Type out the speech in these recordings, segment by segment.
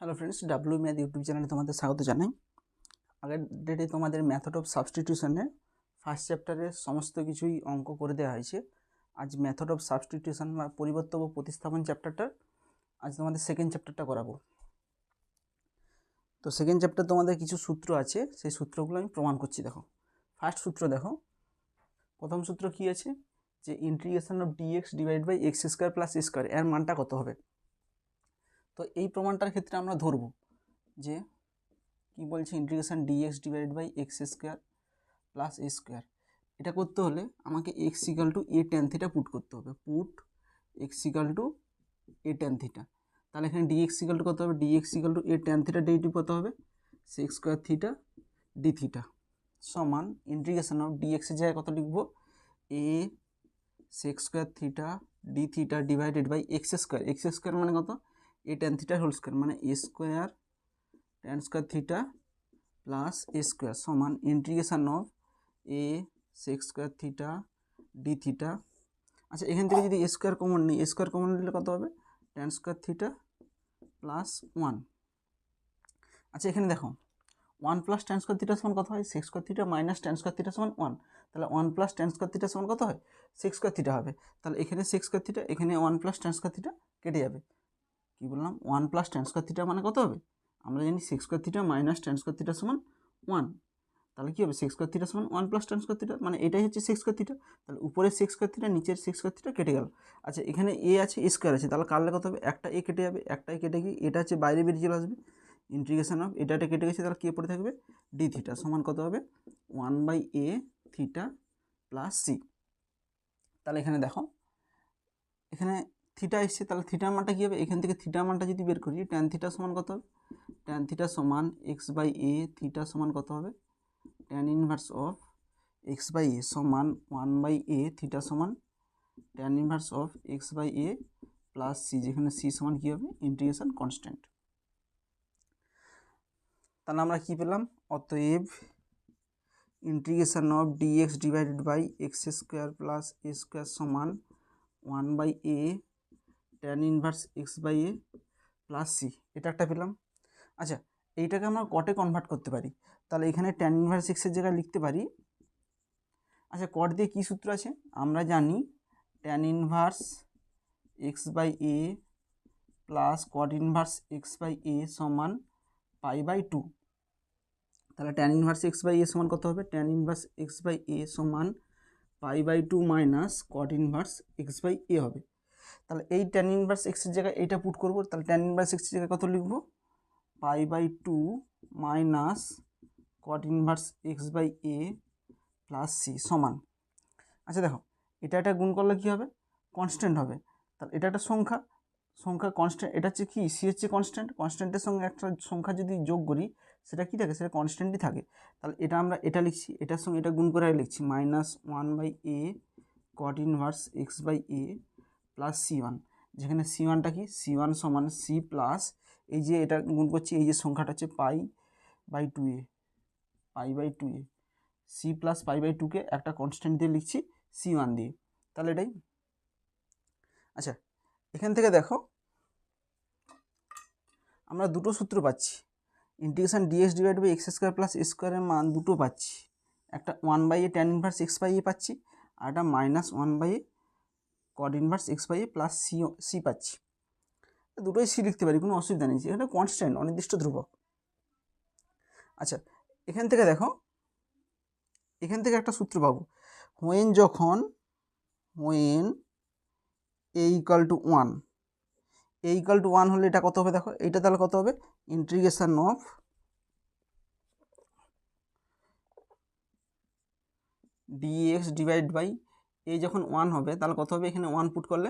Hello friends, W math YouTube চ্যানেলে তোমাদের স্বাগত জানাই। আগের ডেটে তোমাদের মেথড অফ সাবস্টিটিউশনের ফার্স্ট চ্যাপ্টারে সমস্ত কিছুই অঙ্ক করে দেওয়া হয়েছে। আজ মেথড অফ সাবস্টিটিউশন বা পরিবর্তন ও প্রতিস্থাপন চ্যাপ্টারটার আজ তোমাদের সেকেন্ড চ্যাপ্টারটা করাবো। তো সেকেন্ড চ্যাপ্টার তোমাদের কিছু সূত্র আছে, সেই সূত্রগুলো আমি প্রমাণ করছি। দেখো, ফার্স্ট সূত্র দেখো, প্রথম সূত্র কি আছে, যে integration of dx divide by x square plus a square, এর মানটা কত হবে। তো এই প্রমাণটার ক্ষেত্রে আমরা ধরবো যে কি বলছে, integration dx divide by x square plus a square. এটা করতে হলে আমাকে x equal to a tan theta put করতে হবে। Put x equal to a tan theta. তাহলে এখানে ডিএক্স ইকাল টু কত হবে, d x equal to a tan theta derivative কত হবে, sec square theta d theta সমান ইন্টিগ্রেশন অফ ডিএক্সের জায়গায় কত লিখবো, a sec square theta d theta divided by x square. X square মানে কত, a tan theta whole square, মানে a square tan square theta plus a square সমান integration of a sec square theta d theta. আচ্ছা, এখান থেকে যদি এ square common নিই, এ square common নিলে কত হবে, ট্যান স্কোয়ার থিটা প্লাস 1। আচ্ছা, এখানে দেখো 1 প্লাস ট্যান স্কোয়ার থিটা সমান কত হয়, sex square theta minus tan square theta সমান 1। তাহলে 1 প্লাস ট্যান স্কোয়ার থিটা সমান কত হয়, সেক্স স্কোয়ার থিটা হবে। তাহলে এখানে সেক্স স্কোয়ার থিটা, এখানে 1 প্লাস ট্যান স্কোয়ার থিটা কেটে যাবে। কী বললাম, 1 প্লাস ট্যান স্কোয়ার থিটা মানে কত হবে, আমরা জানি sex square theta minus tan square theta সমান 1। তাহলে কী হবে, সেক্স স্কোয়ার থিটা সমান 1 প্লাস ট্যান স্কোয়ার থিটা, মানে এটাই হচ্ছে সেক্স স্কোয়ার থিটা। তাহলে উপরের সেক্স স্কোয়ার থিটা, নিচের সেক্স স্কোয়ার থিটা কেটে গেল। আচ্ছা, এখানে এ আছে, এ স্কোয়ার আছে, তাহলে কাটলে কত হবে, একটা এ কেটে যাবে, একটা এ কেটে গিয়ে এটা হচ্ছে বাইরে বেরিয়ে চলে আসবে। ইন্টিগ্রেশন অফ এটা কেটে গেছে, তাহলে কে পড়ে থাকবে, ডি থিটা সমান কত হবে, 1/a থিটা প্লাস সি। তাহলে এখানে দেখো, এখানে থিটা এসছে, তাহলে থিটার মানটা কী হবে, এখান থেকে থিটার মানটা যদি বের করি, ট্যান থিটা সমান কত হবে, ট্যান থিটা সমান x/a, থিটা সমান কত হবে, ট্যান ইনভার্স অফ x/a সমান 1/a, থিটা সমান tan inverse of x/a plus c, যেখানে সি সমান কী হবে, ইন্টিগ্রেশন কনস্ট্যান্ট। তাহলে আমরা কী পেলাম, অতএব integration of dx divided by x square plus a square সমান 1/a tan inverse x/a plus c, এটা একটা পেলাম। আচ্ছা, এইটাকে আমরা কটে কনভার্ট করতে পারি, তাহলে এখানে ট্যান ইনভার্স এক্সের জায়গায় লিখতে পারি। আচ্ছা, কট দিয়ে কী সূত্র আছে, আমরা জানি tan inverse x/a plus cot inverse x/a সমান π/2। তাহলে ট্যান ইনভার্স x/a সমান কত হবে, ট্যান ইনভার্স x/a সমান π/2 মাইনাস কট ইনভার্স x/a হবে। তাহলে এই ট্যান ইনভার্স এক্সের জায়গায় এইটা পুট করবো, তাহলে ট্যান ইনভার্স এক্সের জায়গায় কত লিখবো, π/2 minus cot inverse x/a plus c সমান। আচ্ছা দেখো, এটা গুণ করলে কী হবে, কনস্ট্যান্ট হবে। তাহলে এটা একটা সংখ্যা কনস্ট্যান্ট, এটা হচ্ছে কি, সি হচ্ছে কনস্ট্যান্ট, কনস্ট্যান্টের সঙ্গে একটা সংখ্যা যদি যোগ করি সেটা কী থাকে, সেটা কনস্ট্যান্টই থাকে। তাহলে এটা আমরা এটা লিখছি, এটার সঙ্গে এটা গুণ করে লিখছি minus 1/a cot inverse x/a plus c1, যেখানে c1টা কি, c1 সমান c প্লাস, এই যে এটা গুণ করছি, এই যে সংখ্যাটা হচ্ছে π/2a, c প্লাস π/2কে একটা কনস্ট্যান্ট দিয়ে লিখছি c1 দিয়ে। তাহলে এটাই। আচ্ছা, এখান থেকে দেখো আমরা দুটো সূত্র পাচ্ছি, integration dx divide by x square plus a স্কোয়ারের মান দুটো পাচ্ছি। একটা 1/a ট্যান ইনভার্স x/a পাচ্ছি, আর একটা minus 1/a cot inverse x/a plus c পাচ্ছি। দুটোই সি লিখতে পারি, কোনো অসুবিধা নেই, এখানে কনস্ট্যান্ট অনির্দিষ্ট ধ্রুবক। আচ্ছা, এখান থেকে দেখো, এখান থেকে একটা সূত্র পাবো, when a equal to 1, A equal to 1 হলে এটা কত হবে, দেখো এইটা তাহলে কত হবে, integration of dx divide by a যখন 1 হবে তাহলে কত হবে, এখানে 1 পুট করলে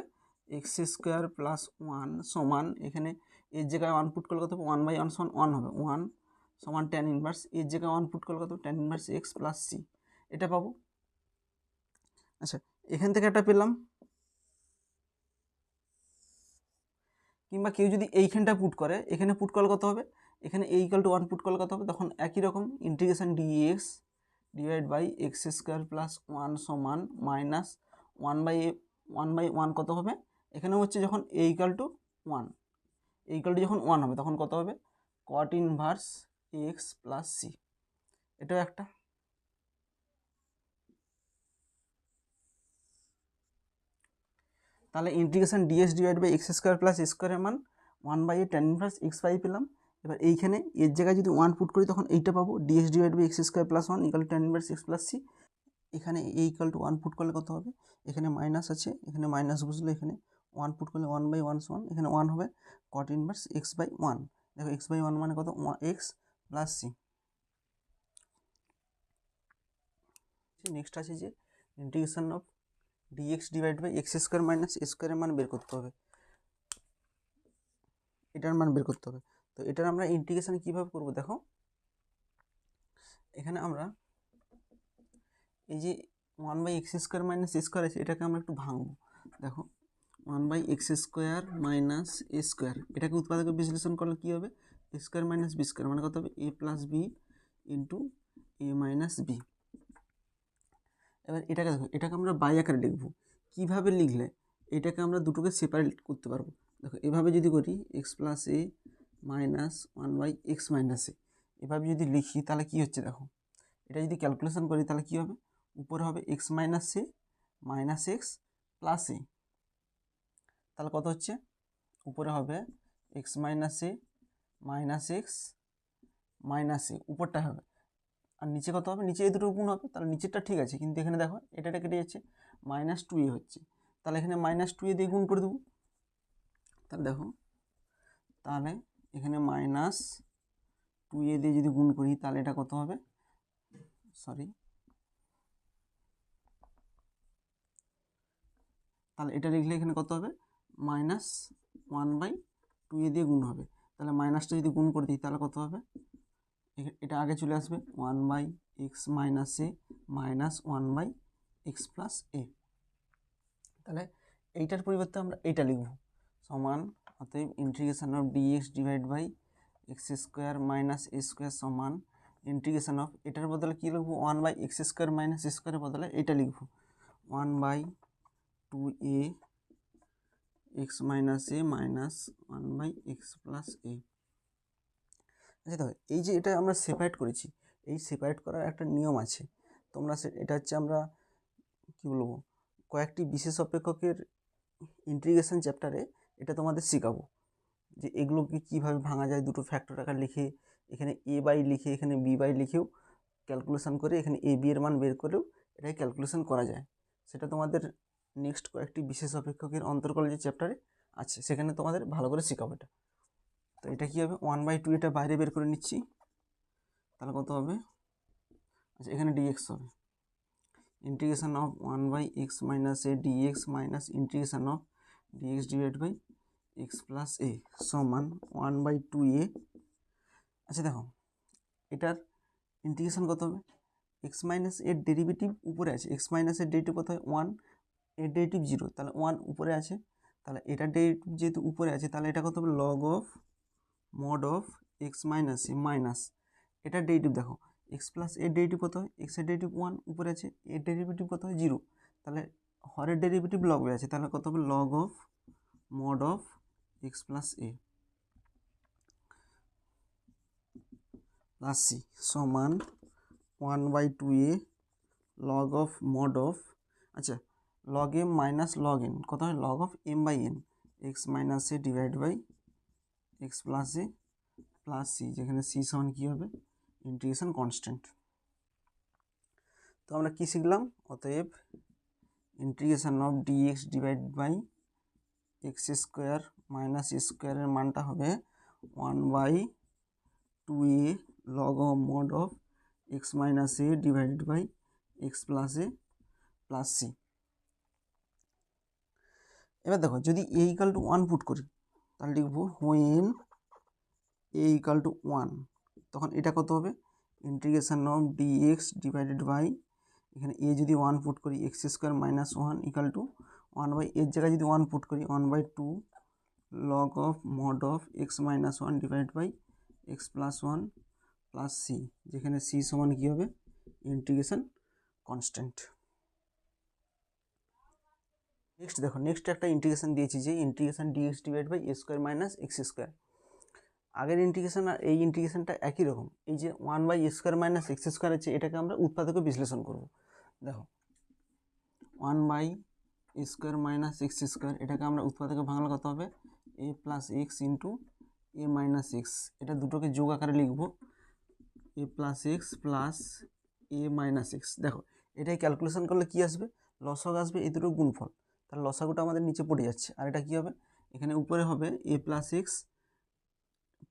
এক্স স্কোয়ার প্লাস 1 সমান, এখানে এর জায়গায় 1 পুট করলে কত হবে, 1/1 সমান 1 হবে, 1 সমান ট্যান ইনভার্স, এর জায়গায় 1 পুট করলে কত, tan inverse x plus c, এটা পাবো। আচ্ছা, এখান থেকে একটা পেলাম, কিংবা কেউ যদি এইখানটা পুট করে, এখানে পুট করলে কত হবে, এখানে এ ইকাল টু 1 পুট করলে কত হবে, তখন একই রকম integration dx divide by x square plus 1 সমান মাইনাস 1/1 কত হবে, এখানে হচ্ছে যখন a equal to 1, equal to যখন 1 হবে তখন কত হবে, cot inverse x plus c. এটাও একটা। তাহলে integration dx divide by x square plus a স্কোয়ারের মান 1/tan ইনভার্স এক্স বাই পেলাম। এবার এইখানে এর জায়গায় যদি 1 পুট করি তখন এইটা পাবো, dx divide by x square plus 1 equal to tan inverse x plus c. এখানে এ ইকুয়াল টু 1 পুট করলে কত হবে, এখানে মাইনাস আছে, এখানে মাইনাস বুঝলে এখানে 1 পুট করলে 1/1 সমান এখানে 1 হবে cot ইনভার্স এক্স বাই 1। দেখো এক্স বাই 1 মানে কত, এক্স প্লাস সি। নেক্সট আছে যে integration of dx divide by x square minus a স্কোয়ারের মান বের করতে হবে, এটার মান বের করতে হবে। তো এটার আমরা ইন্টিগ্রেশন কীভাবে করবো দেখো, এখানে আমরা এই যে 1/x square minus a square আছে এটাকে আমরা একটু ভাঙবো। দেখো 1/x square minus a square, এটাকে উৎপাদকে বিশ্লেষণ করলে কী হবে, এ স্কোয়ার মাইনাস বি স্কোয়ার মানে কত হবে, a plus b into A minus B. এবার এটাকে দেখো, এটাকে আমরা বাই আকারে লিখবো। কীভাবে লিখলে এটাকে আমরা দুটোকে সেপারেট করতে পারবো, দেখো এভাবে যদি করি x plus a minus 1/x minus এ, এভাবে যদি লিখি তাহলে কী হচ্ছে দেখো, এটা যদি ক্যালকুলেশন করি তাহলে কী হবে, উপরে হবে x minus a minus x plus a, তাহলে কত হচ্ছে, উপরে হবে x minus a minus x minus এ, উপরটা হবে, আর নিচে কত হবে, নিচে এই দুটো গুণ হবে, তাহলে নিচেরটা ঠিক আছে, কিন্তু এখানে দেখো এটা কেটে যাচ্ছে, -2a হচ্ছে, তাহলে এখানে -2a দিয়ে গুণ করে দেবো। তাহলে দেখো, তাহলে এখানে -2a দিয়ে যদি গুণ করি তাহলে এটা কত হবে, তাহলে এটা লিখলে এখানে কত হবে, -1/2a দিয়ে গুণ হবে। তাহলে মাইনাসটা যদি গুণ করে দিই তাহলে কত হবে, এটা আগে চলে আসবে 1/x minus a minus 1/x plus a. তাহলে এইটার পরিবর্তে আমরা এইটা লিখব, সমান অতএব integration of dx divide by x square minus a square সমান ইন্টিগ্রেশন অফ, এটার বদলে কী লিখবো, 1/x স্কোয়ার মাইনাস এ স্কোয়ারের বদলে এটা লিখবো 1/2a x minus a minus 1/x plus এ। আচ্ছা দেখো, এই যে এটা আমরা সেপারেট করেছি, এই সেপারেট করার একটা নিয়ম আছে, তোমরা এটা হচ্ছে আমরা কী বলবো, কয়েকটি বিশেষ অপেক্ষকের ইন্টিগ্রেশন চ্যাপ্টারে এটা তোমাদের শেখাবো যে এগুলোকে কীভাবে ভাঙা যায়, দুটো ফ্যাক্টর আকার লিখে এখানে এ বাই লিখে এখানে বি বাই লিখেও ক্যালকুলেশন করে এখানে এ বি এর মান বের করেও এটাকে ক্যালকুলেশন করা যায়। সেটা তোমাদের নেক্সট কয়েকটি বিশেষ অপেক্ষকের অন্তর্কল যে চ্যাপ্টারে আছে সেখানে তোমাদের ভালো করে শেখাবো এটা। তো এটা কী হবে, 1/2 এটা বাইরে বের করে নিচ্ছি, তাহলে কত হবে, আচ্ছা এখানে ডিএক্স হবে, integration of 1/x minus a d x minus integration of dx divide by x plus a সমান 1/2a। আচ্ছা দেখো, এটার ইন্টিগ্রেশন কত হবে, এক্স মাইনাস এর ডেরিভেটিভ উপরে আছে, এক্স মাইনাস এর ডেরিভেটিভ কত হয় 1, এর ডেরিভেটিভ 0, তাহলে 1 উপরে আছে, তাহলে এটার ডেরিভেটিভ যেহেতু উপরে আছে তাহলে এটা কত হবে log of mod of x minus a minus এটার ডেরিভেটিভ, দেখো এক্স প্লাস এর ডেরিভেটিভ কত হয়, এক্সের ডেরিভেটিভ 1 উপরে আছে, এর ডেরিভেটিভ কত হয় 0, তাহলে হরের ডেরিভেটিভ লগ আছে, তাহলে কত হবে log of mod of x plus a plus c সমান 1/2a log of mod of, আচ্ছা log m minus log n কত হয়, log of m by n x minus a divide by x plus a plus c, যেখানে c সমান কী হবে integration constant. তো আমরা কী শিখলাম, অতএব integration of dx divide by x square minus স্কোয়ারের মানটা হবে 1/2a log of mod of x minus a divided by x plus a plus c. এবার দেখো, যদি এ ইকাল টু 1 পুট করি তাহলে লিখবো হোয়েন এ ইকাল টু 1, তখন এটা কত হবে, integration of dx divided by, এখানে এ যদি 1 পুট করি x square minus 1 equal to 1/, এর জায়গায় যদি 1 পুট করি 1/2 log of mod of x minus 1 divide by x plus 1 plus c, যেখানে সি সমান কী হবে ইন্টিগ্রেশন কনস্ট্যান্ট। নেক্সট দেখো, নেক্সট একটা ইন্টিগ্রেশন দিয়েছি যে integration dx divide by a square minus x square. আগের ইন্টিগ্রেশন আর এই ইন্টিগ্রেশনটা একই রকম। এই যে 1/a² মাইনাস এক্স স্কোয়ার আছে, এটাকে আমরা উৎপাদকে বিশ্লেষণ করব। দেখো 1/a² মাইনাস এক্স স্কোয়ার, এটাকে আমরা উৎপাদকে ভাঙলে কত হবে, a plus x into A minus x. এটা দুটোকে যোগ আকারে লিখব, এ plus x plus a minus x. দেখো এটাই ক্যালকুলেশন করলে কি আসবে, লসাগু আসবে, এই দুটো গুণফল। তাহলে লসাগুটা আমাদের নিচে পড়ে যাচ্ছে, আর এটা কি হবে, এখানে উপরে হবে a plus x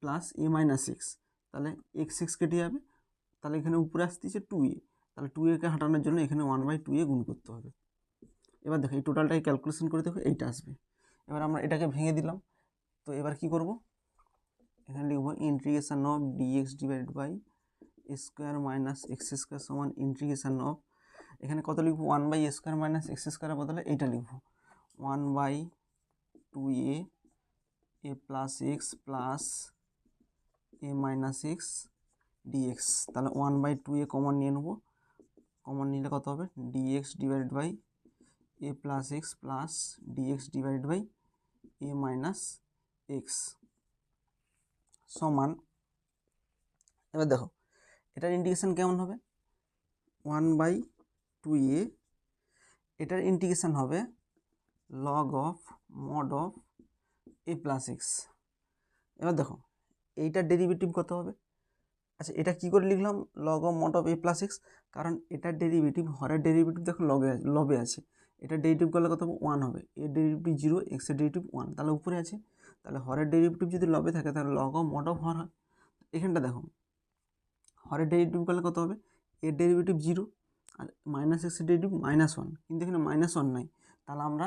plus a minus x. তাহলে এক্স এক্স কেটে যাবে, তাহলে এখানে উপরে আসতেছে 2a, তাহলে 2a-কে হাঁটানোর জন্য এখানে 1/2a গুণ করতে হবে। এবার দেখো এই টোটালটাকে ক্যালকুলেশন করে দেখো এইটা আসবে। এবার আমরা এটাকে ভেঙে দিলাম। তো এবার কি করব, এখানে লিখব integration of dx divide by square minus x square সমান ইন্টিগ্রেশন অফ, এখানে কত লিখব, 1/a² মাইনাস এক্স স্কোয়ারের বদলে এইটা লিখব 1/2a a plus x plus a minus x dx. তাহলে 1/2a কমন নিয়ে নেব, কমন নিলে কত হবে, dx divide by a plus x plus dx divide by a minus x সমান, এবার দেখো এটার ইন্টিগ্রেশন কেমন হবে, 1/2a, এটার ইন্টিগ্রেশন হবে log of mod of a plus x. এবার দেখো এইটার ডেরিভেটিভ কত হবে, আচ্ছা এটা কি করে লিখলাম log of mod of a plus x, কারণ এটার ডেরিভেটিভ, হরের ডেরিভেটিভ দেখো লবে আছে, এটার ডেরিভেটিভ করলে কত হবে 1 হবে, এর ডেরিভেটিভ 0, এক্সের ডেরিভেটিভ 1, তাহলে উপরে আছে। তাহলে হরের ডেরিভেটিভ যদি লবে থাকে তাহলে লগ অফ মড অফ হর হয়। এখানটা দেখো হরের ডেরিভেটিভ করলে কত হবে, এর ডেরিভেটিভ 0 আর মাইনাস এক্সের ডেরিভেটিভ -1, কিন্তু এখানে -1 নাই, তাহলে আমরা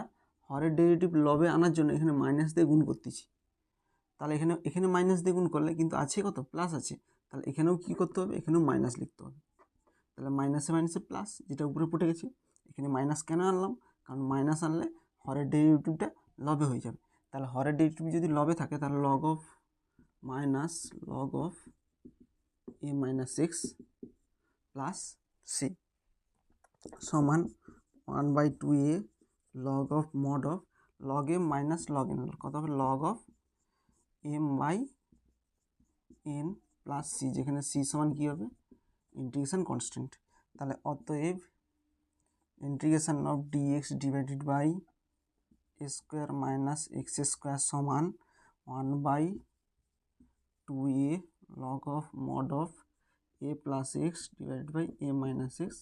হরের ডেরিভেটিভ লবে আনার জন্য এখানে মাইনাস দিয়ে গুণ করতেছি। তাহলে এখানে মাইনাস দিয়ে গুণ করলে কিন্তু আছে কত, প্লাস আছে, তাহলে এখানেও কি করতে হবে, এখানেও মাইনাস লিখতে হবে। তাহলে মাইনাসে মাইনাসে প্লাস, যেটা উপরে পড়ে গেছে। এখানে মাইনাস কেন আনলাম, কারণ মাইনাস আনলে হরের ডেরিভেটিভটা লবে হয়ে যাবে। তাহলে হরের ডেরিভেটিভ যদি লবে থাকে তাহলে log of minus log of a minus x plus c সমান 1/2a log of mod of log m minus log n, কত হবে log of m by n plus c, যেখানে সি সমান কী হবে, ইন্টিগ্রেশন কনস্ট্যান্ট। তাহলে অতএব integration of dx divided by a square minus x square সমান 1/2a log of mod of a plus x divided by a minus x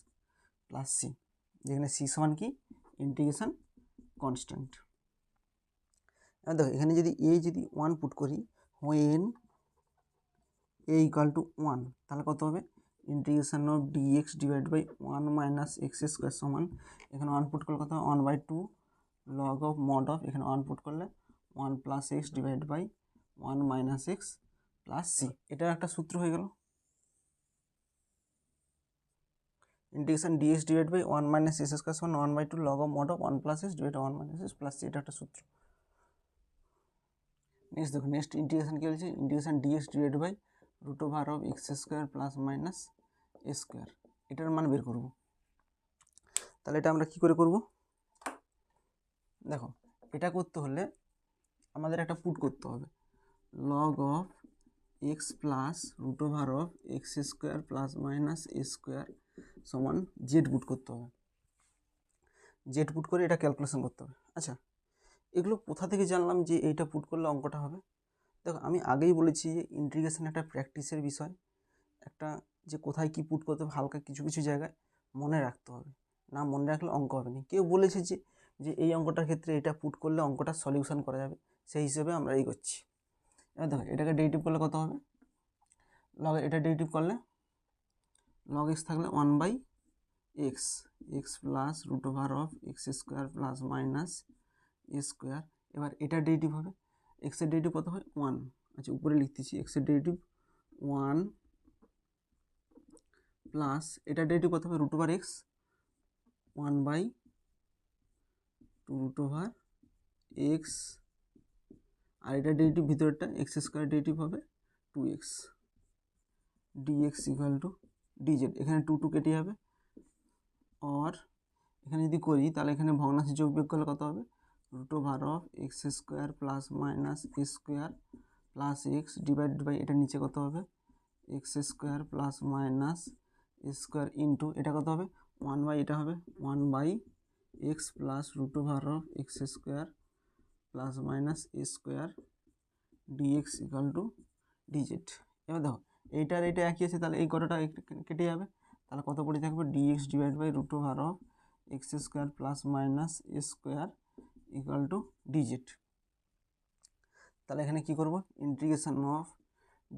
plus c, যেখানে c সমান কি, ইন্টিগ্রেশন কনস্ট্যান্ট। এবার দেখো এখানে যদি যদি 1 পুট করি, when a ইকুয়াল টু 1, তাহলে কত হবে, integration of dx divide by 1 minus x square সমান, এখানে 1 পুট করলে কত হবে 1/2 লগ অফ মড অফ, এখানে 1 পুট করলে 1 plus x divide by 1 minus x plus c. এটার একটা সূত্র হয়ে গেল, integration dx divide by 1 minus x square সমান 1/2 log of mod of 1 plus x divide 1 minus x plus c, এটা একটা সূত্র। নেক্সট দেখো, নেক্সট ইন্টিগ্রেশন কী হয়েছে, integration dx divide by root over of x square plus minus a square, এটার মান বের করব। তাহলে এটা আমরা কি করে করব, দেখো এটা করতে হলে আমাদের একটা পুট করতে হবে, log of x plus root over of x square plus minus a square সমান জেড পুট করতে হবে, জেড পুট করে এটা ক্যালকুলেশন করতে হবে। আচ্ছা এগুলো কোথা থেকে জানলাম যে এইটা পুট করলে অঙ্কটা হবে, দেখো আমি আগেই বলেছি যে ইন্টিগ্রেশন একটা প্র্যাকটিসের বিষয়, একটা যে কোথায় কি পুট করতে হবে হালকা কিছু কিছু জায়গায় মনে রাখতে হবে, না মনে রাখলে অঙ্ক হবে না। কেউ বলেছে যে যে এই অঙ্কটার ক্ষেত্রে এটা পুট করলে অঙ্কটা সলিউশন করা যাবে, সেই হিসেবে আমরা এই করছি। এবার দেখো এটাকে ডেরিভেটিভ করলে কত হবে, লগ এটা ডেরিভেটিভ করলে লগ এক্স থাকলে 1/x, x plus root over of x square plus minus a square. এবার এটা ডেরিভেটিভ হবে, এক্সের ডেরিভেটিভ কত হয় 1, আচ্ছা উপরে লিখতেছি এক্সের ডেরিভেটিভ 1 প্লাস এটা ডেরিভেটিভ কত হবে root over x 1/2 root over x, আর এটা ডেরিভেটিভ ভিতরেরটা এক্স স্কোয়ার ডেরিভেটিভ হবে 2x dx equal to dz, এখানে 2 কেটে যাবে, আর এখানে যদি করি তাহলে এখানে ভগ্নাংশে যোগ বিয়োগ করলে কত হবে, √(x² plus minus a² plus x divided by এটা নিচে কত হবে x² plus minus a² into এটা কত হবে 1 এটা হবে 1/x plus √(x² plus minus a² dx equal to dz। এবার দেখো এইটার এটা একই আছে, তাহলে এই কতটা কেটে যাবে, তাহলে কত পড়ে থাকবে dx divide by √(x² plus minus a² equal to dz। তাহলে এখানে কি করব, integration of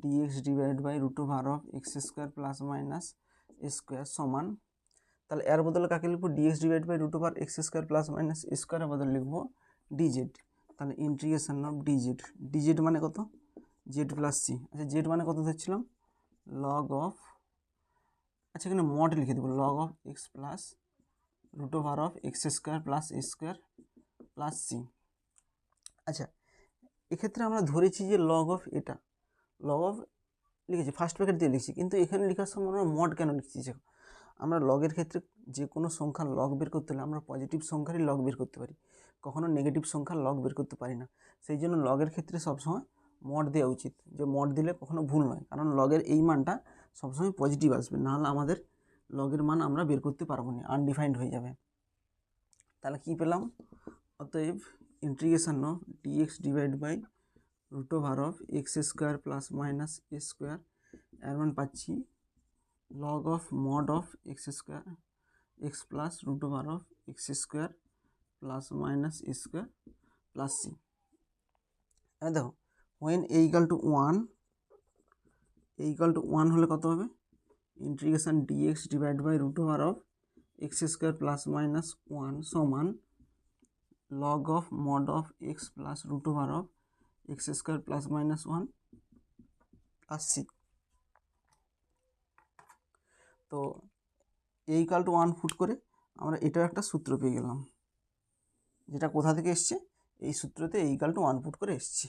dx divide by √(x² plus minus a² সমান, তাহলে এর বদলে কাকে লিখবো, dx divide by √(x² plus minus a² এর বদলে লিখবো dz। তাহলে ইন্টিগ্রেশন অফ dz মানে কত, z প্লাস c। আচ্ছা z মানে কত ধরছিলাম, লগ অফ, আচ্ছা এখানে মড লিখে দেবো, log of x plus √(x² plus a² plus c। আচ্ছা এক্ষেত্রে আমরা ধরেছি যে লগ অফ এটা, লগ অফ লিখেছি ফার্স্ট ব্র্যাকেট দিয়ে লিখছি, কিন্তু এখানে লেখার সময় আমরা মড কেন লিখছি, দেখো আমরা লগের ক্ষেত্রে যে কোনো সংখ্যার লগ বের করতে হলে আমরা পজিটিভ সংখ্যারই লগ বের করতে পারি, কখনো নেগেটিভ সংখ্যার লগ বের করতে পারি না। সেই জন্য লগের ক্ষেত্রে সবসময় মড দেওয়া উচিত, যে মড দিলে কখনো ভুল নয়, কারণ লগের এই মানটা সবসময় পজিটিভ আসবে, নাহলে আমাদের লগের মান আমরা বের করতে পারবো না, আনডিফাইন্ড হয়ে যাবে। তাহলে কি পেলাম, অতএব integration of dx divide by √(x² plus minus a² এর মান পাচ্ছি log of mod of x plus √(x² plus minus a² plus c। এবার দেখো when a equal to 1 হলে কত হবে, integration dx divide by √(x² plus minus 1 সমান log of mod of x plus √(x² plus minus 1 plus c। তো a equal to 1 put করে আমরা এটার একটা সূত্র পেয়ে গেলাম, যেটা কোথা থেকে এসছে, এই সূত্রতে a equal to 1 পুট করে এসছে।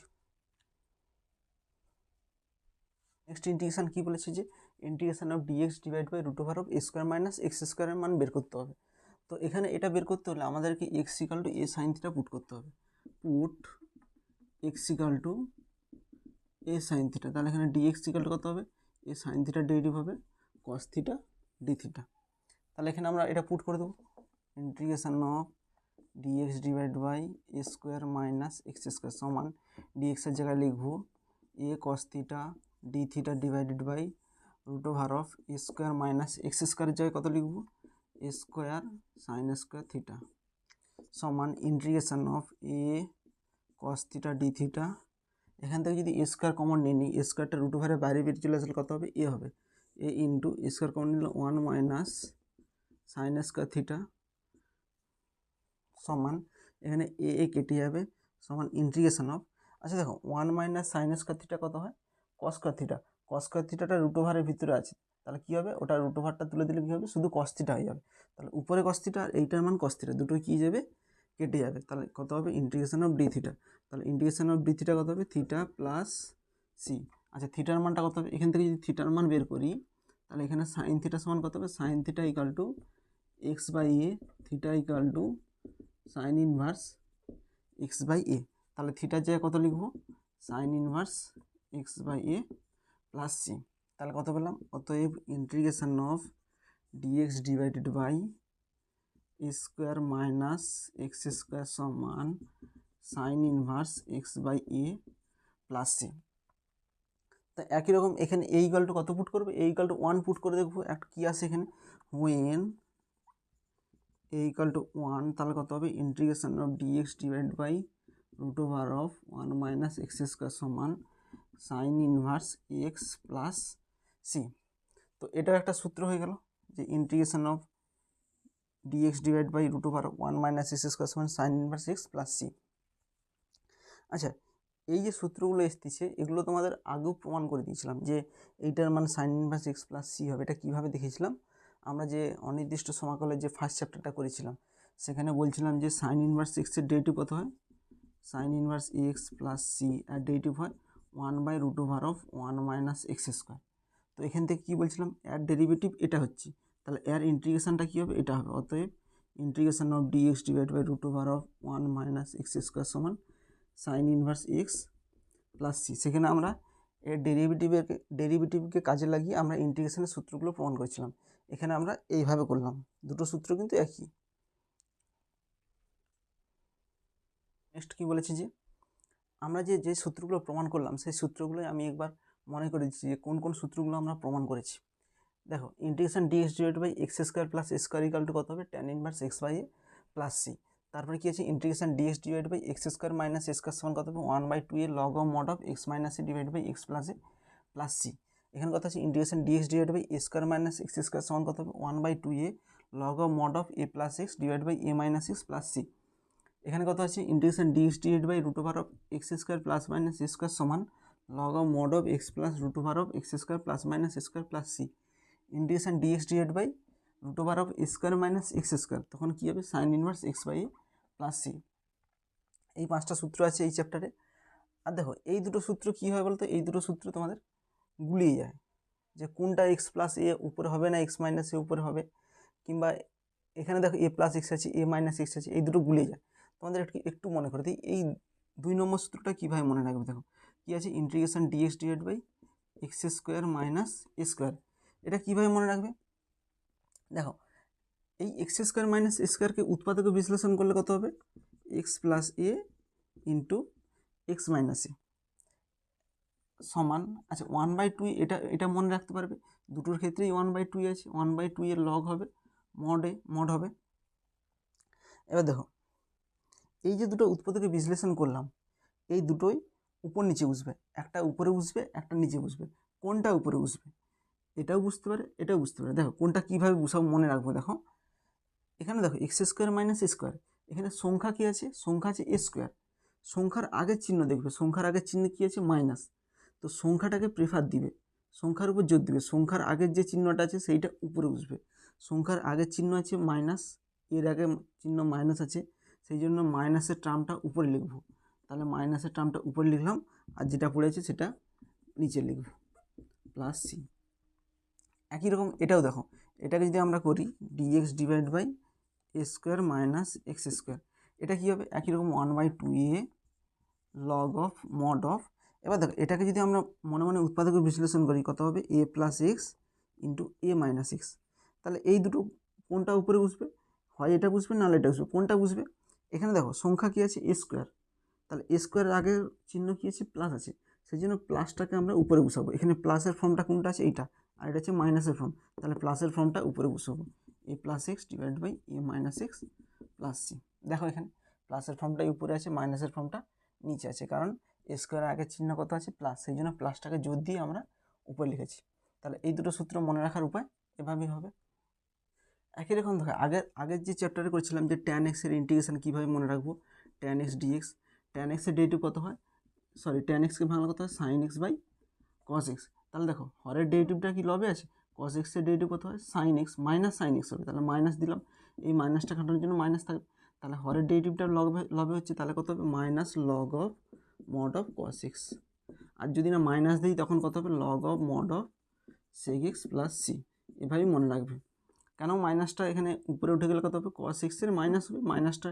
নেক্সট ইন্টিগ্রেশন কি বলেছে, যে integration of dx divide by √(a² minus x² এর মান বের করতে হবে। তো এখানে এটা বের করতে হলে আমাদেরকে x equal to a sin theta put করতে হবে, put x equal to a sin theta, তাহলে এখানে dx ইকাল টু কত হবে, a sin থিটা ডেরিভেটিভ হবে cos থিটা d থিটা। তাহলে এখানে আমরা এটা পুট করে দেবো, integration of dx divide by a² minus x² সমান dx এর জায়গায় লিখবো a cos theta d theta divided by √(a² minus x² এর জায়গায় কত লিখবো, a² sin² থিটা সমান integration of a cos theta d theta. এখান থেকে যদি a² কমন নিয়ে নিই, a² √এর বাইরে বেরিয়ে চলে আসলে কত হবে, a হবে, a ইন্টু a² কমন নিলে 1 মাইনাস sin² থিটা সমান এখানে a কেটে যাবে সমান ইন্টিগ্রেশন অফ, আচ্ছা দেখো 1 মাইনাস sin² থিটা কত হয়, cos² থিটা, cos² থিটাটা √এর ভিতরে আছে, তাহলে কী হবে, ওটা √টা তুলে দিলে কী হবে, শুধু cos থিটা হয়ে যাবে, তাহলে উপরে cos থিটা আর এইটার মান cos থিটা দুটো কী যাবে, কেটে যাবে, তাহলে কত হবে ইন্টিগ্রেশন অফ d থিটা, তাহলে ইন্টিগ্রেশন অফ d থিটা কত হবে, থিটা প্লাস c। আচ্ছা থিটার মানটা কত হবে, এখান থেকে যদি থিটার মান বের করি তাহলে এখানে sin থিটা সমান কত হবে, sin theta equal to x/a, theta equal to sin inverse x/a, তাহলে থিটার জায়গায় কত লিখবো, sin inverse x/a plus c। তাহলে কত পেলাম, অতএব integration of dx divided by a² minus x² সমান sin inverse x/a plus c। তো একই রকম এখানে a ইকুয়াল টু কত পুট করবে, a ইকুয়াল টু 1 পুট করে দেখবো একটা কী আসে এখানে, when a ইকুয়াল টু 1 তাহলে কত হবে, integration of dx divide by √(1 minus x² সমান sin inverse x plus c। তো এটা একটা সূত্র হয়ে গেল, যে integration of dx divide by √1 minus x² সমান sin inverse x plus c। আচ্ছা এই যে সূত্রগুলো এসেছে এগুলো তোমাদের আগেও প্রমাণ করে দিয়েছিলাম, যে এইটার মান sin inverse x plus c হবে। এটা কীভাবে দেখেছিলাম, আমরা যে অনির্দিষ্ট সমাকলের যে ফার্স্ট চ্যাপ্টারটা করেছিলাম সেখানে বলছিলাম যে sin ইনভার্স x এর ডেরিভেটিভ কত হয়, sin inverse x plus c আর ডেরিভেটিভ হয় 1/√1 মাইনাস x²। তো এখান থেকে কী বলছিলাম, এর ডেরিভেটিভ এটা হচ্ছে, তাহলে এর ইন্টিগ্রেশনটা কী হবে, এটা হবে, অতএব integration of dx divide by root over of 1 minus x square সমান sine inverse x plus c. সেখানে আমরা এর ডেরিভেটিভকে কাজে লাগিয়ে আমরা ইন্টিগ্রেশনের সূত্রগুলো প্রমাণ করেছিলাম। এখানে আমরা এইভাবে করলাম, দুটো সূত্র কিন্তু একই। নেক্সট কি বলেছি যে আমরা যে সূত্রগুলো প্রমাণ করলাম সেই সূত্রগুলোই আমি একবার মনে করে দিচ্ছি যে কোন কোন সূত্রগুলো আমরা প্রমাণ করেছি। দেখো, integration dx divide by x square plus square equal to কত হবে, tan inverse x by a plus c. তারপরে কি আছে, integration dx divide by x square minus a square সমান কত হবে, 1/2 a log of mod of x minus a divide by x plus a plus c. এখানে কথা আছে integration dx divide by a square minus x square সমান কত হবে, 1/2 a log of mod of a plus x divide by a minus x plus c. এখানে কত আছে, integration dx divide by root over of x square plus minus a square সমান log of mod of x plus root over of x square plus minus a square plus c. Integration dx divide by root over of square minus x square, তখন কী হবে, sine inverse x by a plus C. এই 5টা সূত্র আছে এই চ্যাপ্টারে। আর দেখো, এই দুটো সূত্র কী হয় বলতো, এই দুটো সূত্র তোমাদের গুলিয়ে যায়, যে কোনটা এক্স প্লাস এ উপরে হবে না এক্স মাইনাস এ উপরে হবে, কিংবা এখানে দেখো এ প্লাস এক্স আছে এ মাইনাস এক্স আছে, এই দুটো গুলিয়ে যায়। তোমাদের একটু মনে করে দিই, এই 2 নম্বর সূত্রটা কীভাবে মনে রাখবে। দেখো কী আছে, integration dx divide by x square minus a square. এটা কীভাবে মনে রাখবে, দেখো এই এক্স স্কোয়ার মাইনাস স্কোয়ারকে উৎপাদকে বিশ্লেষণ করলে কত হবে, এক্স প্লাস এ ইন্টু এক্স মাইনাস এ সমান, আচ্ছা 1/2, এটা মনে রাখতে পারবে, দুটোর ক্ষেত্রেই 1/2 আছে, 1/2 এর লগ হবে মড হবে। এবার দেখো, এই যে দুটো উৎপাদকে বিশ্লেষণ করলাম, এই দুটোই উপর নিচে বসবে, একটা উপরে বসবে একটা নিচে বসবে। কোনটা উপরে বসবে, এটাও বুঝতে পারে এটাও বুঝতে পারে। দেখো কোনটা কীভাবে বসাবো মনে রাখবো। দেখো এখানে দেখো এক্স স্কোয়ার মাইনাস স্কোয়ার, এখানে সংখ্যা কী আছে, সংখ্যা আছে এ স্কোয়ার, সংখ্যার আগের চিহ্ন দেখবে, সংখ্যার আগের চিহ্ন কী আছে, মাইনাস। তো সংখ্যাটাকে প্রেফার দিবে, সংখ্যার উপর জোর দিবে, সংখ্যার আগের যে চিহ্নটা আছে সেইটা উপরে বসবে। সংখ্যার আগের চিহ্ন আছে মাইনাস, এর আগে চিহ্ন মাইনাস আছে, সেই জন্য মাইনাসের টার্মটা উপরে লিখব। তাহলে মাইনাসের টার্মটা উপরে লিখলাম, আর যেটা পড়েছে সেটা নিচে লিখব, প্লাস সি। একই রকম এটাও দেখো, এটাকে যদি আমরা করি dx divide by a square minus x square, এটা কী হবে, একই রকম 1/2 a log of mod of. এবার দেখো এটাকে যদি আমরা মনে মনে উৎপাদকে বিশ্লেষণ করি, কত হবে, a plus x into A minus x. তাহলে এই দুটো কোনটা উপরে বসবে, হয় এটা বুঝবে নাহলে এটা বুঝবে, কোনটা বুঝবে। এখানে দেখো সংখ্যা কী আছে, এ স্কোয়ার, তাহলে এ স্কোয়ারের আগের চিহ্ন কী আছে, প্লাস আছে, সেই জন্য প্লাসটাকে আমরা উপরে বসাবো। এখানে প্লাসের ফর্মটা কোনটা আছে, এইটা, আর এটা হচ্ছে মাইনাসের ফর্ম, তাহলে প্লাসের ফর্মটা উপরে বসাবো, a plus x divide by a minus x plus c. দেখো এখানে প্লাসের ফর্মটাই উপরে আছে, মাইনাসের ফর্মটা নিচে আছে, কারণ এ স্কোয়ারের আগের চিহ্ন কত আছে, প্লাস, সেই জন্য প্লাসটাকে জোর দিয়ে আমরা উপরে লিখেছি। তাহলে এই দুটো সূত্র মনে রাখার উপায় এভাবেই হবে। একই রকম দেখো, আগের যে চ্যাপ্টারে করেছিলাম যে ট্যান এক্সের ইন্টিগ্রেশন কীভাবে মনে রাখবো, ট্যান এক্স ডিএক্স, ট্যান এক্সের ডেরিভেটিভ কত হয়, ট্যান এক্সকে ভাঙলে কত হয়, sine x by cos x. তাহলে দেখো হরের ডেরিভেটিভটা কি লবে আছে, কস এক্সের ডেরিভেটিভ কত হয়, sine x minus sine x হবে, তাহলে মাইনাস দিলাম, এই মাইনাসটা কাটানোর জন্য মাইনাস থাকবে। তাহলে হরের ডেরিভেটিভটা লবে হচ্ছে, তাহলে কত হবে, minus log of mod of cos x. আর যদি না মাইনাস দিই তখন কত হবে, log of mod of sec x plus c. এভাবেই মনে রাখবে, কেন মাইনাসটা এখানে উপরে উঠে গেলে কত হবে, কস এক্সের মাইনাস হবে, মাইনাসটা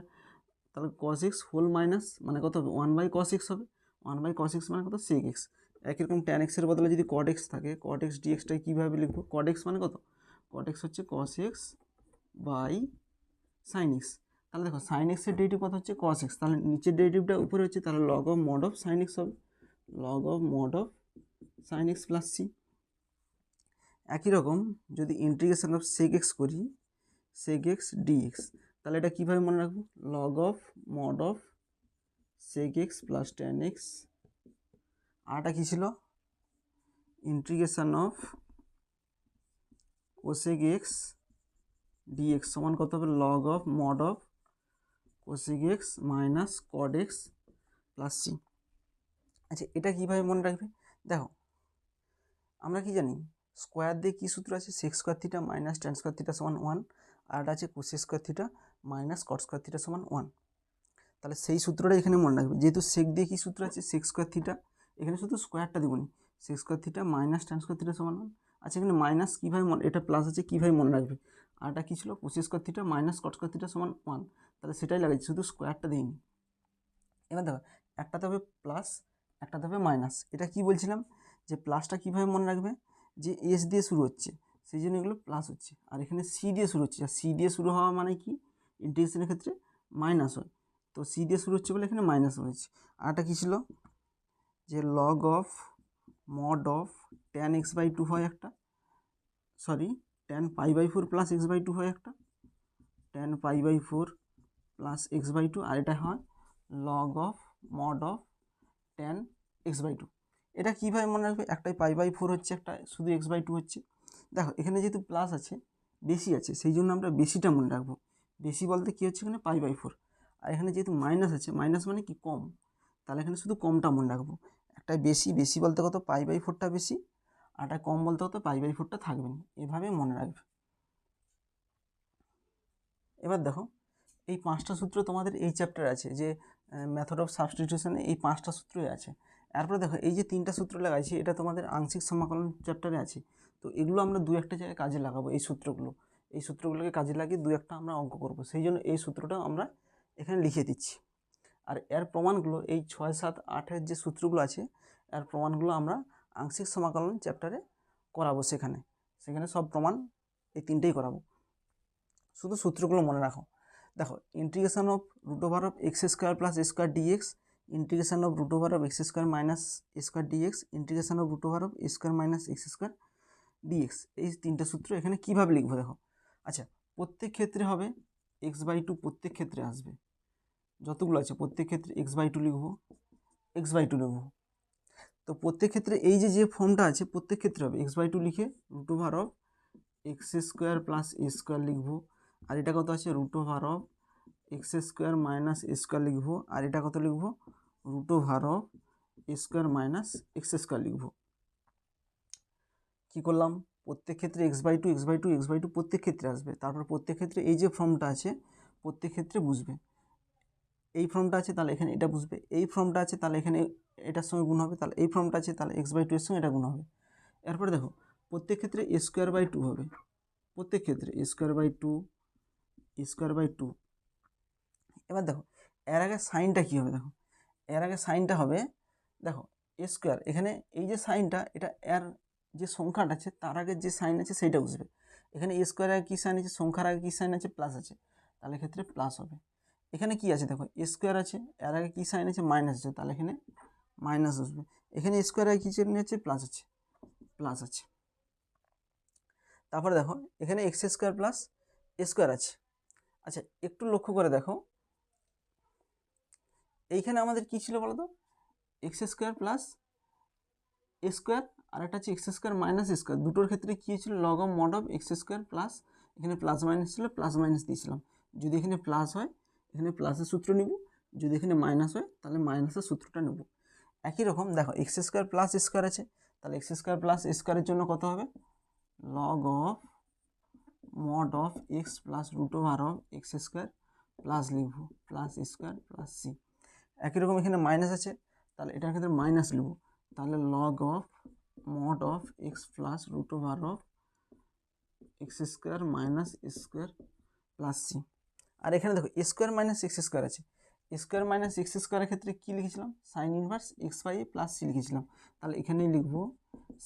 তাহলে কস এক্স হোল মাইনাস মানে কত হবে, 1/cos x হবে, 1/cos x মানে কত, সেক এক্স। একই রকম ট্যান এক্সের বদলে যদি কট এক্স থাকে, কট এক্স ডিএক্সটাই কীভাবে লিখবো, কট এক্স মানে কত, কট এক্স হচ্ছে cos x by sine x. তাহলে দেখো সাইন এক্সের ডেরিভেটিভ কত হচ্ছে, কস এক্স, তাহলে নিচের ডেরিভেটিভটা উপরে হচ্ছে, তাহলে log of mod of sine x হবে, log of mod of sine x plus c. একই রকম যদি ইন্টিগ্রেশন অফ সেক এক্স করি, সেক এক্স ডিএক্স, তাহলে এটা কীভাবে মনে রাখবো, log of mod of sec x plus tan x. আরটা কী ছিল, integration of cosec x dx সমান কত হবে, log of mod of cosec x minus cot x plus c. আচ্ছা এটা কীভাবে মনে রাখবে, দেখো আমরা কি জানি, স্কোয়ার দিয়ে কী সূত্র আছে, sec square theta minus tan square theta সমান 1, আর এটা আছে cosec square theta minus cot square theta সমান 1। তাহলে সেই সূত্রটা এখানে মনে রাখবে, যেহেতু সেক দিয়ে কী সূত্র আছে, সেক স্কোয়ার থিটা, এখানে শুধু স্কোয়ারটা দেবনি, sec square theta minus tan square theta সমান 1। আচ্ছা এখানে মাইনাস কীভাবে এটা প্লাস আছে কীভাবে মনে রাখবে, আর এটা কী ছিল cosec square theta minus cot square theta সমান 1, তাহলে সেটাই লাগাইছি, শুধু স্কোয়ারটা দিইনি। এবার দেখো একটাতে হবে প্লাস, একটাতে হবে মাইনাস। এটা কি বলছিলাম যে প্লাসটা কীভাবে মনে রাখবে, যে এস দিয়ে শুরু হচ্ছে সেই জন্য এগুলো প্লাস হচ্ছে, আর এখানে সি দিয়ে শুরু হচ্ছে, আর সি দিয়ে শুরু হওয়া মানে কি ইন্টিগ্রেশনের ক্ষেত্রে মাইনাস হয়, তো সি দিয়ে শুরু হচ্ছে বলে এখানে মাইনাস হয়েছে। আর একটা কী ছিল যে log of mod of tan x by two হয় একটা, sorry tan pi by four plus x by two হয় একটা, tan pi by four plus x by two, আর এটা হয় log of mod of tan x by two. এটা কীভাবে মনে রাখবে, একটাই পাই বাই ফোর হচ্ছে, একটা শুধু এক্স বাই টু হচ্ছে। দেখো এখানে যেহেতু প্লাস আছে বেশি আছে সেই জন্য আমরা বেশিটা মনে রাখবো। বেশি বলতে কী হচ্ছে এখানে পাই বাই ফোর, আর এখানে যেহেতু মাইনাস আছে, মাইনাস মানে কি কম, তাহলে এখানে শুধু কমটা মনে রাখবো। একটাই বেশি, বেশি বলতে কত পাই বাই ফোরটা বেশি, আর একটা কম বলতে কত পাই বাই ফোরটা থাকবে না, এভাবে মনে রাখবে। এবার দেখো এই 5টা সূত্র তোমাদের এই চ্যাপ্টারে আছে, যে মেথড অফ সাবস্টিটিউশনে এই 5টা সূত্রই আছে। এরপরে দেখো এই যে 3টা সূত্র লাগাইছি এটা তোমাদের আংশিক সমাকলন চ্যাপ্টারে আছে, তো এগুলো আমরা 2-1টা জায়গায় কাজে লাগাবো। এই সূত্রগুলোকে কাজে লাগিয়ে 2-1টা আমরা অঙ্ক করব, সেই জন্য এই সূত্রটা আমরা এখানে লিখে দিচ্ছি। আর এর প্রমাণগুলো এই 6, 7, 8-এর যে সূত্রগুলো আছে এর প্রমাণগুলো আমরা আংশিক সমাকলন চ্যাপ্টারে করাবো, সেখানে সব প্রমাণ এই 3টেই করাবো, শুধু সূত্রগুলো মনে রাখো। দেখো integration of root over of x square plus a square dx, integration of root over of x square minus a square dx, integration of root over of a square minus x square dx, এই 3টে সূত্র এখানে কীভাবে লিখবো দেখো। আচ্ছা প্রত্যেক ক্ষেত্রে হবে এক্স বাই টু, প্রত্যেক ক্ষেত্রে আসবে যতগুলো আছে প্রত্যেক ক্ষেত্রে এক্স বাই টু লিখবো, এক্স বাই টু লিখবো। তো প্রত্যেক ক্ষেত্রে এই যে ফর্মটা আছে প্রত্যেক ক্ষেত্রে হবে এক্স বাই টু লিখে root over of x square plus a square লিখবো, আর এটা কত আছে root over of x square minus a square লিখবো, আর এটা কত লিখবো root over of a square minus x square লিখবো। কী করলাম, প্রত্যেক ক্ষেত্রে x by two x by two x by two প্রত্যেক ক্ষেত্রে আসবে, তারপর প্রত্যেক ক্ষেত্রে এই যে ফর্মটা আছে প্রত্যেক ক্ষেত্রে বুঝবে, এই ফর্মটা আছে তাহলে এখানে এটা বুঝবে, এই ফর্মটা আছে তাহলে এখানে এটার সঙ্গে গুণ হবে, তাহলে এই ফর্মটা আছে তাহলে এক্স বাই টু এর সঙ্গে এটা গুণ হবে। এরপরে দেখো প্রত্যেক ক্ষেত্রে এ স্কোয়ার বাই টু হবে, প্রত্যেক ক্ষেত্রে a square by two, a square by two. এবার দেখো এর আগে সাইনটা কী হবে, দেখো এর আগে সাইনটা হবে, দেখো এ স্কোয়ার, এখানে এই যে সাইনটা এটা এর যে সংখ্যাটা আছে তার আগে যে সাইন আছে সেইটা বুঝবে। এখানে এ স্কোয়ার আগে কী সাইন আছে, সংখ্যার আগে কী সাইন আছে প্লাস আছে, তাহলে ক্ষেত্রে প্লাস হবে। এখানে কি আছে দেখো এ স্কোয়ার আছে, এর আগে কী সাইন আছে মাইনাস আছে, তাহলে এখানে মাইনাস আসবে। এখানে এ স্কোয়ার আগে কী চিহ্ন আছে প্লাস আছে, প্লাস আছে। তারপরে দেখো এখানে x square plus a square আছে। আচ্ছা একটু লক্ষ্য করে দেখো এইখানে আমাদের কী ছিল বলো তো, x square plus a square, আর একটা হচ্ছে x square minus a square, দুটোর ক্ষেত্রে কী ছিল log of mod of x square plus, এখানে প্লাস মাইনাস ছিল প্লাস মাইনাস দিয়েছিলাম, যদি এখানে প্লাস হয় এখানে প্লাসের সূত্র নিব, যদি এখানে মাইনাস হয় তাহলে মাইনাসের সূত্রটা নেব। একই রকম দেখো x square plus a square আছে, তাহলে এক্স স্কোয়ার প্লাস এ স্কোয়ারের জন্য কত হবে log of mod of x plus root over of x square plus লিখব প্লাস স্কোয়ার প্লাস সি। একই রকম এখানে মাইনাস আছে তাহলে এটার ক্ষেত্রে মাইনাস লিখব, তাহলে log of mod of x plus root over of x square minus square plus c. আর এখানে দেখো স্কোয়ার মাইনাস এক্স স্কোয়ার আছে, স্কোয়ার মাইনাস এক্স স্কোয়ারের ক্ষেত্রে কী লিখেছিলাম sine inverse x by a plus c লিখেছিলাম, তাহলে এখানে লিখব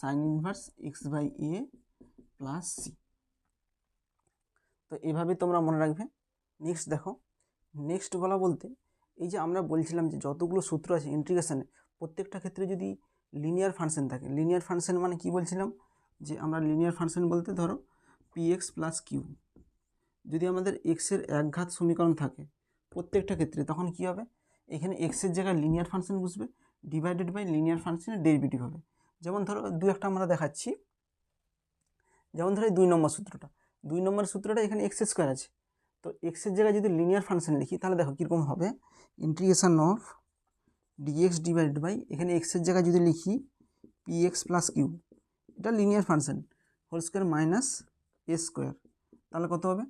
sine inverse x by a plus c. তো এইভাবে তোমরা মনে রাখবে। নেক্সট দেখো, নেক্সট বলা বলতে এই যে আমরা বলছিলাম যে যতগুলো সূত্র আছে ইন্টিগ্রেশনে প্রত্যেকটা ক্ষেত্রে যদি লিনিয়ার ফাংশন থাকে, লিনিয়ার ফাংশন মানে কি বলছিলাম যে আমরা লিনিয়ার ফাংশন বলতে ধরো পি এক্স প্লাস কিউ, যদি আমাদের এক্সের একঘাত সমীকরণ থাকে প্রত্যেকটা ক্ষেত্রে তখন কি হবে, এখানে এক্সের জায়গায় লিনিয়ার ফাংশন বুঝবে ডিভাইডেড বাই লিনিয়ার ফাংশনের ডেরিভেটিভ হবে। যেমন ধরো 2-1টা আমরা দেখাচ্ছি, যেমন ধরো 2 নম্বর সূত্রটা, 2 নম্বর সূত্রটা এখানে এক্স স্কোয়ার আছে, তো এক্সের জায়গায় যদি লিনিয়ার ফাংশন লিখি তাহলে দেখো কীরকম হবে, integration of dx divided by এখানে এক্সের জায়গায় যদি লিখি পি এক্স প্লাস কিউ, এটা linear function whole square minus a square, তাহলে কত হবে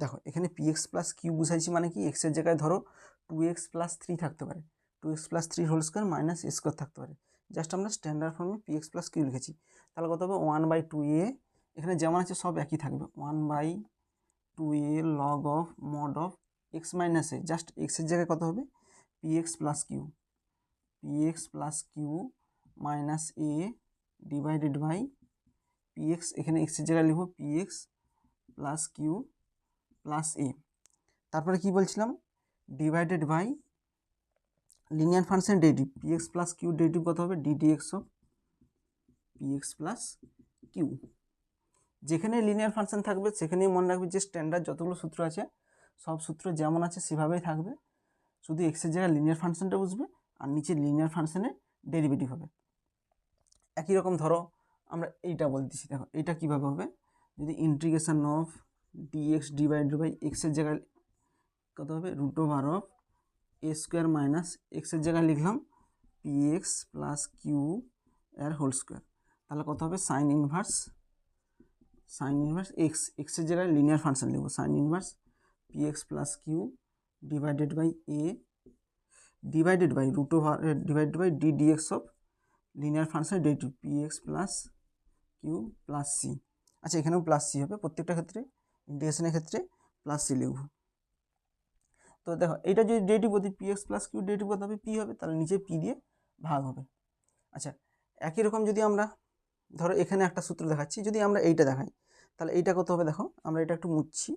দেখো এখানে পি এক্স প্লাস কিউ বুঝাইছি মানে কি এক্সের জায়গায় ধরো 2x প্লাস 3 থাকতে পারে, 2x plus 3 whole square minus a square থাকতে পারে, জাস্ট আমরা স্ট্যান্ডার্ড ফর্মে পি এক্স প্লাস কিউ লিখেছি, তাহলে কত হবে 1/2a, এখানে যেমন আছে সব একই থাকবে 1/2a 2a log of mod of x minus a, just এক্সের জায়গায় কত হবে px plus q, px plus q minus a divided by px, এখানে এক্সের জায়গায় লিখব px plus q plus a। তারপরে কি বলছিলাম, divided by linear function derivative, px plus q derivative কত হবে ddx of px plus q. যেখানে লিনিয়ার ফাংশন থাকবে সেখানেই মনে রাখবে যে স্ট্যান্ডার্ড যতগুলো সূত্র আছে সব সূত্র যেমন আছে সেভাবেই থাকবে, শুধু এক্সের জায়গায় লিনিয়ার ফাংশনটা বুঝবে আর নিচে লিনিয়ার ফাংশনের ডেরিভেটিভ হবে। একই রকম ধরো আমরা এইটা বলতেছি, দেখো এইটা কীভাবে হবে, যদি integration of dx divided by এক্সের জায়গায় কত হবে root over of a square minus এক্সের জায়গায় লিখলাম পিএক্স প্লাস কিউ এর হোল স্কোয়ার, তাহলে কত হবে সাইন ইনভার্স এক্স, এক্সের জায়গায় লিনিয়ার ফাংশন লিখব sine inverse px plus q divided by a divided by root over divided by dx of linear function derivative px plus q plus c. আচ্ছা এখানেও plus C হবে, প্রত্যেকটা ক্ষেত্রে ইন্টিগ্রেশনের ক্ষেত্রে প্লাস সি লিখব। তো দেখো এটা যদি ডেরিভেটিভ বলি পিএক্স প্লাস কিউ ডেরিভেটিভ কত হবে পি হবে, তাহলে নিচে পি দিয়ে ভাগ হবে। আচ্ছা একই রকম যদি আমরা ধরো এখানে একটা সূত্র দেখাচ্ছি, যদি আমরা এইটা দেখাই তাহলে এইটা কত হবে, দেখো আমরা এটা একটু মুছছি,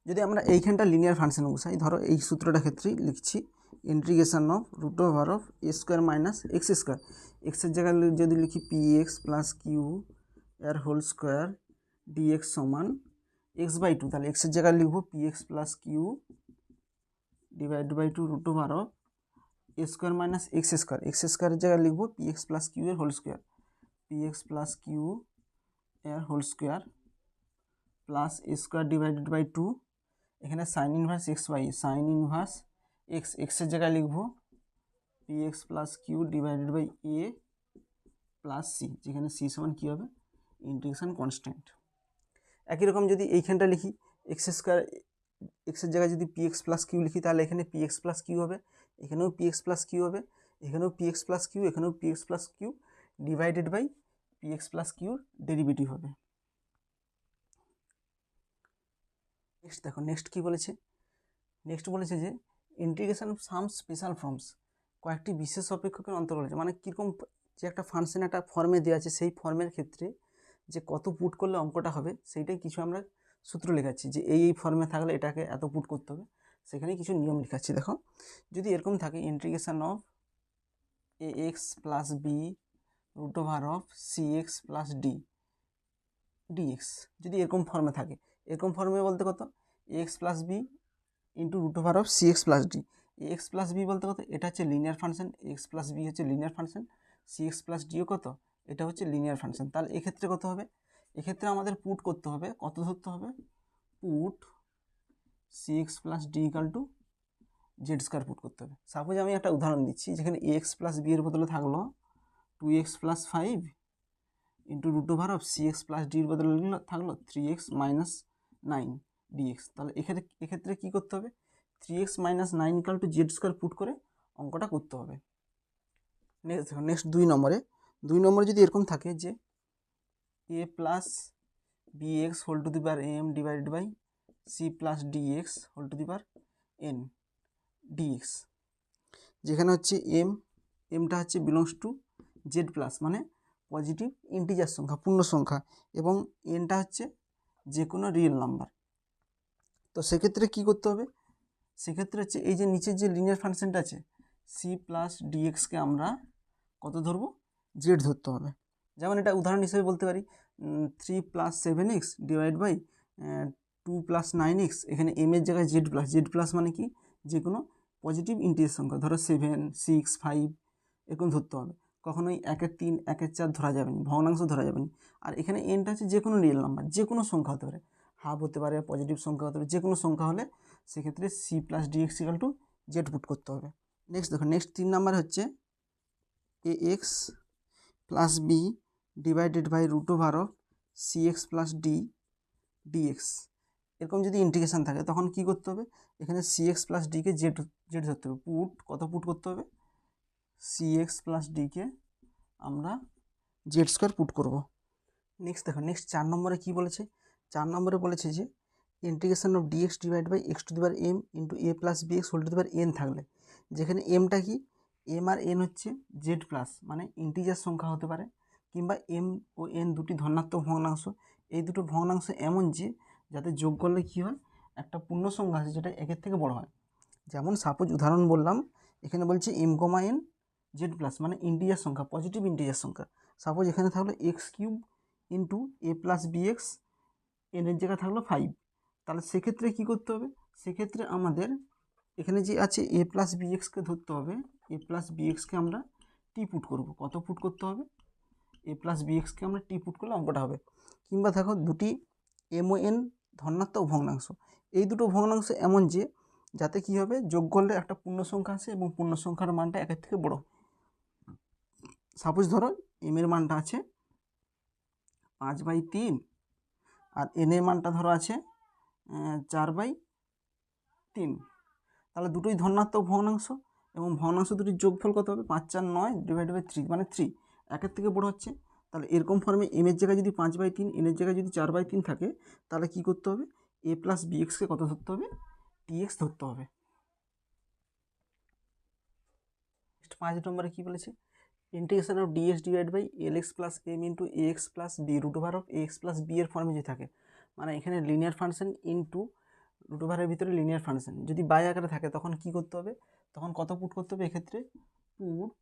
যদি আমরা এইখানটা লিনিয়ার ফাংশন বসাই, ধরো এই সূত্রটার ক্ষেত্রেই লিখছি integration of root over of a square minus x square, এক্সের জায়গায় যদি লিখি পি এক্স প্লাস কিউ এর হোল স্কোয়ার ডিএক্স সমান এক্স বাই টু, তাহলে এক্সের জায়গায় লিখবো p x plus q divide by two root over of a square minus x স্কোয়ারের জায়গায় লিখবো পি এক্স প্লাস কিউ এর whole square, p x plus q এর whole square plus a square divided by two, এখানে sine inverse x by sine inverse x, এক্সের জায়গায় লিখবো p x plus q divided by a plus c, যেখানে c সমান কী হবে integration constant. একই রকম যদি এইখানটা লিখি এক্স স্কোয়ার, এক্সের জায়গায় যদি পি এক্স প্লাস কিউ লিখি তাহলে এখানে পি এক্স প্লাস কিউ হবে, এখানেও পি এক্স প্লাস কিউ হবে, এখানেও পি এক্স প্লাস কিউ, এখানেও p x plus q divided by p x plus কিউর ডেরিভেটিভ হবে। নেক্সট দেখো নেক্সট কী বলেছে, নেক্সট বলেছে যে integration of some special forms, কয়েকটি বিশেষ অপেক্ষকের অন্তর বলেছে, মানে কীরকম যে একটা ফাংশন একটা ফর্মে দেওয়া আছে সেই ফর্মের ক্ষেত্রে যে কত পুট করলে অঙ্কটা হবে সেইটাই কিছু আমরা সূত্র লেখাচ্ছি, যে এই ফর্মে থাকলে এটাকে এত পুট করতে হবে, সেখানে কিছু নিয়ম লেখাচ্ছি। দেখো যদি এরকম থাকে integration of a x plus b root over of c x plus d d x, যদি এরকম ফর্মে থাকে, এরকম ফর্মে বলতে কত x plus b into root over of c x plus d, x plus b বলতে কত এটা হচ্ছে linear function, x plus b হচ্ছে linear function, c x plus ডিও কত এটা হচ্ছে লিনিয়ার ফাংশন। তাহলে এক্ষেত্রে কত হবে, এক্ষেত্রে আমাদের পুট করতে হবে, কত ধরতে হবে put c x plus d equal to z square put করতে হবে। সাপোজ আমি একটা উদাহরণ দিচ্ছি, যেখানে এ এক্স প্লাস বি এর বদলে থাকলো 2x plus 5 into root over of c x plus ডির বদলে থাকলো 3x মাইনাস 9 ডিএক্স। তাহলে এক্ষেত্রে কী করতে হবে 3x minus 9 equal to z square put করে অঙ্কটা করতে হবে। নেক্সট দেখো নেক্সট 2 নম্বরে যদি এরকম থাকে যে a plus bx whole to the power m divided by c plus dx whole to the power n dx, যেখানে হচ্ছে mটা হচ্ছে বিলংস টু জেড প্লাস মানে পজিটিভ ইন্টিজার সংখ্যা পূর্ণ সংখ্যা, এবং nটা হচ্ছে যে কোনো রিয়েল নাম্বার। তো সেক্ষেত্রে কী করতে হবে, সেক্ষেত্রে হচ্ছে এই যে নিচের যে লিনিয়ার ফাংশনটা আছে c প্লাস ডিএক্সকে আমরা কত ধরবো জেড ধরতে হবে। যেমন এটা উদাহরণ হিসেবে বলতে পারি 3 plus 7x divide by 2 plus 9x, এখানে m এর জায়গায় জেড প্লাস মানে কি যে কোনো পজিটিভ ইন্টিজার সংখ্যা, ধরো 7 6 5 এরকম ধরতে হবে, কখনোই 1-এর 3 1-এর 4 ধরা যাবে না, ভগ্নাংশ ধরা যাবে না। আর এখানে nটা হচ্ছে যে কোনো রিয়েল নাম্বার, যে কোনো সংখ্যা হতে পারে, হাফ হতে পারে, পজিটিভ সংখ্যা হতে পারে, যে কোনো সংখ্যা হলে সেক্ষেত্রে c plus dx equal to z put করতে হবে। নেক্সট দেখো নেক্সট 3 নাম্বার হচ্ছে ax plus b divided by root over of c x plus d dx, এরকম যদি ইন্টিগ্রেশন থাকে তখন কি করতে হবে, এখানে সি এক্স প্লাস ডিকে জেড ধরতে হবে, কত পুট করতে হবে সি এক্স প্লাস ডিকে আমরা জেড স্কোয়ার পুট করব। নেক্সট দেখো নেক্সট 4 নম্বরে কী বলেছে, 4 নম্বরে বলেছে যে integration of dx divide by x to the power m into a plus b x whole to the power n থাকলে, যেখানে এমটা কি, এম আর এন হচ্ছে জেড প্লাস, মানে ইন্টিজার সংখ্যা হতে পারে, কিংবা এম ও এন দুটি ধনাত্মক ভগ্নাংশ। এই দুটো ভগ্নাংশ এমন যে যাতে যোগ করলে কী হয়, একটা পূর্ণ সংখ্যা আছে যেটা একের থেকে বড় হয়। যেমন সাপোজ উদাহরণ বললাম, এখানে বলছে এম কমা এন জেড প্লাস, মানে ইন্টিজার সংখ্যা, পজিটিভ ইন্টিজার সংখ্যা। সাপোজ এখানে থাকলো x cube into a plus b x, এনের জায়গায় থাকলো 5। তাহলে সেক্ষেত্রে কী করতে হবে, সেক্ষেত্রে আমাদের এখানে যে আছে এ প্লাস বি এক্সকে ধরতে হবে, এ প্লাস বি এক্সকে আমরা টি পুট করবো। কত পুট করতে হবে, এ প্লাস বি এক্সকে আমরা টি পুট করলে অঙ্কটা হবে। কিংবা দেখো দুটি এম ও এন ধনাত্মক ভগ্নাংশ, এই দুটো ভগ্নাংশ এমন যে যাতে কী হবে, যোগ করলে একটা পূর্ণ সংখ্যা আসে এবং পূর্ণ সংখ্যার মানটা একের থেকে বড়। সাপোজ ধরো এম এর মানটা আছে 5/3 আর এন এর মানটা ধরো আছে 4/3। তাহলে দুটোই ধনাত্মক ভগ্নাংশ এবং ভগ্নাংশ দুটির যোগফল কত হবে, 5 4 9 ডিভাইড বাই 3, মানে 3 একের থেকে বড় হচ্ছে। তাহলে এরকম ফর্মে এম এর জায়গায় যদি 5/3, এনের জায়গায় যদি 4/3 থাকে, তাহলে কি করতে হবে, এ প্লাস বি এক্সকে কত ধরতে হবে, টি এক্স ধরতে হবে। 5 নম্বরে কী বলেছে, integration of dx divide by l x plus m into a x plus b root over of a x plus b এর ফর্মে যদি থাকে, মানে এখানে লিনিয়ার ফাংশন ইন্টু রুট ওভারের ভিতরে লিনিয়ার ফাংশন যদি বাই আকারে থাকে, তখন কি করতে হবে, তখন কত পুট করতে হবে, এক্ষেত্রে put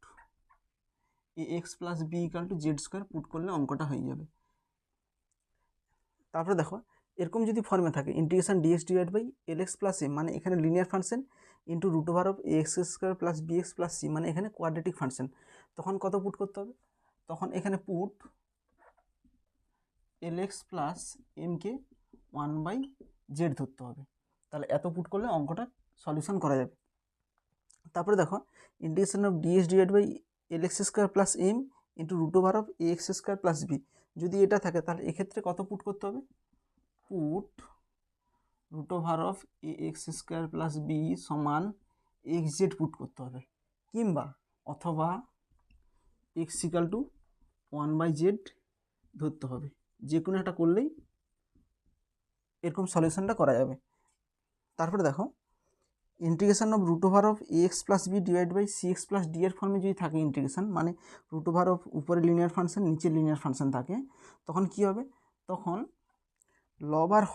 a x plus b equal to z square put করলে অঙ্কটা হয়ে যাবে। তারপরে দেখো এরকম যদি ফর্মে থাকে integration dx divide by l x plus m, মানে এখানে linear function into root over of a x square plus b x plus c, মানে এখানে কোয়াড্রেটিক ফাংশন, তখন কত পুট করতে হবে, তখন এখানে পুট এল এক্স প্লাস এমকে 1/z ধরতে হবে। তাহলে এত পুট করলে অঙ্কটা সলিউশন করা যাবে। তারপরে দেখো integration of dx divide by l x square plus m into root over of a x square plus b, যদি এটা থাকে তাহলে এক্ষেত্রে কত পুট করতে হবে, put root over of a x square plus b সমান এক্স জেড পুট করতে হবে, কিংবা অথবা এক্স ইকাল টু 1/z ধরতে হবে। যে কোনো একটা করলেই এরকম সলিউশনটা করা যাবে। তারপরে দেখো integration of root over of a x plus b divide by c x plus d এর ফর্মে যদি থাকে ইন্টিগ্রেশন, মানে রুট ওভার অফ উপরে লিনিয়ার ফাংশন নিচে লিনিয়ার ফাংশন থাকে, তখন কি হবে, তখন লব আর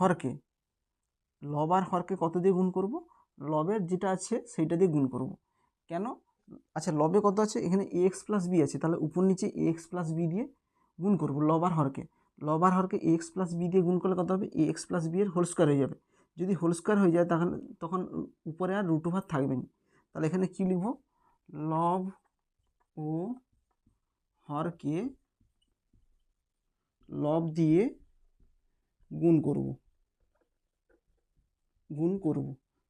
হরকে কত দিয়ে গুণ করব, লবের যেটা আছে সেইটা দিয়ে গুণ করব। কেন, আচ্ছা লবে কত আছে, এখানে এ এক্স প্লাস বি আছে, তাহলে উপর নিচে এ এক্স প্লাস বি দিয়ে গুণ করব লব আর হরকে এ এক্স প্লাস বি দিয়ে গুণ করলে কত হবে, এ এক্স প্লাস বি এর হোল স্কোয়ার হয়ে যাবে। যদি হোল স্কোয়ার হয়ে যায় তাহলে তখন উপরে আর রুট ওভার থাকবে না। তাহলে এখানে কী লিখব, লব ও হরকে লব দিয়ে গুণ করব,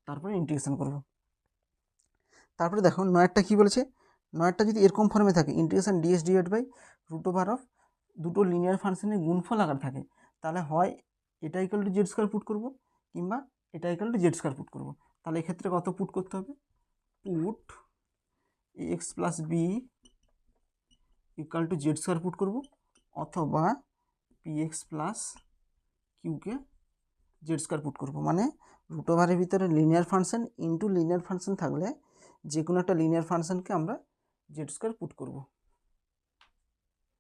তারপরে ইন্টিগ্রেশন করব। তারপরে দেখো নয়েরটা কী বলেছে, নয়েরটা যদি এরকম ফর্মে থাকে integration dx divide by root over of দুটো লিনিয়ার ফাংশনের গুণফল আকার থাকে, তাহলে হয় এটা equal to z square put করব, কিংবা এটা equal to z square put করব। তাহলে এক্ষেত্রে কত পুট করতে হবে, put a x plus b equal to z square put করব, অথবা পি এক্স প্লাস কিউকে জেড স্কোয়ার পুট করব। মানে রুট ওভারের ভিতরে linear function into linear function থাকলে যে কোনো একটা লিনিয়ার ফাংশনকে আমরা জেড স্কোয়ার পুট করব।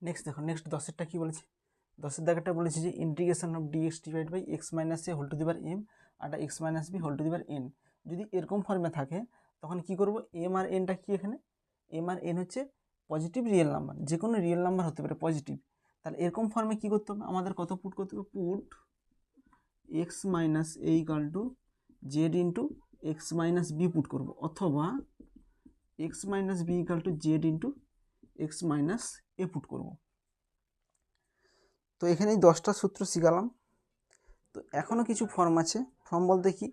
নেক্সট দেখো, নেক্সট 10এরটা কী বলেছে, 10এর দাগেরটা বলেছে যে integration of dx divide by x minus a whole to the power m আর x minus b whole to the power n, যদি এরকম ফর্মে থাকে তখন কি করব, এম আর এনটা কি, এখানে এম আর এন হচ্ছে পজিটিভ রিয়েল নাম্বার, যে কোনো রিয়েল নাম্বার হতে পারে পজিটিভ। তাহলে এরকম ফর্মে কী করতে হবে, আমাদের কত পুট করতে হবে, put x minus a equal to z into x minus b put করব, অথবা x minus b equal to z into x minus a put করব। তো এখানেই 10টা সূত্র শিখালাম। তো এখনও কিছু ফর্ম আছে, ফর্ম বলতে কি,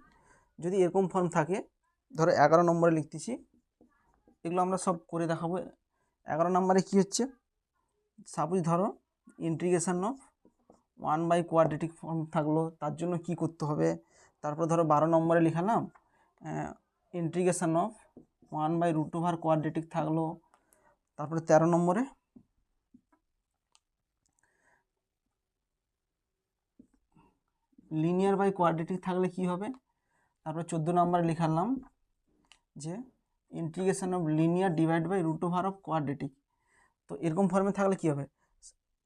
যদি এরকম ফর্ম থাকে, ধরো 11 নম্বরে লিখতেছি, এগুলো আমরা সব করে দেখাবো। 11 নম্বরে কি হচ্ছে, সাপোজ ধরো ইন্টিগ্রেশন অফ 1 কোয়াড্রেটিক ফর্ম থাকলো, তার জন্য কি করতে হবে। তারপর ধরো 12 নম্বরে লিখালাম integration of 1 root over quadratic থাকলো। তারপরে 13 নম্বরে লিনিয়ার বাই কোয়াড্রেটিক থাকলে কি হবে, তারপরে 14 নম্বরে লিখালাম যে integration of linear divide by root over of quadratic. তো এরকম ফর্মে থাকলে কি হবে,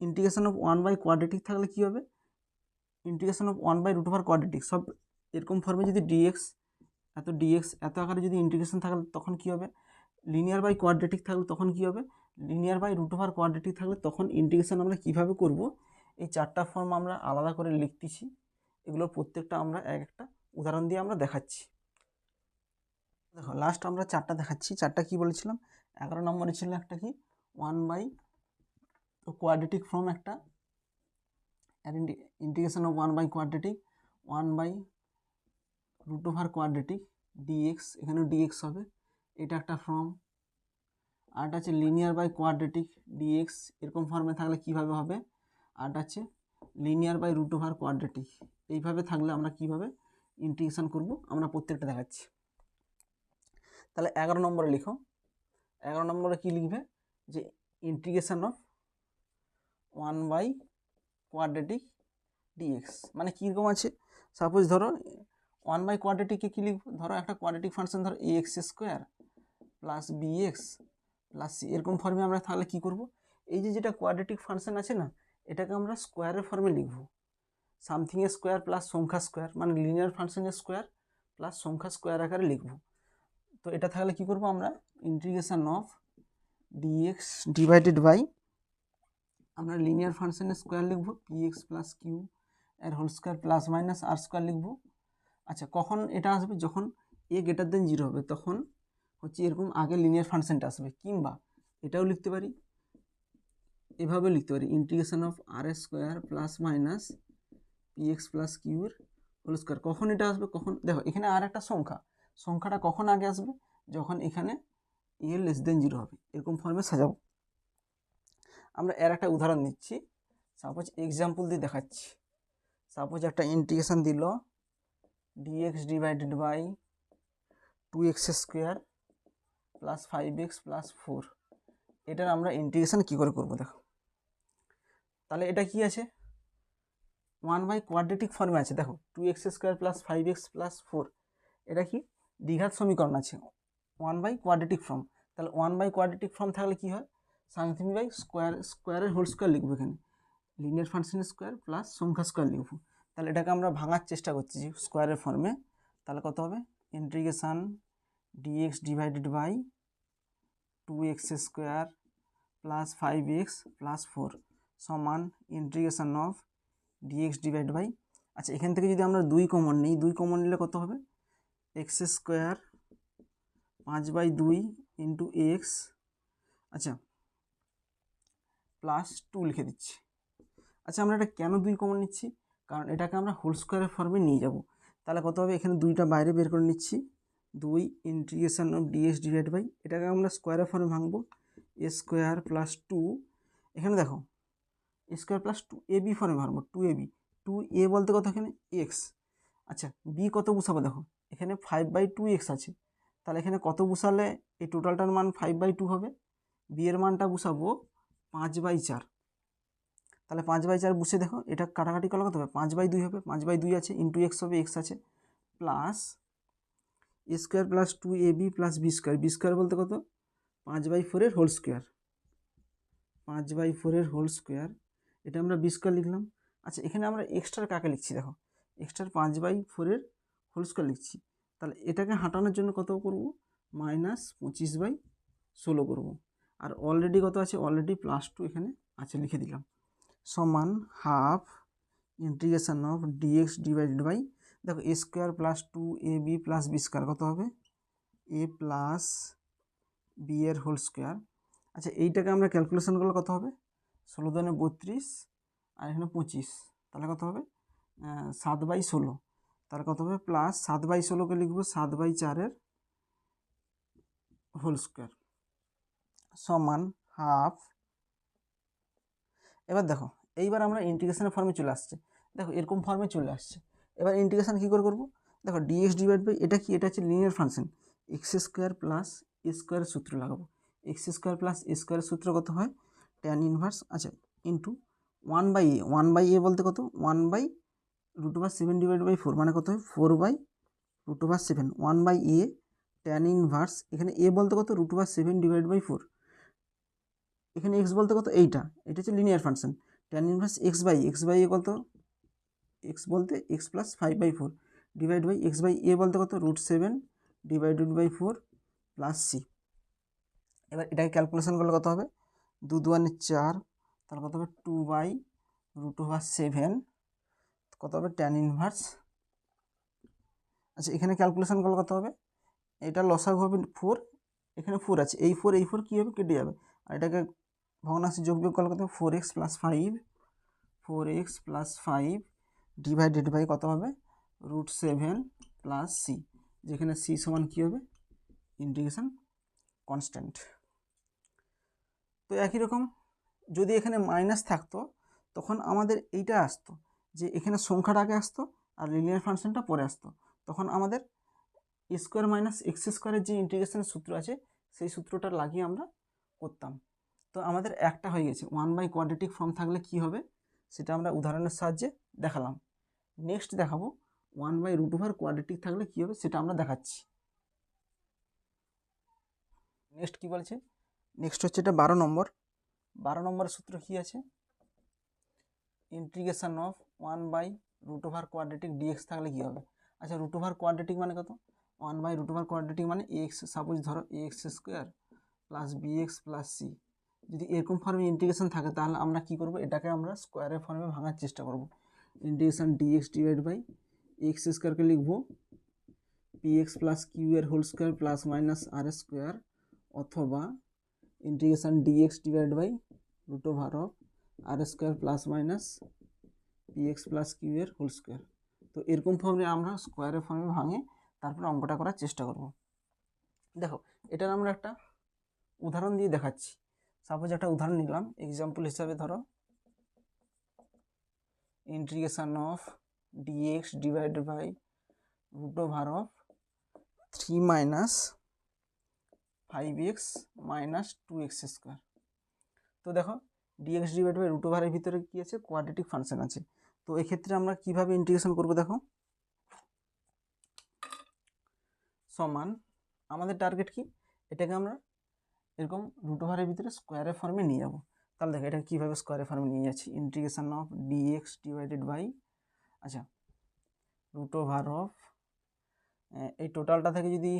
ইন্টিগ্রেশন অফ 1 বাই কোয়াড্রেটিক থাকলে কি হবে, integration of 1 by root over quadratic সব এরকম ফর্মে যদি ডিএক্স এত আকারে যদি ইন্টিগ্রেশন থাকলে তখন কি হবে, লিনিয়ার বাই কোয়াড্রেটিক থাকলে তখন কি হবে, linear by root over quadratic থাকলে তখন ইন্টিগ্রেশন আমরা কিভাবে করব, এই 4টা ফর্ম আমরা আলাদা করে লিখতেছি। এগুলোর প্রত্যেকটা আমরা এক একটা উদাহরণ দিয়ে আমরা দেখাচ্ছি। দেখো লাস্ট আমরা 4টা দেখাচ্ছি। 4টা কি বলেছিলাম, 11 নম্বরে ছিল একটা কি 1 বাই কোয়াড্রেটিক ফর্ম একটা, integration of 1 by quadratic 1 by root over quadratic dx, এখানেও ডিএক্স হবে, এটা একটা ফর্ম। আরটা আছে লিনিয়ার বাই কোয়াড্রেটিক ডিএক্স, এরকম ফর্মে থাকলে কিভাবে হবে, আরটা আছে linear by root over quadratic. এইভাবে থাকলে আমরা কিভাবে ইন্টিগ্রেশন করব আমরা প্রত্যেকটা দেখাচ্ছি। তাহলে 11 নম্বরে লিখো, 11 নম্বরে কি লিখবে, যে integration of 1 by quadratic dx মানে কীরকম আছে, সাপোজ ধরো 1 বাই কোয়াড্রেটিকে কী লিখবো, ধরো একটা কোয়াড্রেটিক ফাংশন ধরো a x square plus b x plus c, এরকম ফর্মে আমরা তাহলে কী করব, এই যে যেটা কোয়াড্রেটিক ফাংশন আছে না, এটাকে আমরা স্কোয়ারের ফর্মে লিখব, সামথিংয়ের স্কোয়ার প্লাস সংখ্যা স্কোয়ার, মানে লিনিয়ার ফাংশনের স্কোয়ার প্লাস সংখ্যা স্কোয়ার আকারে লিখব। তো এটা থাকলে কি করব আমরা, integration of dx divided by, আমরা লিনিয়ার ফাংশনের স্কোয়ার লিখব পি এক্স প্লাস কিউ এর whole square plus minus r square লিখব। আচ্ছা কখন এটা আসবে, যখন এ গ্রেটার দেন 0 হবে তখন হচ্ছে এরকম আগে লিনিয়ার ফাংশনটা আসবে, কিংবা এটাও লিখতে পারি, এভাবে লিখতে পারি integration of r square plus minus p x plus কিউর হোল স্কোয়ার। কখন এটা আসবে, কখন দেখো এখানে আর একটা সংখ্যাটা কখন আগে আসবে, যখন এখানে এ লেস দেন 0 হবে, এরকম ফর্মে সাজাবো। আমরা এর একটা উদাহরণ নিচ্ছি, সাপোজ এক্সাম্পল দিয়ে দেখাচ্ছি। সাপোজ একটা ইন্টিগ্রেশন দিল dx divided by 2x square plus 5x plus 4, এটার আমরা ইন্টিগ্রেশন কী করে করবো দেখো। তাহলে এটা কি আছে, 1 বাই কোয়াড্রেটিক ফর্মে আছে, দেখো 2x square plus 5x plus 4, এটা কি দ্বিঘাত সমীকরণ আছে 1 বাই কোয়াড্রেটিক ফর্ম। তাহলে 1 বাই কোয়াড্রেটিক ফর্ম থাকলে কি হয়, সামথিং বাই স্কোয়ারের হোল স্কোয়ার লিখবো, এখানে লিনিয়ার ফাংশনের স্কোয়ার প্লাস সংখ্যা স্কোয়ার লিখবো। তাহলে এটাকে আমরা ভাঙার চেষ্টা করছি স্কোয়ারের ফর্মে, তাহলে কত হবে, integration dx divided by 2x square plus 5x plus 4 সমান integration of dx divide by, আচ্ছা এখান থেকে যদি আমরা 2 কমন নিই, 2 কমন নিলে কত হবে, এক্স স্কোয়ার 5/2 ইন্টু এক্স, আচ্ছা প্লাস 2 লিখে দিচ্ছি। আচ্ছা আমরা এটা কেন 2 কমন নিচ্ছি, কারণ এটাকে আমরা হোল স্কোয়ারের ফর্মে নিয়ে যাব। তাহলে কত হবে, এখানে 2টা বাইরে বের করে নিচ্ছি, 2 integration of dx divide by, এটাকে আমরা স্কোয়ারের ফর্মে ভাঙবো, এ স্কোয়ার প্লাস 2, এখানে দেখো এ স্কোয়ার প্লাস 2ab ফর্মে ভাঙবো, 2ab, 2a বলতে কত এখানে এক্স, আচ্ছা বি কত বসাবো, দেখো এখানে 5/2x আছে, তাহলে এখানে কত বসালে এই টোটালটার মান 5/2 হবে, বি এর মানটা বসাবো 5/4, তাহলে 5/4 বসে দেখো এটা কাটাকাটি করলে কত হবে, 5/2 হবে, 5/2 আছে ইন্টু এক্স হবে, এক্স আছে plus a square plus 2ab plus b square বলতে কত 5/4 এর হোল স্কোয়ার, 5/4 এর হোল স্কোয়ার, এটা আমরা বি স্কোয়ার লিখলাম। আচ্ছা এখানে আমরা এক্সট্রা কাকে লিখছি, দেখো এক্সট্রা 5/4 এর হোল স্কোয়ার লিখছি, তাহলে এটাকে হাঁটানোর জন্য কত করব, -25/16 করব, আর অলরেডি কত আছে, অলরেডি +2 এখানে আছে লিখে দিলাম, সমান half integration of dx divided by, দেখো a square plus 2ab plus b square কত হবে, এ প্লাস বি এর হোল স্কোয়ার। আচ্ছা এইটাকে আমরা ক্যালকুলেশন করলে কত হবে, 16×32 আর এখানে 25, তাহলে কত হবে 7/16, তাহলে কত হবে প্লাস 7/16কে লিখবো 7/4 এর হোল স্কোয়ার সমান হাফ। এবার দেখো এইবার আমরা ইন্টিগ্রেশনের ফর্মে চলে আসছে, দেখো এরকম ফর্মে চলে আসছে, এবার ইন্টিগ্রেশন কী করে করবো, দেখো ডিএক্স ডিভাইড বাই, এটা কি, এটা হচ্ছে linear function, x square plus a স্কোয়ারের সূত্র লাগাবো, এক্স স্কোয়ার প্লাস এ স্কোয়ারের সূত্র কত হয় tan ইনভার্স, আচ্ছা ইন্টু 1/a, 1/a বলতে কত 1/2 √7 ডিভাইড বাই 4 মানে কত হয় 4/√7 1/a tan ইনভার্স, এখানে a বলতে কত √7 ডিভাইড বাই 4, এখানে x বলতে কত এটা হচ্ছে linear function, tan inverse x/a কত x বলতে x plus 5/4 divide by x/a বলতে কত √7 ডিভাইডেড বাই 4 প্লাস c। এবার এটাকে ক্যালকুলেশন করলে কত হবে 2 2 4, তাহলে কত হবে 2/√7 কত হবে tan ইনভার্স। আচ্ছা এখানে ক্যালকুলেশন করলে কত হবে, এটা লসাগু হবে 4, এখানে 4 আছে, এই 4 কী হবে কেটে যাবে, আর এটাকে ভগ্নাংশে যোগ বিয়োগ করলে কত হবে 4x প্লাস 5 ডিভাইডেড বাই কত হবে √7 প্লাস c, যেখানে c সমান কী হবে ইন্টিগ্রেশন কনস্ট্যান্ট। তো একই রকম যদি এখানে মাইনাস থাকতো তখন আমাদের এইটা আসতো যে এখানে সংখ্যাটা আগে আসতো আর লিনিয়ার ফাংশনটা পরে আসতো, তখন আমাদের স্কোয়ার মাইনাস এক্স স্কোয়ারের যে ইন্টিগ্রেশনের সূত্র আছে সেই সূত্রটা লাগিয়ে আমরা করতাম। তো আমাদের একটা হয়ে গেছে, 1/কোয়াড্রেটিক ফর্ম থাকলে কি হবে সেটা আমরা উদাহরণের সাহায্যে দেখালাম। নেক্সট দেখাবো 1/√ওভার কোয়াড্রেটিক থাকলে কি হবে সেটা আমরা দেখাচ্ছি। নেক্সট কি বলছে, নেক্সট হচ্ছে এটা 12 নম্বরের সূত্র কি আছে, ইন্টিগ্রেশন অফ 1/√ওভার কোয়াড্রেটিক ডিএক্স থাকলে কি হবে। আচ্ছা √ওভার কোয়াড্রেটিক মানে কত, 1/√ওভার কোয়াড্রেটিক মানে এক্স, সাপোজ ধরো ax² plus bx plus c, যদি এরকম ফর্মে ইন্টিগ্রেশন থাকে তাহলে আমরা কি করব, এটাকে আমরা স্কোয়ারের ফর্মে ভাঙার চেষ্টা করব। Integration dx divide by x² কে লিখবো px প্লাস কিউ এর whole square plus minus r square, অথবা integration dx divide by √r² plus minus px plus q এর হোল স্কোয়ার। তো এরকম ফর্মে আমরা স্কোয়ারের ফর্মে ভাঙে তারপরে অঙ্কটা করার চেষ্টা করব। দেখো এটার আমরা একটা উদাহরণ দিয়ে দেখাচ্ছি। সাপোজ একটা উদাহরণ নিলাম এক্সাম্পল হিসাবে, ধরো integration of dx divided by √3 minus 5x minus 2x²। তো দেখো dx ডিভাইড বাই √এর ভিতরে কি আছে কোয়াড্রেটিক ফাংশন আছে, তো এক্ষেত্রে আমরা কিভাবে ইন্টিগ্রেশন করব, দেখো সমান আমাদের টার্গেট কি, এটাকে আমরা এরকম √এর ভিতরে স্কোয়ারের ফর্মে নিয়ে যাব। তাহলে দেখো এটা কীভাবে স্কোয়ারের ফর্মে নিয়ে যাচ্ছি, integration of dx divided by, আচ্ছা √, এই টোটালটা থেকে যদি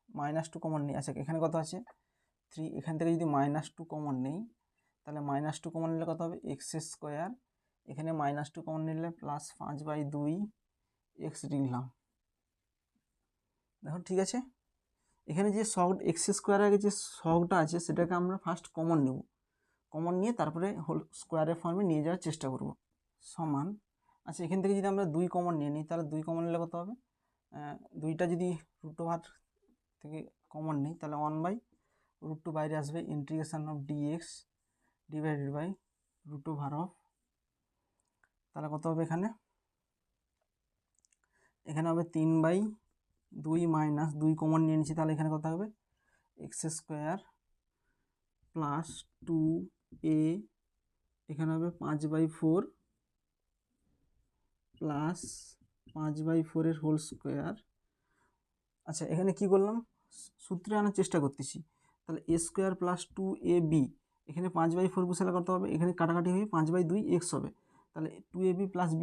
-2 কমন নিই, আচ্ছা এখানে কত আছে 3, এখান থেকে যদি -2 কমন নেই তাহলে -2 কমন নিলে কত হবে x², এখানে -2 কমন নিলে প্লাস 5/2 x লিখলাম। দেখো ঠিক আছে, এখানে যে শক x² আগে যে শকটা আছে সেটাকে আমরা ফার্স্ট কমন নেব, কমন নিয়ে তারপরে হোল স্কোয়ারের ফর্মে নিয়ে যাওয়ার চেষ্টা করব। সমান, আচ্ছা এখান থেকে যদি আমরা 2 কমন নিয়ে নিই তাহলে 2 কমন নিলে কত হবে, 2টা যদি √ওভার থেকে কমন নিই তাহলে 1/√2 বাইরে আসবে, integration of dx divided by √, তাহলে কত হবে এখানে হবে 3/2 মাইনাস 2 কমন নিয়ে নিচ্ছি, তাহলে এখানে কত হবে x² প্লাস 2a, এখানে হবে 5/4 প্লাস 5/4 এর হোল স্কোয়ার। আচ্ছা এখানে কি করলাম, সূত্রে আনার চেষ্টা করতেছি, তাহলে a² প্লাস 2ab, এখানে 5/4 বসালে কত হবে, এখানে কাটাকাটি হয়ে 5/2 x হবে, তাহলে 2ab প্লাস b²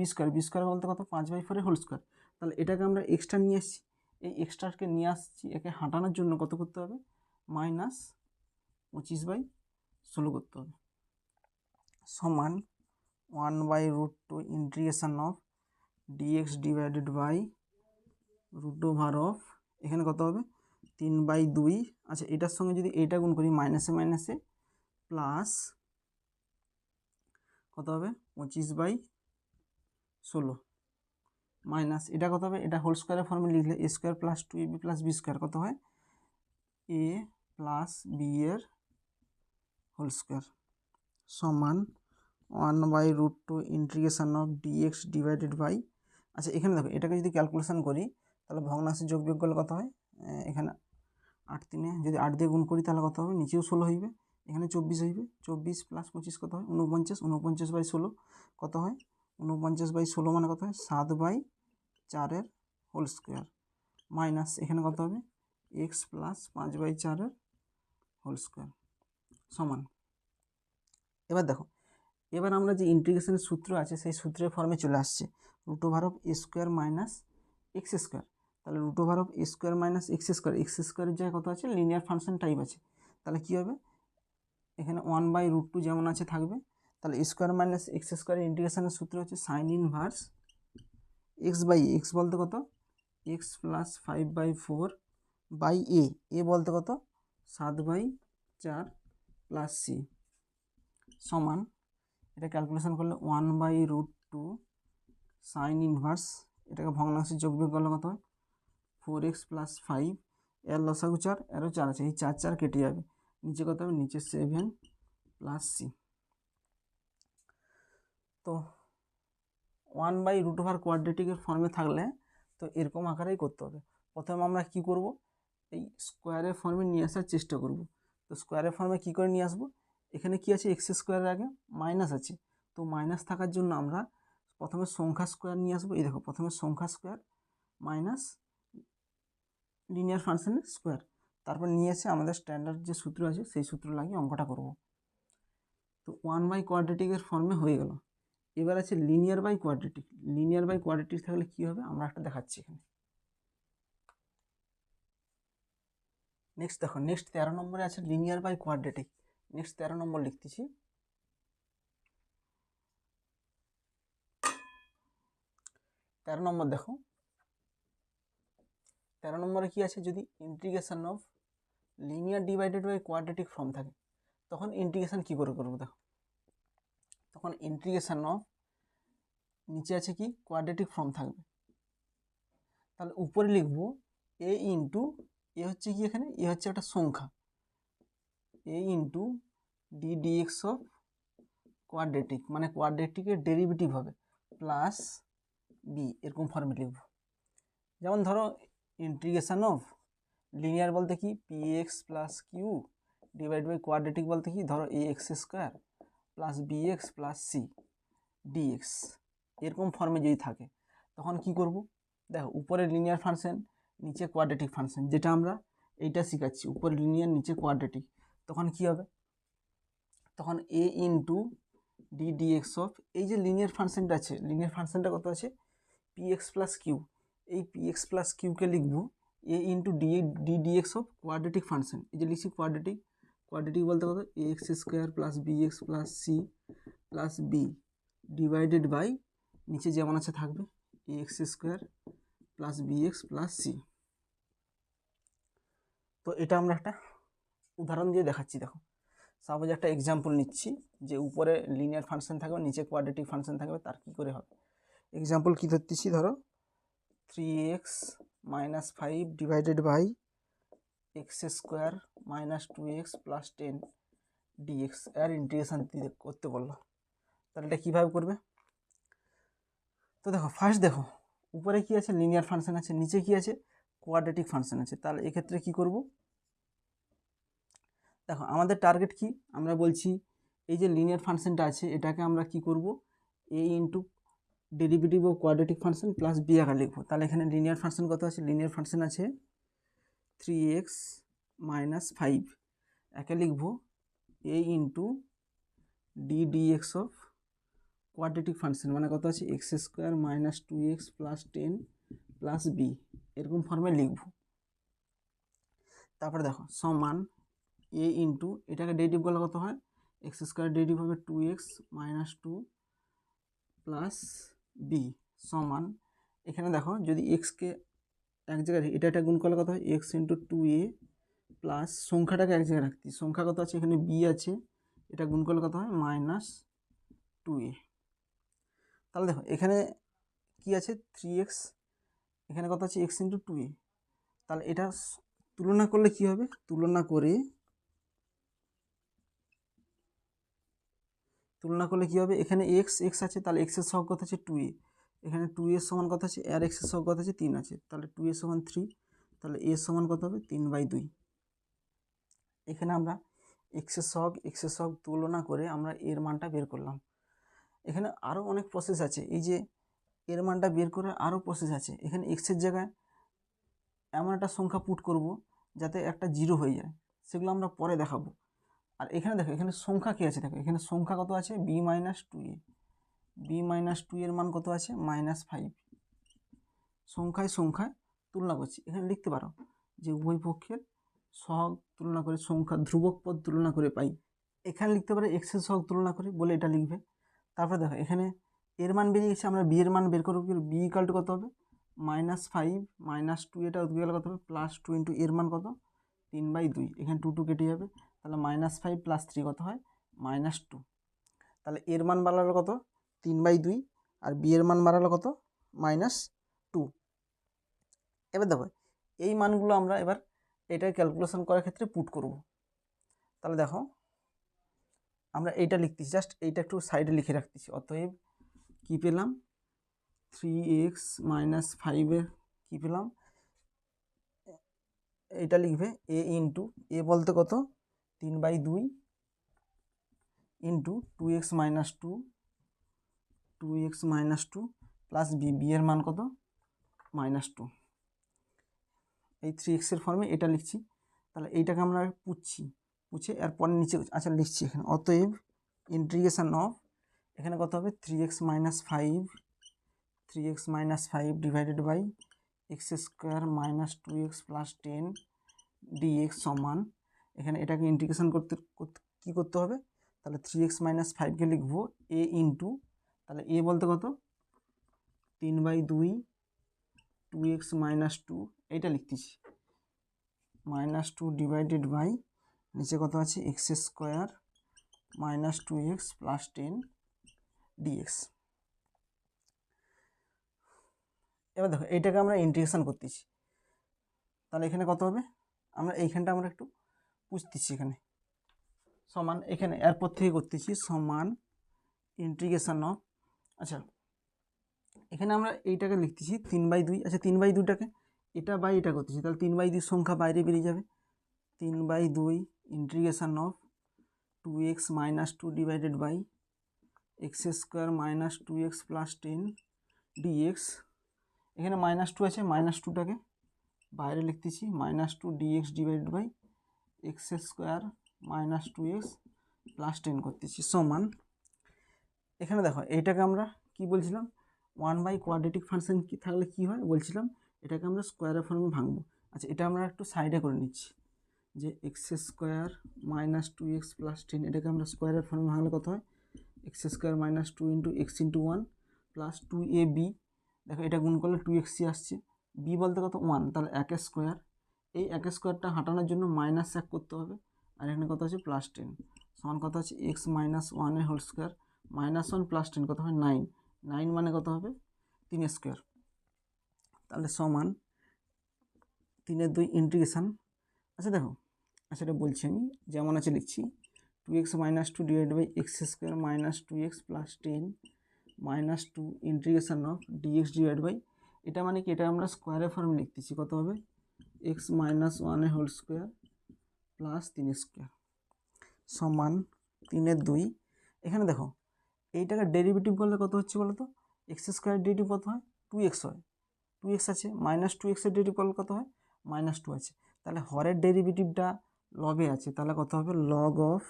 বলতে কত 5/4 এর হোল স্কোয়ার। তাহলে এটাকে আমরা এক্সট্রা নিয়ে আসছি, এই এক্সট্রাকে নিয়ে আসছি, একে হাঁটানোর জন্য কত করতে হবে -25/16 করতে হবে, সমান 1/√2 integration of dx divided by √, এখানে কত হবে 3/2, আচ্ছা এটার সঙ্গে যদি এইটা গুণ করি মাইনাসে মাইনাসে প্লাস কত হবে 25/16 মাইনাস এটা কত হবে, এটা হোল স্কোয়ারের ফর্মে লিখলে a² plus 2ab plus b² কত হয় a প্লাস b এর হোল স্কোয়ার, সমান 1/√2 integration of dx divided by, আচ্ছা এখানে দেখো এটাকে যদি ক্যালকুলেশন করি তাহলে ভগ্নাংশে যোগ বিয়োগ করলে কত হয়, এখানে 8×3 যদি 8 দিয়ে গুণ করি তাহলে কত হবে, নিচেও 16 হইবে, এখানে 24 হইবে, 24 প্লাস 25 কত হয় 49, 49/16 কত হয় 49/16 মানে কত হয় 7/4 হোল স্কোয়ার মাইনাস এখানে কত হবে এক্স প্লাস 5/4 হোল স্কোয়ার সমান। এবার দেখো, এবার আমরা যে ইন্টিগ্রেশনের সূত্র আছে সেই সূত্রের ফর্মে চলে আসছে √a square minus x square. তাহলে √a স্কোয়ার মাইনাস এক্স স্কোয়ারের জায়গায় কত আছে লিনিয়ার ফাংশন টাইপ আছে। তাহলে কী হবে এখানে 1/√2 যেমন আছে থাকবে। তাহলে স্কোয়ার মাইনাস এক্স স্কোয়ারের ইন্টিগ্রেশনের সূত্র হচ্ছে সাইন ইনভার্স x/a বলতে কত এক্স প্লাস 5/4 বাই এ বলতে কত 7/4 প্লাস সি সমান, এটা ক্যালকুলেশন করলে 1/√2 সাইন ইনভার্স, এটাকে ভগ্নাংশে যোগ বিয়োগ করলে কত হয় 4x প্লাস 5, এর লসাগু 4 এরও 4 আছে, এই 4 4 কেটে যাবে, নিচে কত হবে নিচে 7 প্লাস সি। তো 1/√2 কোয়াড্রেটিকের ফর্মে থাকলে তো এরকম আকারেই করতে হবে। প্রথমে আমরা কি করব এই স্কোয়ারের ফর্মে নিয়ে আসার চেষ্টা করব। তো স্কোয়ারের ফর্মে কি করে নিয়ে আসবো, এখানে কি আছে এক্স স্কোয়ারের আগে মাইনাস আছে, তো মাইনাস থাকার জন্য আমরা প্রথমে সংখ্যা স্কোয়ার নিয়ে আসবো। এই দেখো প্রথমে সংখ্যা স্কোয়ার মাইনাস লিনিয়ার ফাংশনের স্কোয়ার, তারপর নিয়ে এসে আমাদের স্ট্যান্ডার্ড যে সূত্র আছে সেই সূত্র লাগিয়ে অঙ্কটা করব। তো 1/কোয়াড্রেটিকের ফর্মে হয়ে গেল। এবার আছে linear by quadratic. Linear by quadratic থাকলে কি হবে আমরা একটা দেখাচ্ছি এখানে। নেক্সট দেখো, নেক্সট 13 নম্বরে আছে লিনিয়ার বাই কোয়াড্রেটিক। নেক্সট 13 নম্বর লিখতেছি। 13 নম্বর দেখো, 13 নম্বরে কি আছে যদি integration of linear divided by quadratic form থাকে তখন ইন্টিগ্রেশন কি করে করবো দেখো। তখন ইন্টিগ্রেশন অফ নিচে আছে কি কোয়াড্রেটিক ফর্ম থাকবে, তাহলে উপরে লিখবো এ ইন্টু এ হচ্ছে কি এখানে এ হচ্ছে একটা সংখ্যা, a into d dx of quadratic মানে কোয়াড্রেটিকের ডেরিভেটিভ হবে প্লাস বি, এরকম ফর্মে লিখব। যেমন ধরো ইন্টিগ্রেশন অফ লিনিয়ার বলতে কি p x plus q divide by quadratic বলতে কি ধরো a x square plus b x plus c d x, এরকম ফর্মে যদি থাকে তখন কি করব দেখো উপরে লিনিয়ার ফাংশন নিচে কোয়াড্রেটিক ফাংশন, যেটা আমরা এইটা শিখাচ্ছি উপরে লিনিয়ার নিচে কোয়াড্রেটিক, তখন কি হবে তখন a into d dx of এই যে লিনিয়ার ফাংশনটা আছে লিনিয়ার ফাংশনটা কত আছে পি এক্স প্লাস কিউ, এই পি এক্স প্লাস কিউকে লিখবো a into d dx of quadratic function, এই যে লিখছি কোয়াড্রেটিক, কোয়াড্রেটিক বলতে কত a x square plus b x plus c plus b divided by নিচে যেমন আছে থাকবে a x square plus b x plus c. তো এটা আমরা একটা উদাহরণ দিয়ে দেখাচ্ছি। দেখো সাপোজ একটা এক্সাম্পল নিচ্ছি যে উপরে লিনিয়ার ফাংশন থাকবে নিচে কোয়াড্রেটিক ফাংশন থাকবে, তার কি করে হবে এক্সাম্পল কি ধরতেছি ধরো 3x minus 5 divided by x square minus 2x plus 10 dx এর ইন্টিগ্রেশন করতে বললো, তাহলে এটা কীভাবে করবে। তো দেখো ফার্স্ট দেখো উপরে কি আছে লিনিয়ার ফাংশন আছে, নিচে কি আছে কোয়াড্রেটিক ফাংশন আছে, তাহলে এক্ষেত্রে কি করব দেখো আমাদের টার্গেট কি আমরা বলছি এই যে লিনিয়ার ফাংশনটা আছে এটাকে আমরা কি করব a into derivative of quadratic function plus b আকারে লিখবো। তাহলে এখানে লিনিয়ার ফাংশন কত আছে লিনিয়ার ফাংশন আছে 3x মাইনাস 5, একে লিখবো a into d dx of quadratic function মানে কত আছে x square minus 2x plus 10 plus b, এরকম ফর্মে লিখব। তারপরে দেখো সমান এ ইন্টু এটাকে ডেরিভেটিভ করলে কত হয় এক্স স্কোয়ার ডেরিভেটিভ হবে 2x মাইনাস 2 প্লাস বি সমান এখানে দেখো যদি এক্সকে এক জায়গায় এটা গুণ করলে কত হয় এক্স ইন্টু 2a প্লাস সংখ্যাটাকে এক জায়গায় রাখতে, সংখ্যা কত আছে এখানে বি আছে, এটা গুণ করলে কত হয় মাইনাস 2a। তাহলে দেখো এখানে কি আছে 3x, এখানে কত আছে এক্স ইন্টু 2a, তাহলে এটা তুলনা করলে কি হবে তুলনা করলে কি হবে এখানে এক্স আছে তাহলে এক্সের সহগ কত আছে 2a, এখানে 2a সমান কত আছে আর এক্সের সহগ কত আছে 3 আছে, তাহলে 2a সমান 3, তাহলে a সমান কত হবে 3/2। এখানে আমরা এক্সের সহগ তুলনা করে আমরা এর মানটা বের করলাম। এখানে আরও অনেক প্রসেস আছে, এই যে এর মানটা বের করার আরও প্রসেস আছে। এখানে এক্সের জায়গায় এমন একটা সংখ্যা পুট করব যাতে একটা জিরো হয়ে যায়, সেগুলো আমরা পরে দেখাবো। আর এখানে দেখো এখানে সংখ্যা কী আছে, দেখো এখানে সংখ্যা কত আছে, বি মাইনাস টু এ, বি মাইনাস টু এর মান কত আছে, -5। সংখ্যায় সংখ্যায় তুলনা করছি, এখানে লিখতে পারো যে উভয় পক্ষের সহগ তুলনা করে সংখ্যা ধ্রুবক পদ তুলনা করে পাই। এখানে লিখতে পারো এক্সের সহগ তুলনা করে বলে এটা লিখবে। তারপরে দেখো এখানে এর মান বেরিয়ে গেছে, আমরা বি এর মান বের করবো, বি ইকাল টু কত হবে, -5 -2, এটা গেলে কত হবে +2 ইন্টু এর মান কত 3/2, এখানে 2 কেটে যাবে, তাহলে -5 + 3 কত হয় -2। তাহলে এর মান বাড়ালো কত 3/2, আর বি এর মান বাড়ালো কত -2। এবার দেখো এই মানগুলো আমরা এবার এটা ক্যালকুলেশন করার ক্ষেত্রে পুট করব। তাহলে দেখো আমরা এইটা লিখতেছি, জাস্ট এইটা একটু সাইডে লিখে রাখতেছি। অতএব কী পেলাম, 3x - 5 এর কী পেলাম, এইটা লিখবে a ইন্টু এ বলতে কত 3/2 ইন্টু 2x - 2 প্লাস বি এর মান কত -2। এই 3x এর ফর্মে এটা লিখছি। তাহলে এইটাকে আমরা পুছে এরপর নিচে আচ্ছা লিখছি এখানে। অতএব ইন্টিগ্রেশন অফ এখানে কত হবে 3x - 5 divided by x² - 2x + 10 dx সমান, এখানে এটাকে ইন্টিগ্রেশন করতে কী করতে হবে, তাহলে 3x - 5কে লিখবো a ইন্টু, তাহলে a বলতে কত 3/2 2x - 2, এইটা লিখতেছি -2 ডিভাইডেড বাই নিচে কত আছে x² - 2x + 10 dx। এবার দেখো এইটাকে আমরা ইন্টিগ্রেশন করতেছি, তাহলে এখানে কত হবে, আমরা এইখানটা আমরা একটু বুঝতেছি এখানে সমান, এখানে এরপর থেকে করতেছি সমান ইন্টিগ্রেশন অফ, আচ্ছা এখানে আমরা এইটাকে লিখতেছি 3/2, আচ্ছা 3/2টাকে এটা বাই এটা করতেছি, তাহলে 3/2 সংখ্যা বাইরে বেরিয়ে যাবে, 3/2 integration of 2x - 2 divided by x² - 2x + 10 dx। এখানে -2 আছে, -2টাকে বাইরে লিখতেছি, -2 dx divided by x² - 2x + 10 করতেছি সমান, এখানে দেখো এইটাকে আমরা কি বলছিলাম 1/, কোয়াড্রেটিক ফাংশন কি থাকলে কি হয় বলছিলাম, এটাকে আমরা স্কোয়ারের ফর্মে ভাঙবো। আচ্ছা এটা আমরা একটু সাইডে করে নিচ্ছি, যে x² - 2x + 10 এটাকে আমরা স্কোয়ারের ফর্মে ভাঙলে কত হয়, x² - 2 into x into 1 plus 2ab, দেখো এটা গুণ করলে 2x আসছে, b বলতে কত 1, তাহলে 1² এই 1² হাঁটানোর জন্য -1 করতে হবে, আর এখানে কত আছে +10 সমান কত আছে x - 1 এর হোল স্কোয়ার, -1 + 10 কত হয় 9, 9 মানে কত হবে 3², তাহলে সমান 3/2 ইন্টিগ্রেশন, আচ্ছা দেখো আচ্ছা এটা বলছি আমি যেমন আছে লিখছি, 2x - 2 divide by x² - 2x + 10 -2 integration of dx divide by, এটা মানে কি, এটা আমরা স্কোয়ারের ফর্মে লিখতেছি, কত হবে x - 1 এর হোল স্কোয়ার প্লাস 3² সমান 3/2। এখানে দেখো এইটাকে ডেরিভেটিভ করলে কত হচ্ছে বলো তো, x² ডেরিভেটিভ কত হয় 2x হয়, 2x আছে, -2x এর ডেরিভেটিভ করলে কত হয় -2 আছে, তাহলে হরের ডেরিভেটিভটা লবে আছে, তাহলে কত হবে log of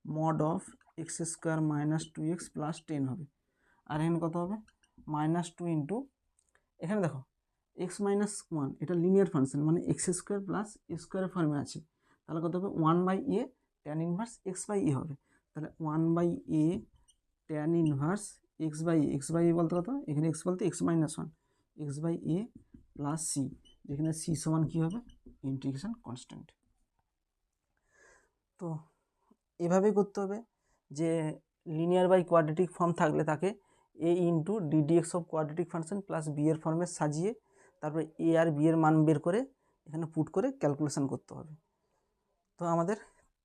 mod of x² - 2x + 10 হবে, আর এখানে কত হবে -2 ইন্টু, এখানে দেখো x - 1 এটা লিনিয়ার ফাংশন মানে x² + a স্কোয়ারের ফর্মে আছে, তাহলে কত হবে 1/a tan ইনভার্স x/a হবে, তাহলে 1/a tan inverse x/a, x/a বলতে কত, এখানে x বলতে x - 1 x/a প্লাস c, যেখানে c সমান কী হবে ইন্টিগ্রেশন কনস্ট্যান্ট। তো এভাবেই করতে হবে, যে লিনিয়ার বাই কোয়াড্রেটিক ফর্ম থাকলে তাকে a into ddx of quadratic function plus b এর ফর্মে সাজিয়ে তারপরে a আর b এর মান বের করে এখানে পুট করে ক্যালকুলেশন করতে হবে। তো আমাদের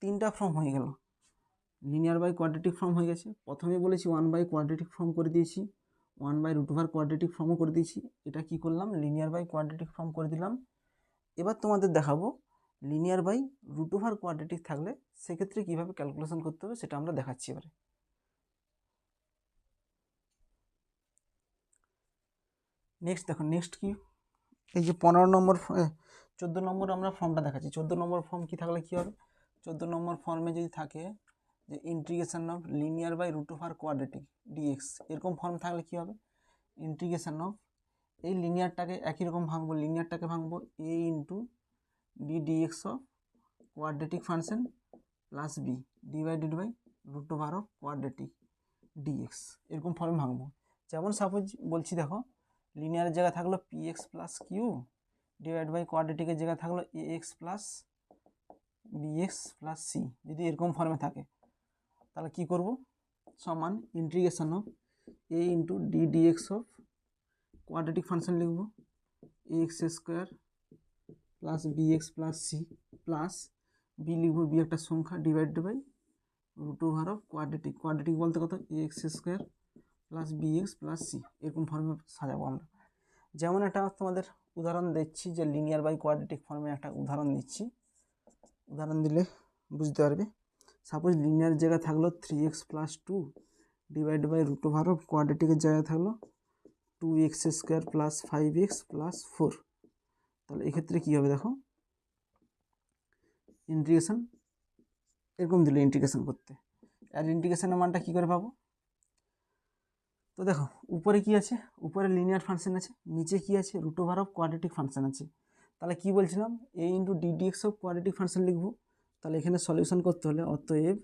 3টা ফর্ম হয়ে গেল, লিনিয়ার বাই কোয়াড্রেটিক ফর্ম হয়ে গেছে, প্রথমে বলেছি 1/, কোয়াড্রেটিক ফর্ম করে দিয়েছি, 1/√, কোয়াড্রেটিক ফর্মও করে দিয়েছি, এটা কি করলাম লিনিয়ার বাই কোয়াড্রেটিক ফর্ম করে দিলাম। এবার তোমাদের দেখাবো লিনিয়ার বাই √, কোয়াড্রেটিক থাকলে সেক্ষেত্রে কীভাবে ক্যালকুলেশন করতে হবে সেটা আমরা দেখাচ্ছি এবারে। নেক্সট দেখো, নেক্সট কি, এই যে 15 নম্বর 14 নম্বর আমরা ফর্মটা দেখাচ্ছি। 14 নম্বর ফর্ম কি থাকলে কি হবে, 14 নম্বর ফর্মে যদি থাকে যে integration of linear by root over quadratic dx, এরকম ফর্ম থাকলে কি হবে, ইন্টিগ্রেশন অফ এই লিনিয়ারটাকে একই রকম ভাঙবো, লিনিয়ারটাকে ভাঙবো a into d dx of quadratic function plus b divided by root over of quadratic dx, এরকম ফর্মে ভাঙবো। যেমন সাপোজ বলছি দেখো, লিনিয়ারের জায়গায় থাকলো p x plus q divide by কোয়াড্রেটিকের জায়গায় থাকলো a x plus b x plus c, যদি এরকম ফর্মে থাকে তাহলে কি করব, সমান integration of a into d dx of quadratic function লিখব a x square plus b x plus c plus b লিখব, বি একটা সংখ্যা divided by root over of quadratic, quadratic বলতে কত a x square plus b x plus c, এরকম ফর্মে সাজাবো আমরা। যেমন একটা তোমাদের উদাহরণ দিচ্ছি, যে লিনিয়ার বাই কোয়াড্রেটিক ফর্মে একটা উদাহরণ দিচ্ছি, উদাহরণ দিলে বুঝতে পারবে। সাপোজ লিনিয়ার জায়গায় থাকলো 3x plus 2 divide by root over of কোয়াড্রেটিকের জায়গায় থাকলো 2x square plus 5x plus 4, তাহলে এক্ষেত্রে কী হবে দেখো, ইন্টিগ্রেশন এরকম দিলে ইন্টিগ্রেশন করতে, আর ইন্টিগ্রেশনের মানটা কী করে পাবো, তো দেখো উপরে কি আছে, উপরে লিনিয়ার ফাংশন আছে, নিচে কি আছে root over of quadratic function আছে। তাহলে কি বলছিলাম, a into d dx of quadratic function লিখবো। তাহলে এখানে সলিউশন করতে হলে অতএব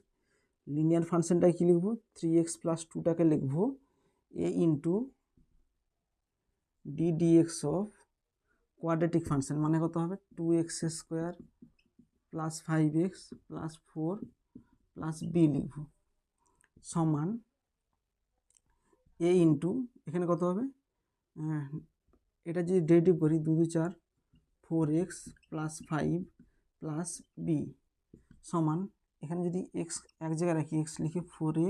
লিনিয়ার ফাংশনটাকে কি লিখবো, 3x প্লাস 2টাকে লিখবো a into d dx of quadratic function, মানে কত হবে 2x square plus 5x plus 4 plus b লিখবো সমান এ ইন্টু এখানে কত হবে, এটা যদি ডেরিভেটিভ করি 2 2 4 4x প্লাস 5 প্লাস বি সমান, এখানে যদি এক্স এক জায়গায় রাখি এক্স লিখি 4a,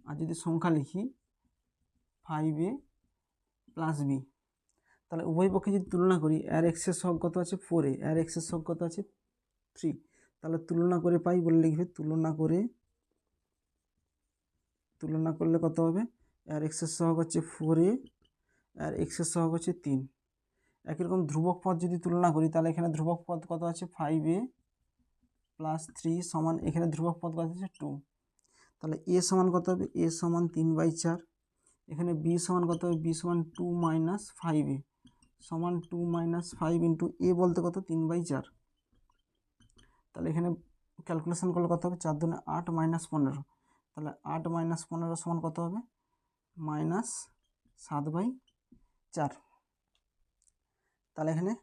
আর যদি সংখ্যা লিখি 5a প্লাস বি, তাহলে উভয় পক্ষে যদি তুলনা করি, আর এক্সের সহগ কত আছে 4a, আর এক্সের সহগ কত আছে 3, তাহলে তুলনা করে পাই বলে লিখবে, তুলনা করলে কত হবে, আর এক্সের সহগ হচ্ছে 4a, আর এক্সের সহগ হচ্ছে 3। একই রকম ধ্রুবক পদ যদি তুলনা করি, তাহলে এখানে ধ্রুবক পদ কত আছে 5a প্লাস 3 সমান, এখানে ধ্রুবক পদ কত আছে 2, তাহলে এ সমান কত হবে, এ সমান 3/4, এখানে বি সমান কত হবে, বি সমান 2 মাইনাস 5a সমান 2 মাইনাস 5 ইন্টু এ বলতে কত 3/4, তাহলে এখানে ক্যালকুলেশন করলে কত হবে, 4 দুনে 8 মাইনাস 15, তাহলে 8 মাইনাস 15 সমান কত হবে, মাইনাস 7/4, তাহলে এখানে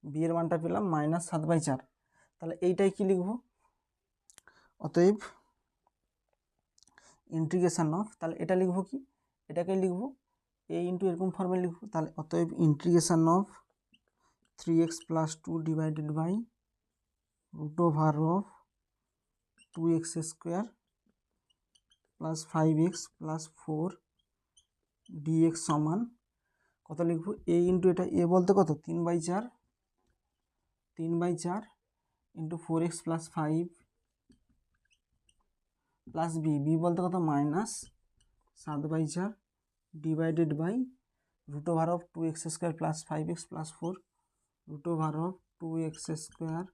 বি এর মানটা পেলাম মাইনাস 7/4। তাহলে এইটাই কি লিখব, অতএব ইন্টিগ্রেশন অফ, তাহলে এটা লিখব কি, এটাকে লিখব এ ইন্টু এরকম ফর্মে লিখব, তাহলে অতএব integration of 3x plus 2 divided by root over of 2x square plus 5x plus 4 dx সমান কত লিখব, এ ইন্টু এটা এ বলতে কত 3/4 into 4x plus 5 plus b, b বলতে কত minus 7/4 divided by root over of 2x square plus 5x plus 4 root over of 2x square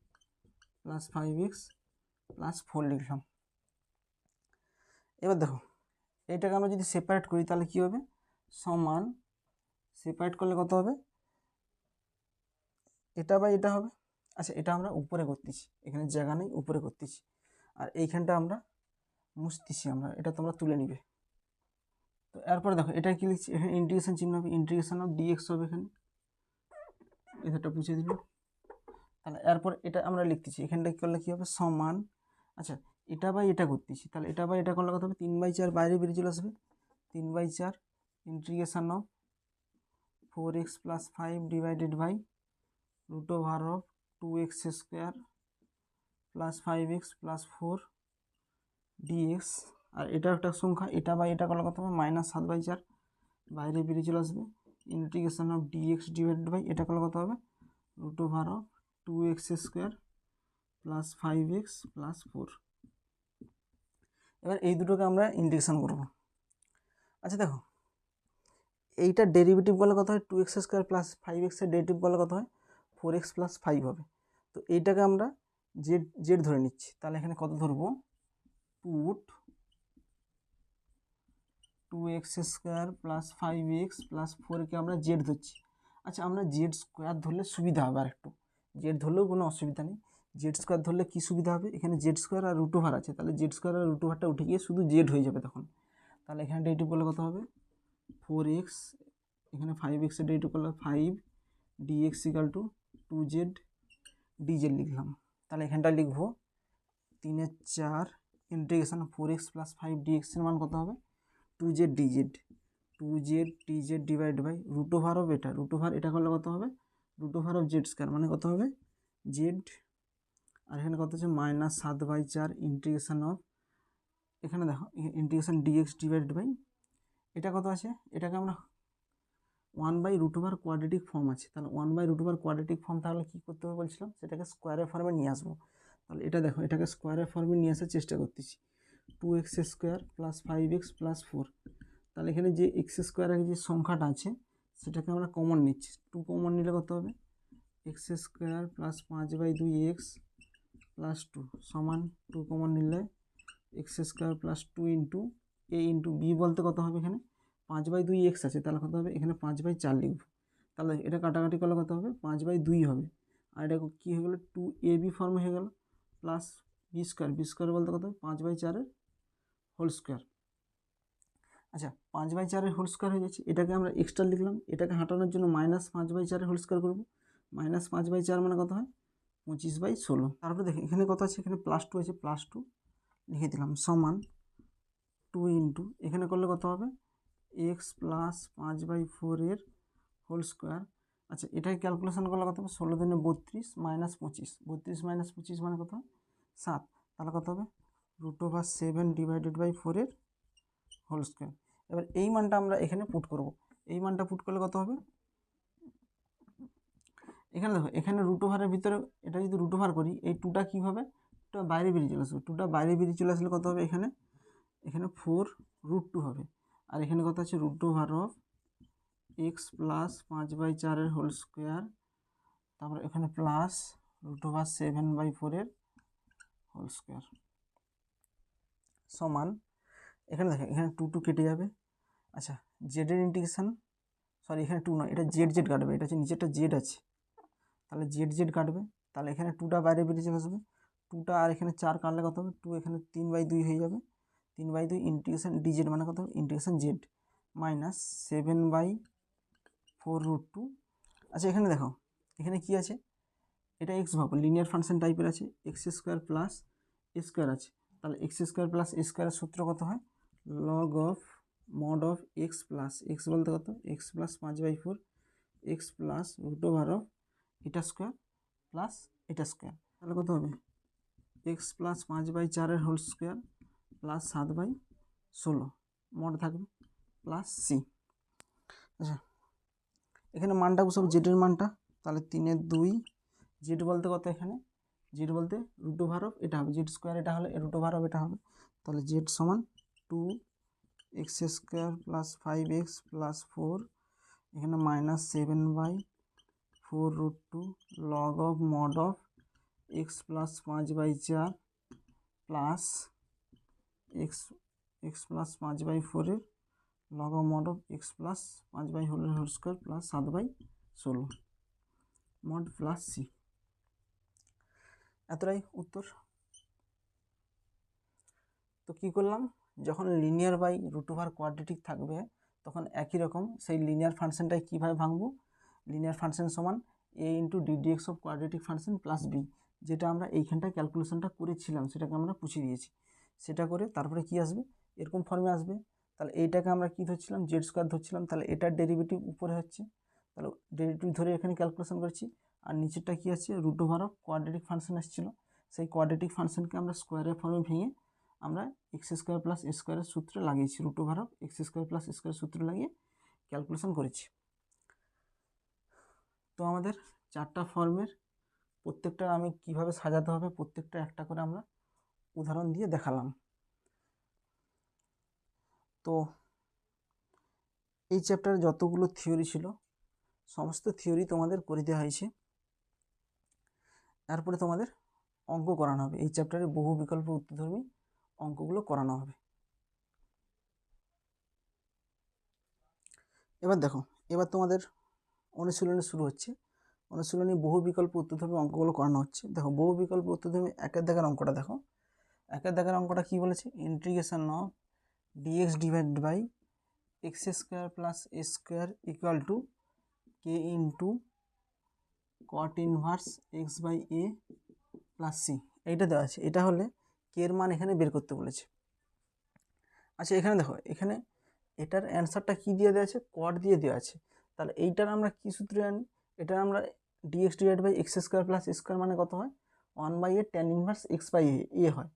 plus 5x plus 4 লিখলাম। এবার দেখো এইটাকে আমরা যদি সেপারেট করি তাহলে কি হবে, সমান সেপারেট করলে কত হবে, এটা বা এটা হবে। আচ্ছা এটা আমরা উপরে করতেছি, এখানে জায়গা নেই উপরে করতেছি, আর এইখানটা আমরা মুছতেছি, আমরা এটা তোমরা তুলে নিবে। তো এরপরে দেখো এটা কি লিখছি, এখানে ইন্টিগ্রেশন চিহ্ন হবে, ইন্টিগ্রেশন অফ ডিএক্স হবে, এখানে এটাটা বুঝিয়ে দিল। তাহলে এরপর এটা আমরা লিখতেছি, এখানটা করলে কি হবে সমান, আচ্ছা এটা বাই এটা করতেছি, তাহলে এটা বাই এটা করলে কত হবে 3/4 বাইরে বেরিয়ে চলে আসবে, 3/4 integration of 4x plus 5 divided by root over of 2x square plus 5x plus 4 dx, আর এটা একটা সংখ্যা, এটা বাই এটা করলে কত হবে মাইনাস 7/4 বাইরে বেরিয়ে চলে আসবে, integration of dx divided by এটা করলে কত হবে root over of 2x square plus 5x plus 4। এবার এই দুটোকে আমরা ইন্টিগ্রেশন করব। আচ্ছা দেখো এইটার ডেরিভেটিভ করলে কত হয় 2x² প্লাস 5x-এর ডেরিভেটিভ করলে কত হয় 4x প্লাস 5 হবে। তো এইটাকে আমরা জেড ধরে নিচ্ছি, তাহলে এখানে কত ধরবো, put 2x² plus 5x plus 4কে আমরা জেড ধরছি। আচ্ছা, আমরা জেড স্কোয়ার ধরলে সুবিধা হবে, আর একটু জেড ধরলেও কোনো অসুবিধা নেই। জেড স্কোয়ার ধরলে কি সুবিধা হবে, এখানে জেড স্কোয়ার আর রুট ওভার আছে, তাহলে জেড স্কোয়ার আর রুট ওভারটা উঠে গিয়ে শুধু জেড হয়ে যাবে তখন। তাহলে এখানে ডেরিভেটিভ করলে কত হবে 4x, এখানে 5x-এর ডেরিভেটিভ করলে 5 dx = 2z dz লিখলাম। তাহলে এখানটা লিখবো 3/4 ইন্টিগ্রেশন 4x প্লাস 5 dx-এর মান কত হবে 2z dz divide by root over of এটা, রুট ওভার এটা করলে কত হবে root over of z square, মানে কত হবে জেড, আর এখানে কত হচ্ছে -7/4 ইন্টিগ্রেশন অফ, এখানে দেখো ইন্টিগ্রেশন dx ডিভাইড বাই এটা কত আছে, এটাকে আমরা 1/√ওভার কোয়াড্রেটিক ফর্ম আছে, তাহলে 1/√ওভার কোয়াড্রেটিক ফর্ম, তাহলে কী করতে হবে বলছিলাম, সেটাকে স্কোয়ারের ফর্মে নিয়ে আসবো। তাহলে এটা দেখো, এটাকে স্কোয়ারের ফর্মে নিয়ে আসার চেষ্টা করতেছি, 2x² প্লাস 5x প্লাস 4, তাহলে এখানে যে x² যে সংখ্যাটা আছে সেটাকে আমরা কমন নিচ্ছি, 2 কমন নিলে কত হবে x² প্লাস 5/2x প্লাস 2 সমান 2 কমন নিলে x² plus 2 into a into b বলতে কত হবে, এখানে 5/2x আছে, তাহলে কত হবে এখানে 5/4 লিখব, তাহলে এটা কাটাকাটি করলে কত হবে 5/2 হবে, আর এটা কী হয়ে গেলো 2ab ফর্মে হয়ে গেল, প্লাস b² বলতে কত হবে 5/4 হোল স্কোয়ার। আচ্ছা, 5/4 হোল স্কোয়ার হয়ে যাচ্ছে, এটাকে আমরা এক্সট্রা লিখলাম, এটাকে হাঁটানোর জন্য -5/4 হোল স্কোয়ার করবো, -5/4 মানে কত হয় 25/16। তারপরে দেখি এখানে কত আছে, এখানে +2 আছে, +2 লিখে দিলাম সমান 2 ইন্টু এখানে করলে কত হবে x প্লাস 5/4 এর হোল স্কোয়ার। আচ্ছা, এটাকে ক্যালকুলেশন করলে কত হবে 16 × 32 - 25, 32 - 25 মানে কত হয় 7, তাহলে কত হবে √7 ডিভাইডেড বাই 4 এর হোল স্কোয়ার। এবার এই মানটা আমরা এখানে পুট করব, এই মানটা পুট করলে কত হবে, এখানে দেখো এখানে √ওভারের ভিতরে এটা যদি √ওভার করি, এই 2টা কী হবে 2টা বাইরে বেরিয়ে চলে আসবে, 2টা বাইরে বেরিয়ে চলে আসলে কত হবে এখানে 4√2 হবে, আর এখানে কত আছে √ওভার অফ x প্লাস 5/4 এর হোল স্কোয়ার, তারপর এখানে প্লাস √7/4 এর হোল স্কোয়ার সমান, এখানে দেখেন এখানে 2 কেটে যাবে। আচ্ছা, জেডের ইন্টিগ্রেশন, সরি এখানে 2 নয়, এটা জেড কাটবে, এটা হচ্ছে নিচেরটা জেড আছে, তাহলে জেড কাটবে, তাহলে এখানে 2টা বাইরে বেরিয়ে চলে আসবে, 2টা আর এখানে 4 কাটলে কত হবে 2 এখানে 3/2 হয়ে যাবে, 3/2 ইন্টিগ্রেশন ডিজেড মানে কত হবে ইন্টিগ্রেশন জেড -7/4√2। আচ্ছা, এখানে দেখো এখানে কি আছে, এটা এক্স ভাবো লিনিয়ার ফাংশন টাইপের আছে, x² প্লাস a² আছে, তাহলে x² প্লাস a² সূত্র কত হয় log of mod of x plus x বলতে কত x plus 5/4 x plus √over of এটা স্কোয়ার প্লাস এটা স্কোয়ার, তাহলে কত হবে x প্লাস 5/4 এর হোল স্কোয়ার প্লাস 7/16 মড থাকবে প্লাস সি। আচ্ছা, এখানে মানটা বসাবো জেডের মানটা, তাহলে 3/2 জেড বলতে কত, এখানে জেড বলতে √ওভার অফ এটা হবে z² এটা হলে √ওভার অফ এটা হবে, তাহলে জেড সমান 2x² প্লাস 5x প্লাস 4, এখানে -7/4√2 log of mod of x plus 5/4 plus x plus 5/4 এর log of mod of x plus 5/4 whole square plus 7/16 mod plus c. এতটাই উত্তর। তো কী করলাম, যখন লিনিয়ার বাই √ওভার কোয়াড্রেটিক থাকবে তখন একই রকম সেই লিনিয়ার ফাংশনটাই কীভাবে ভাঙবো, লিনিয়ার ফাংশন সমান a into ddx of quadratic function plus b, যেটা আমরা এইখানটায় ক্যালকুলেশনটা করেছিলাম সেটাকে আমরা পুছে দিয়েছি, সেটা করে তারপরে কি আসবে এরকম ফর্মে আসবে, তাহলে এইটাকে আমরা কি ধরছিলাম z² ধরছিলাম, তাহলে এটার ডেরিভেটিভ উপরে হচ্ছে, তাহলে ডেরিভেটিভ ধরে এখানে ক্যালকুলেশন করছি, আর নিচেরটা কি আছে √ওভার অফ কোয়াড্রেটিক ফাংশন আসছিল, সেই কোয়াড্রেটিক ফাংশনকে আমরা স্কোয়ারের ফর্মে ভেঙে আমরা x² প্লাস a² এর সূত্রে লাগিয়েছি, √over of x² plus a² সূত্র লাগিয়ে ক্যালকুলেশন করেছি। তো আমাদের 4টা ফর্মের প্রত্যেকটা আমি কিভাবে সাজাতে হবে প্রত্যেকটা একটা করে আমরা উদাহরণ দিয়ে দেখালাম। তো এই চ্যাপ্টারে যতগুলো থিওরি ছিল সমস্ত থিওরি তোমাদের করে দেওয়া হয়েছে। তারপরে তোমাদের অঙ্ক করানো হবে, এই চ্যাপ্টারে বহু বিকল্প উত্তরধর্মী অঙ্কগুলো করানো হবে। এবার দেখো, এবার তোমাদের অনুশীলনী শুরু হচ্ছে। অনুশীলনী বহু বিকল্প উত্তরধর্মী অঙ্কগুলো করানো হচ্ছে। দেখো বহু বিকল্প উত্তরধর্মী একের দাগের অঙ্কটা দেখো। একের দাগের অঙ্কটা কি বলেছে, integration of dx divide by x square plus a square equal to k into cot inverse x by a plus c, এইটা দেওয়া আছে। এটা হলে কে এর মান এখানে বের করতে বলেছে। আচ্ছা এখানে দেখো, এখানে এটার অ্যান্সারটা কি দিয়ে দেওয়া আছে, কট দিয়ে দেওয়া আছে। তাহলে এইটার আমরা কি সূত্রে আনি, এটার আমরা dx divide by x square plus square মানে কত হয়, 1/a tan inverse x by a হয়।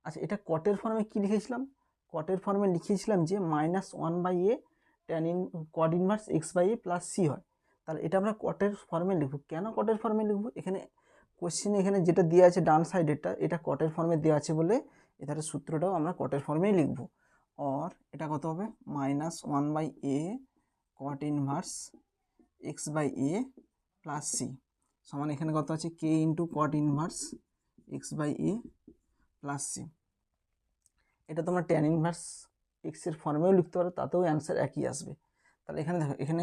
আচ্ছা এটা কটের ফর্মে কি লিখেছিলাম, কটের ফর্মে লিখেছিলাম যে -1/a tan cot inverse x by a plus c হয়। তাহলে এটা আমরা কটের ফর্মে লিখব। কেন কটের ফর্মে লিখব, এখানে কোশ্চেনে এখানে যেটা দেওয়া আছে ডান সাইডেরটা, এটা কটের ফর্মে দেওয়া আছে বলে এটার সূত্রটাও আমরা কটের ফর্মেই লিখব। और এটা কত হবে, -1/a cot inverse x by a plus c সমান এখানে কত আছে, k into cot inverse x by a plus c. এটা তোমরা ট্যান ইনভার্স এক্সের ফর্মেও লিখতে পারো, তাতেও অ্যান্সার একই আসবে। তাহলে এখানে দেখো, এখানে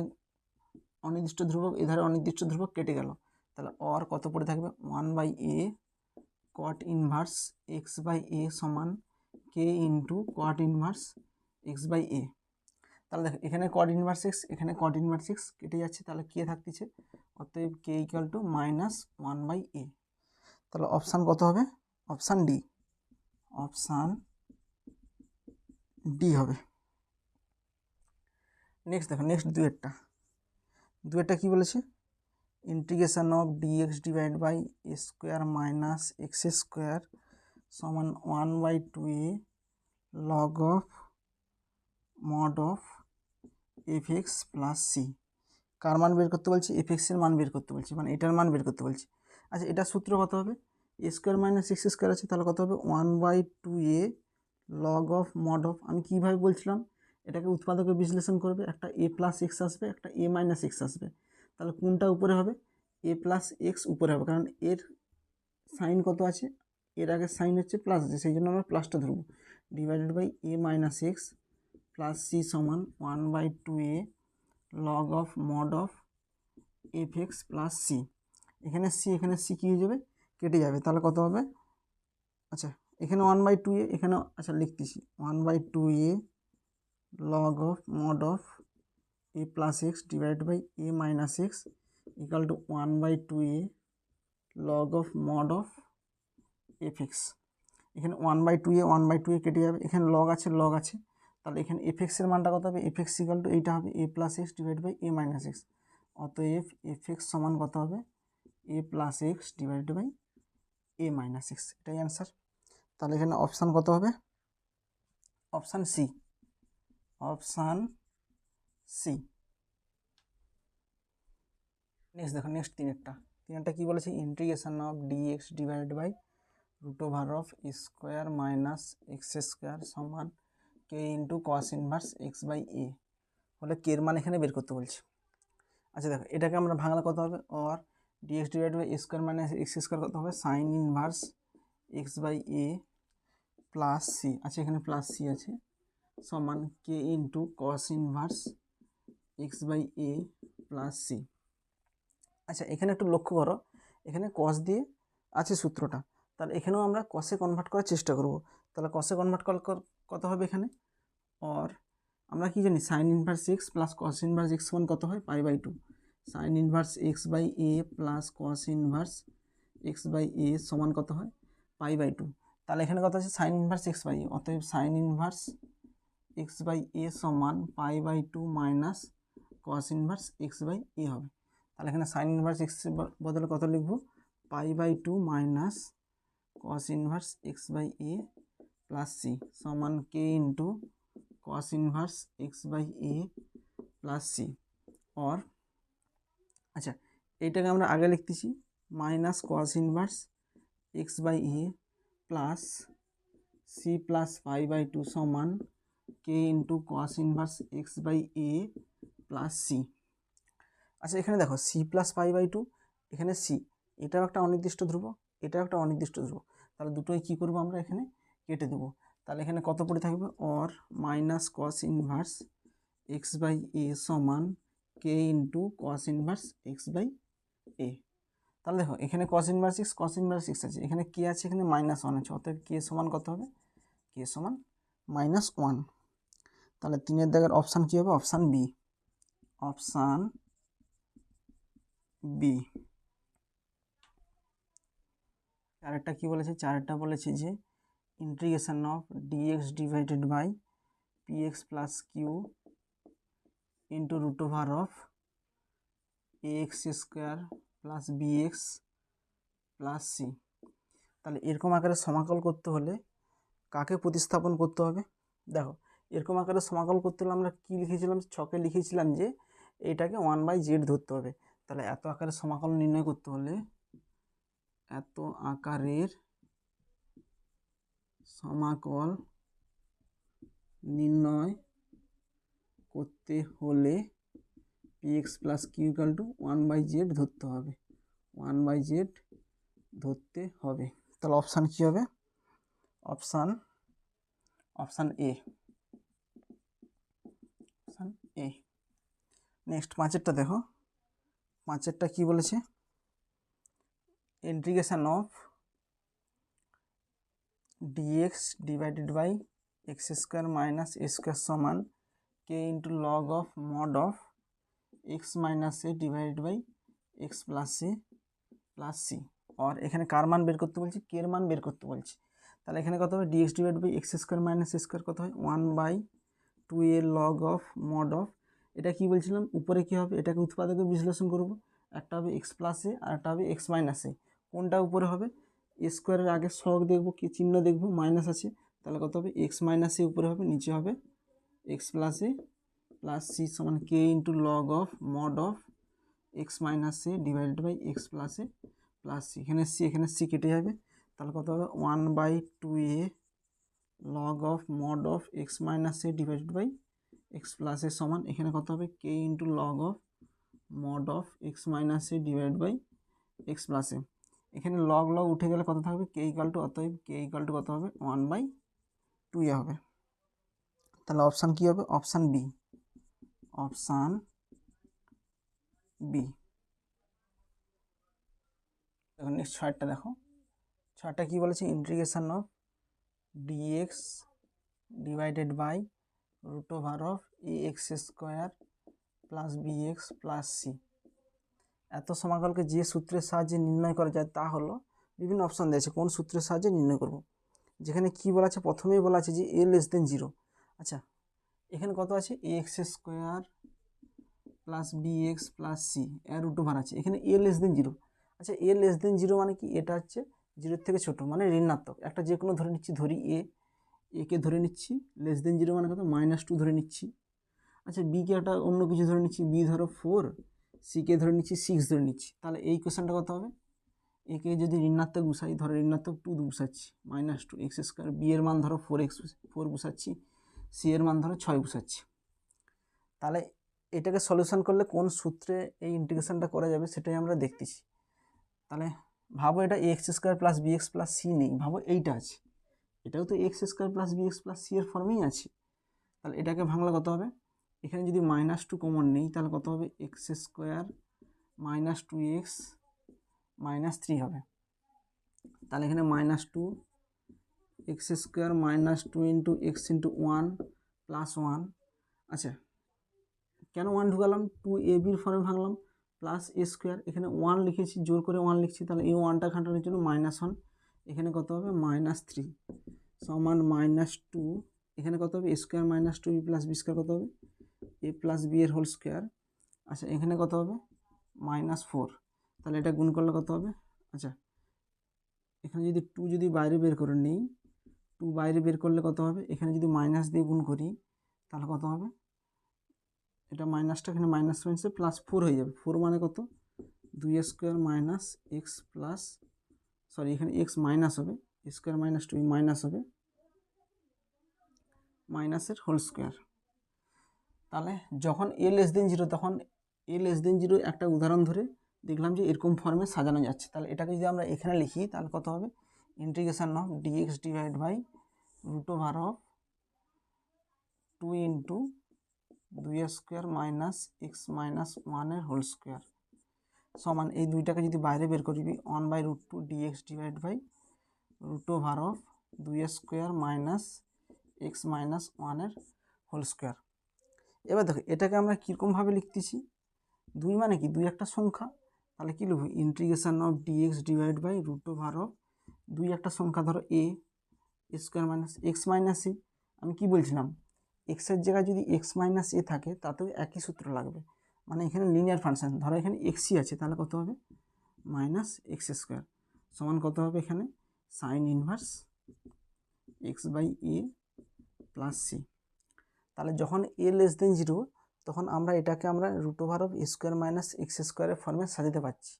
অনির্দিষ্ট ধ্রুবক, এধারে অনির্দিষ্ট ধ্রুবক কেটে গেল। তাহলে অর কত পড়ে থাকবে, 1/a cot inverse x by a সমান k into cot inverse x by a. তাহলে দেখো এখানে কট ইনভার্স এক্স, এখানে কট ইনভার্স এক্স কেটে যাচ্ছে, তাহলে কে থাকতেছে, অতএব কে ইকুয়াল টু -1/a। তাহলে অপশান কত হবে, অপশান ডি, অপশান ডি হবে। নেক্সট দেখো, নেক্সট দুয়েরটা কি বলেছে, integration of dx divide by a square minus x square সমান 1/2a log of mod of f x plus c. কার মান বের করতে বলছি, এফ এক্সের মান বের করতে বলছি, মানে এটার মান বের করতে বলছি। আচ্ছা এটার সূত্র কত হবে, এ স্কোয়ার মাইনাস এক্স স্কোয়ার আছে, তাহলে কত হবে 1/2a log of mod of, আমি কীভাবে বলছিলাম, এটাকে উৎপাদকে বিশ্লেষণ করবে, একটা এ প্লাস এক্স আসবে, একটা এ মাইনাস এক্স আসবে। তাহলে কোনটা উপরে হবে, এ প্লাস এক্স উপরে হবে, কারণ এর সাইন কত আছে, এর আগে সাইন হচ্ছে প্লাস আছে, সেই জন্য আমরা প্লাসটা ধরবো। Divided by a minus x plus c সমান 1/2a log of mod of f x plus c. এখানে সি কী হয়ে যাবে, কেটে যাবে, তাহলে কত হবে, আচ্ছা এখানে 1/2a, এখানে আচ্ছা লিখতেছি 1/2a log of mod of a plus x divide by a minus x equal to 1/2a log of mod of f x. এখানে 1/2a কেটে যাবে, এখানে লগ আছে, তাহলে এখানে এফ এক্সের মানটা কত হবে, এফ এক্স ইকাল টু এইটা হবে a plus x divide by a minus x. অতএব এফ এক্স সমান কত হবে, a plus x divide by a minus x, এটাই অ্যান্সার। তাহলে এখানে অপশান কত হবে, option c, option c. Next দেখো, নেক্সট তিনেরটা কি বলেছে, integration of dx divide by root over of square minus x square সমান k into cos inverse x by a হলে কে এর মান এখানে বের করতে বলছে। আচ্ছা দেখো এটাকে আমরা ভাঙলে কত হবে, or dx divide by square minus x square কত হবে, sine inverse x by a plus c, আচ্ছা এখানে প্লাস সি আছে, সমান k into cos inverse x by a plus c. আচ্ছা এখানে একটু লক্ষ্য করো, এখানে কস দিয়ে আছে সূত্রটা, তাহলে এখানেও আমরা কসে কনভার্ট করার চেষ্টা করব। তাহলে কসে কনভার্ট কত হবে এখানে, অর আমরা কি জানি sine inverse x plus cos inverse x সমান কত হয়, π/2, sine inverse x by a plus cos inverse x by a সমান কত হয়, π/2। তাহলে এখানে কত আছে, sine inverse x by a, অতএব sine inverse x by a সমান π/2 minus cos inverse x by a হবে। তাহলে এখানে সাইন ইনভার্স এক্স বদলে কত লিখবো, π/2 minus cos inverse x by a plus c সমান k into cos inverse x by a plus c. Or আচ্ছা এইটাকে আমরা আগে লিখতেছি minus cos inverse x by a plus c plus π/2 সমান k into cos inverse x by a plus c. আচ্ছা এখানে দেখো সি প্লাস পাই বাই 2, এখানে সি, এটাও একটা অনির্দিষ্ট ধ্রুব, এটাও একটা অনির্দিষ্ট ধ্রুব, তাহলে দুটোই কী করবো আমরা এখানে কেটে দেবো। তাহলে এখানে কত পড়ে থাকবে, or minus cos inverse x by a সমান k into cos inverse x by a. তাহলে দেখো এখানে কস ইনভার্স এক্স আছে, এখানে কে আছে, এখানে -1 আছে, অতএব কে সমান কত হবে, কে সমান -1। তাহলে 3-এর দাগের অপশান কী হবে, অপশান বি, অপশান বি। চারেরটা কী বলেছে, চারেরটা বলেছে যে integration of dx divided by p x plus q into root over of x square plus bx plus c. তাহলে এরকম আকারে সমাকল করতে হলে কাকে প্রতিস্থাপন করতে হবে, দেখো এরকম আকারে সমাকল করতে হলে আমরা কী লিখেছিলাম, ছকে লিখেছিলাম যে এটাকে 1/z ধরতে হবে। তাহলে এত আকারে সমাকল নির্ণয় করতে হলে, এত আকারের সমাকল নির্ণয় করতে হলে p x plus q equal to 1/z ধরতে হবে, 1/z ধরতে হবে। তাহলে অপশান কী হবে, option a, option a. Next 5-এরটা দেখো, 5-এরটা কী বলেছে, integration of dx divided by x square minus a square সমান k into log of mod of x minus a divided by x plus a plus c. আর এখানে কার মান বের করতে বলছি, কে এর মান বের করতে বলছি। তাহলে এখানে কত হবে, dx divide by x square minus a square কত হয়, 1/2 এর লগ অফ মড অফ, এটা কি বলছিলাম উপরে কী হবে, এটাকে উৎপাদকে বিশ্লেষণ করব, একটা হবে এক্স প্লাস এ আর একটা হবে এক্স মাইনাস এ, কোনটা উপরে হবে, এ স্কোয়ারের আগে সহগ দেখবো, কি চিহ্ন দেখবো, মাইনাস আছে, তাহলে কত হবে এক্স মাইনাস এ উপরে হবে, নিচে হবে x plus a plus c সমান k into log of mod of x minus a divided by x plus a plus c. এখানে সি কেটে যাবে, তাহলে কত হবে 1/2 a log of mod of x minus a divided by x plus a সমান এখানে কত হবে k into log of mod of x minus a divide by x plus a. এখানে লগ উঠে গেলে কত থাকবে, কে ইকাল টু, অতএব কে ইকাল টু কত হবে 1/2 এ হবে। তাহলে অপশান কী হবে, অপশান বি, অপশান বি। এখন নেক্সট 6টা দেখো, 6টা কী বলেছে, integration of dx divided by root over of a x square plus bx plus c. এত সমাকলকে যে সূত্রের সাহায্যে নির্ণয় করা যায় তা হলো, বিভিন্ন অপশান দিয়েছে কোন সূত্রের সাহায্যে নির্ণয় করব। যেখানে কি বলা আছে, প্রথমেই বলা আছে যে এ লেস দেন 0। আচ্ছা এখানে কত আছে, a x square plus bx plus c এর রুট ওভার আছে, এখানে এ লেস দেন 0। আচ্ছা এ লেস দেন 0 মানে কি, এটা হচ্ছে 0-এর থেকে ছোটো মানে ঋণাত্মক, একটা যে কোনো ধরে নিচ্ছি, ধরি একে ধরে নিচ্ছি, লেস দেন 0 মানে কত -2 ধরে নিচ্ছি। আচ্ছা বিকে একটা অন্য কিছু ধরে নিচ্ছি, বি ধরো 4, সিকে ধরে নিচ্ছি 6 ধরে নিচ্ছি। তাহলে এই কোশ্চেনটা কত হবে, একে যদি ঋণাত্মক বসাই, ধরো ঋণাত্মক 2 বসাচ্ছি, -2 এক্স স্কোয়ার, বি এর মান ধরো 4 বসাচ্ছি, সি এর মান ধরো 6 বসাচ্ছি। তাহলে এটাকে সলিউশন করলে কোন সূত্রে এই ইন্টিগ্রেশনটা করা যাবে সেটাই আমরা দেখতেছি। তাহলে ভাবো এটা x square plus bx plus c নেই, ভাবো এইটা আছে, এটাও তো x square plus bx plus c এর ফর্মেই আছে। তাহলে এটাকে ভাঙলে কত হবে, এখানে যদি -2 কমন নেই তাহলে কত হবে, এক্স স্কোয়ার -2x -3 হবে। তাহলে এখানে -2 x square -2 into x into 1 plus 1। আচ্ছা কেন 1 ঢুকালাম, 2ab ফর্মে ভাঙলাম, প্লাস এ স্কোয়ার, এখানে 1 লিখেছি, জোর করে 1 লিখছি, তাহলে এই 1টা ঘাটানোর জন্য -1, এখানে কত হবে -3 সমান -2, এখানে কত হবে, a square -2b plus b square কত হবে, এ প্লাস বি এর হোল স্কোয়ার। আচ্ছা এখানে কত হবে -4, তাহলে এটা গুণ করলে কত হবে, আচ্ছা এখানে যদি 2 যদি বাইরে বের করে নিই, 2 বাইরে বের করলে কত হবে, এখানে যদি মাইনাস দিয়ে গুণ করি তাহলে কত হবে, এটা মাইনাসটা এখানে মাইনাস +4 হয়ে যাবে, 4 মানে কত 2 square minus x plus, sorry এখানে এক্স মাইনাস হবে, স্কোয়ার- 2 মাইনাস হবে মাইনাসের হোল স্কোয়ার। তাহলে যখন এ লেস দেন 0 তখন এ লেস দেন 0 একটা উদাহরণ ধরে দেখলাম যে এরকম ফর্মে সাজানো যাচ্ছে। তাহলে এটাকে যদি আমরা এখানে লিখি তাহলে কত হবে, integration of dx divide by root over of 2 into 2 square minus x minus 1 whole square সমান এই দুইটাকে যদি বাইরে বের করবি 1/√2 dx divide by root over of 2 square minus x minus 1 whole square. এবার দেখো এটাকে আমরা কীরকমভাবে লিখতেছি, 2 মানে কি 2 একটা সংখ্যা, তাহলে কী লিখব, integration of dx divide by root over of 2 একটা সংখ্যা ধরো a square minus x minus a. আমি কি বলছিলাম, এক্সের জায়গায় যদি এক্স মাইনাস এ থাকে তাতেও একই সূত্র লাগবে, মানে এখানে লিনিয়ার ফাংশন, ধরো এখানে এক্সই আছে তাহলে কত হবে মাইনাস এক্স স্কোয়ার সমান কত হবে এখানে sine inverse x by a plus c. তাহলে যখন এ লেস দেন 0 তখন আমরা এটাকে আমরা root over of square minus x স্কোয়ারের ফর্মে সাজাতে পারছি,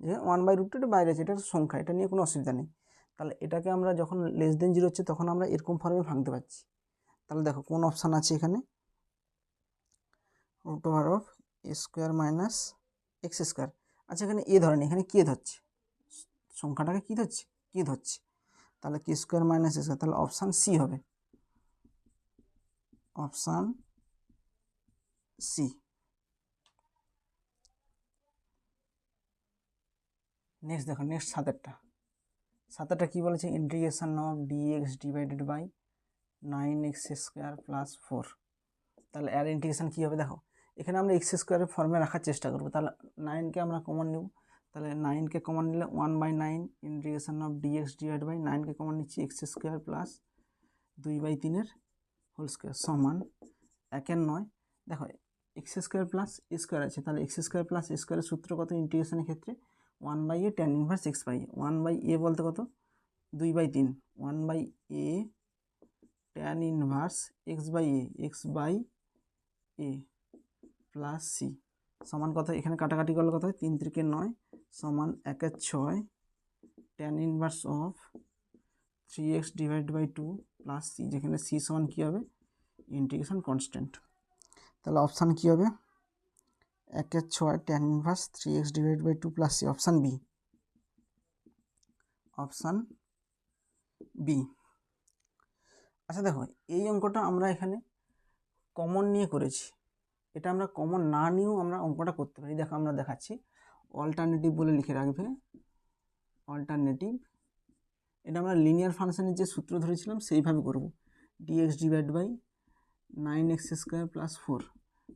যে 1/√2 এটা বাইরে আছে, এটা সংখ্যা, এটা নিয়ে কোনো অসুবিধা নেই। তাহলে এটাকে আমরা যখন লেস দেন 0 হচ্ছে তখন আমরা এরকম ফর্মে ভাঙতে পারছি। তাহলে দেখো কোন অপশান আছে এখানে, root over of square minus x square. আচ্ছা এখানে এ ধরেনি, এখানে কে ধরছে, সংখ্যাটাকে কি ধরছে, কে ধরছে, তাহলে কে স্কোয়ার মাইনাস স্কোয়ার, তাহলে অপশান সি হবে, অপশান সি। নেক্সট দেখো, নেক্সট সাতেরটা কী বলেছে, integration of dx divided by 9x square plus 4। তাহলে এর ইন্টিগ্রেশন কী হবে, দেখো এখানে আমরা এক্স স্কোয়ারের ফর্মে রাখার চেষ্টা করবো। তাহলে 9কে আমরা কমন নেব, তাহলে 9কে কমন নিলে 1/9 integration of dx divide by 9কে কমন নিচ্ছি x square plus 2/3 whole square সমান 1/9। দেখো x square plus a square আছে, তাহলে এক্স স্কোয়ার প্লাস এ স্কোয়ারের সূত্র কত ইন্টিগ্রেশনের ক্ষেত্রে, 1/a tan inverse x by 1/a বলতে কত 2/3, 1/a tan inverse x by a plus c সমান কত, এখানে কাটাকাটি করলে কত হয় 3 × 9 সমান 1/6 tan inverse of 3x divide by 2 plus c, যেখানে সি সমান কী হবে ইন্টিগ্রেশন কনস্ট্যান্ট। তাহলে অপশান কী হবে 1/6 tan inverse 3x divide by 2 plus c, option b, option b. আচ্ছা দেখো এই অঙ্কটা আমরা এখানে কমন নিয়ে করেছি, এটা আমরা কমন না নিয়েও আমরা অঙ্কটা করতে পারি। দেখো আমরা দেখাচ্ছি, অল্টারনেটিভ বলে লিখে রাখবে, অল্টারনেটিভ। এটা আমরা লিনিয়ার ফাংশনের যে সূত্র ধরেছিলাম সেইভাবে করব, dx divide by 9x square plus 4।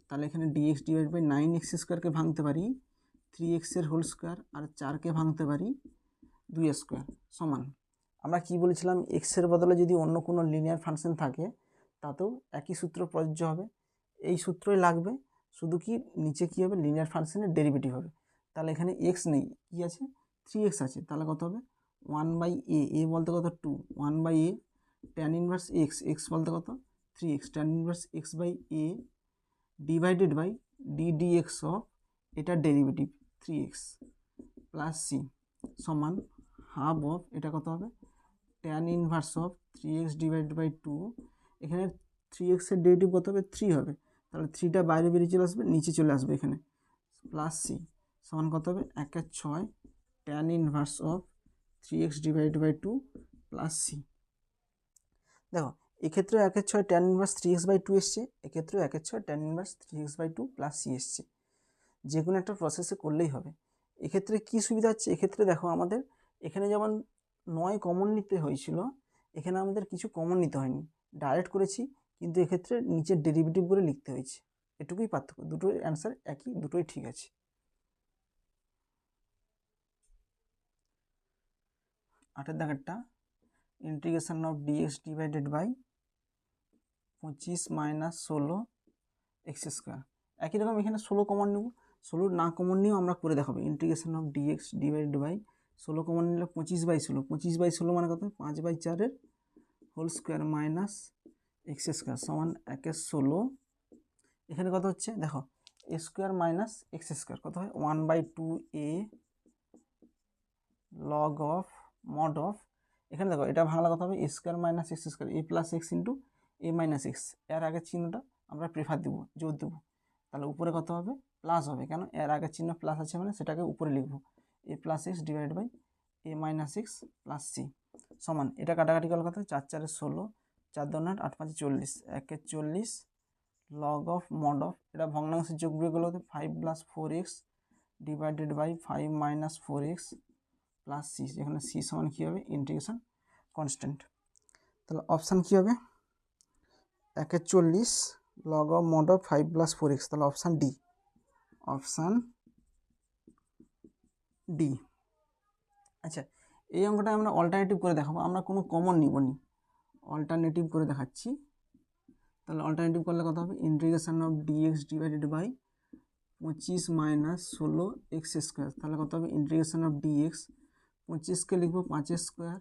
তাহলে এখানে ডিএক্স ডিভাইড বাই 9x স্কোয়ারকে ভাঙতে পারি 3x এর হোল স্কোয়ার, আর 4কে ভাঙতে পারি 2 স্কোয়ার সমান, আমরা কি বলেছিলাম এক্সের বদলে যদি অন্য কোনো লিনিয়ার ফাংশন থাকে তাতেও একই সূত্র প্রযোজ্য হবে, এই সূত্রই লাগবে, শুধু কি নিচে কী হবে লিনিয়ার ফাংশনের ডেরিভেটিভ হবে। তাহলে এখানে এক্স নেই, কী আছে 3x আছে, তাহলে কত হবে 1/a, এ বলতে কত 2, 1/a tan ইনভার্স এক্স বলতে কত 3x, tan inverse x by a divided by dx of এটার ডেরিভেটিভ 3x প্লাস সি সমান হাফ অফ এটা কত হবে tan inverse of 3x divided by 2, এখানে 3x এর ডেরিভেটিভ কত হবে 3 হবে, তাহলে 3টা বাইরে বেরিয়ে চলে আসবে, নিচে চলে আসবে এখানে, প্লাস সি সমান কত হবে 1/6 tan inverse of 3x divided by 2 plus c. দেখো এক্ষেত্রেও 1/6 tan ইনভার্স 3x/2 এসছে, এক্ষেত্রেও 1/6 tan inverse 3x/2 plus C এসছে, যে কোনো একটা প্রসেসে করলেই হবে। এক্ষেত্রে কি সুবিধা হচ্ছে, এক্ষেত্রে দেখো আমাদের এখানে যেমন 9 কমন নিতে হয়েছিল, এখানে আমাদের কিছু কমন নিতে হয়নি, ডাইরেক্ট করেছি, কিন্তু এক্ষেত্রে নিচের ডেরিভেটিভ করে লিখতে হয়েছে, এটুকুই পার্থক্য, দুটোর অ্যান্সার একই, দুটোই ঠিক আছে। আটের দাগেরটা, integration of dx divided by 25 - 16 x square. একই রকম এখানে 16 কমন নেব, 16 না কমন নিয়েও আমরা করে দেখাবো, integration of dx divided by 16 common নিলে 25/16, 25/16 মানে কত 5/4 whole square minus x square সমান 1/16। এখানে কত হচ্ছে দেখো a square minus x square কত হয় 1/2a log of mod of, এখানে দেখো এটা ভাঙলে কত হবে এ স্কোয়ার মাইনাস এক্স স্কোয়ার, এ প্লাস এক্স ইন্টু এ মাইনাস এক্স, এর আগের চিহ্নটা আমরা প্রেফার দেবো, জোর দেবো, তাহলে উপরে কত হবে প্লাস হবে, কেন এর আগের চিহ্ন প্লাস আছে মানে সেটাকে উপরে লিখবো, a plus x divide by a minus x plus c সমান, এটা কাটাকাটি করার কথা 4 4 16, 4 2 8, 8 5 40, 1 40 লগ অফ মড অফ, এটা ভগ্নাংশের যোগ বিয়োগ হলো 5 plus 4x divided by 5 minus 4x plus c, যেখানে সি সমান কী হবে ইন্টিগ্রেশন কনস্ট্যান্ট। তাহলে অপশান কী হবে 1 log of mod of 5 plus 4x, তাহলে অপশান ডি, অপশান ডি। আচ্ছা, এই অঙ্কটা আমরা অল্টারনেটিভ করে দেখাবো, আমরা কোনো কমন নিব নি, অল্টারনেটিভ করে দেখাচ্ছি। তাহলে অল্টারনেটিভ করলে কত হবে integration of dx divided by 25 minus 16 x square, তাহলে কত হবে ইন্টিগ্রেশন অফ ডিএক্স, 25কে লিখবো 5 স্কোয়ার,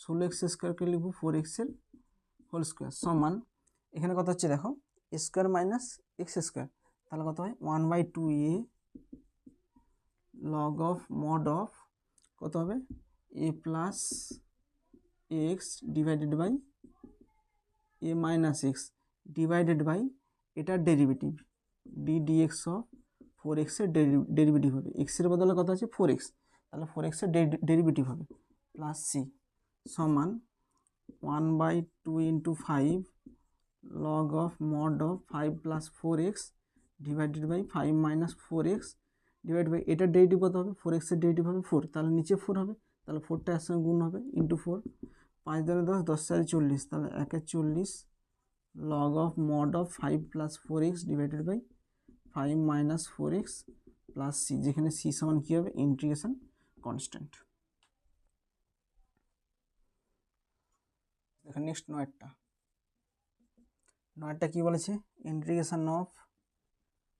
16 এক্স স্কোয়ারকে লিখবো 4x হোল স্কোয়ার সমান, এখানে কত হচ্ছে দেখো স্কোয়ার মাইনাস এক্স স্কোয়ার, তাহলে কত হয় 1/2a log of mod of কত হবে a plus x divided by a minus x divided by এটার derivative d dx of 4x এর ডেরিভেটিভ হবে, এক্সের বদলে কত আছে 4x, তাহলে 4x এর ডেরিভেটিভ হবে প্লাস সি সমান 1/2 into 5 log of mod of 5 plus 4x divided by 5 minus 4x divide by এটার ডেরিভেটিভ কত হবে 4x এর ডেরিভেটিভ হবে 4, তাহলে নিচে 4 হবে, তাহলে 4টা এর সঙ্গে গুণ হবে ইন্টু 4, 5 2 10, 10 4 40, তাহলে 1 40 log of mod of 5 plus 4x divided by 5 minus 4x plus c, যেখানে সি সমান কী হবে ইন্টিগ্রেশন কনস্ট্যান্ট। দেখেন নেক্সট নয়েরটা কী বলেছে integration of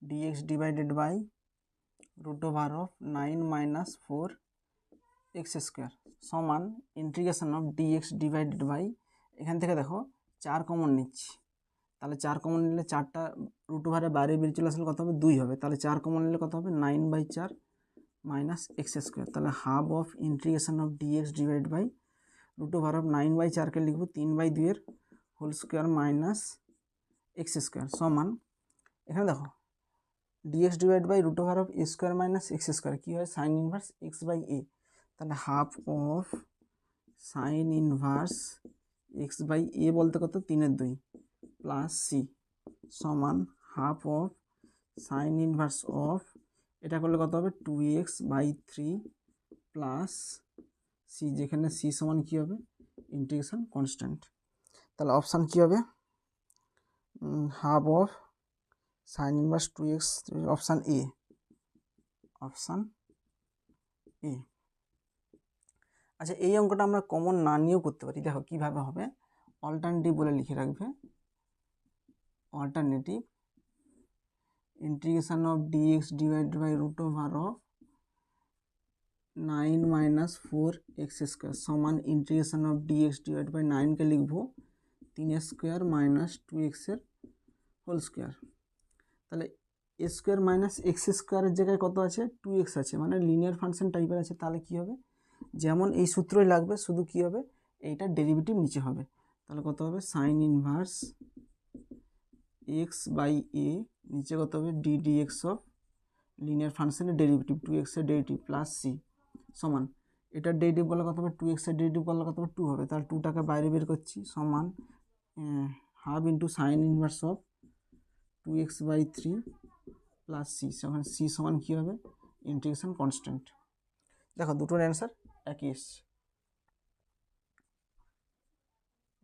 dx divided by root over of 9 minus 4 x square সমান integration of dx divided by, এখান থেকে দেখো 4 কমন নিচ্ছি, তাহলে 4 কমন নিলে 4টা রুট ওভারের বাইরে বেরিয়ে চলে আসলে কত হবে 2 হবে, তাহলে 4 কমন নিলে কত হবে 9/4 মাইনাস এক্স স্কোয়ার, তাহলে half of integration of dx divide by root over of 9/4কে লিখবো 3/2 এর whole square minus x square সমান, এখানে দেখো dx divide by root over of a square minus x square কী হয় sine inverse x by a, তাহলে half of sine inverse x by a বলতে কত 3/2 প্লাস সি সমান half of sine inverse of, এটা করলে কত হবে 2x/3 প্লাস সি, যেখানে সি সমান কী হবে ইন্টিগ্রেশন কনস্ট্যান্ট, তাহলে অপশান কী হবে half of sine inverse 2x, option a, option এ। আচ্ছা, এই অঙ্কটা আমরা কমন না নিয়েও করতে পারি, দেখো কীভাবে হবে অল্টারনেটিভ বলে লিখে রাখবে, alternative integration of dx divided by root over of 9 minus 4 x square সমান integration of dx divide by 9কে লিখবো 3 স্কোয়ার মাইনাস 2x এর হোল স্কোয়ার, তাহলে এ স্কোয়ার মাইনাস এক্স স্কোয়ারের জায়গায় কত আছে 2x আছে, মানে লিনিয়ার ফাংশন টাইপের আছে, তাহলে কী হবে যেমন এই সূত্রই লাগবে, শুধু কী হবে এইটার ডেরিভেটিভ নিচে হবে, তাহলে কত হবে সাইন ইনভার্স এক্স বাই এ, নিচে কত হবে ডি ডিএক্স অফ লিনিয়ার ফাংশনের ডেরিভেটিভ 2x এর ডেরিভেটিভ প্লাস সি সমান, এটার ডেরিভেটিভ বলে কত হবে 2x এর ডেরিভেটিভ করলে কত হবে 2 হবে, তাহলে 2টাকে বাইরে বের করছি সমান half into sine inverse of 2x/3 plus c, সেখানে সি সমান কী হবে ইন্টিগ্রেশন কনস্ট্যান্ট। দেখো দুটোর অ্যান্সার একই এসছে।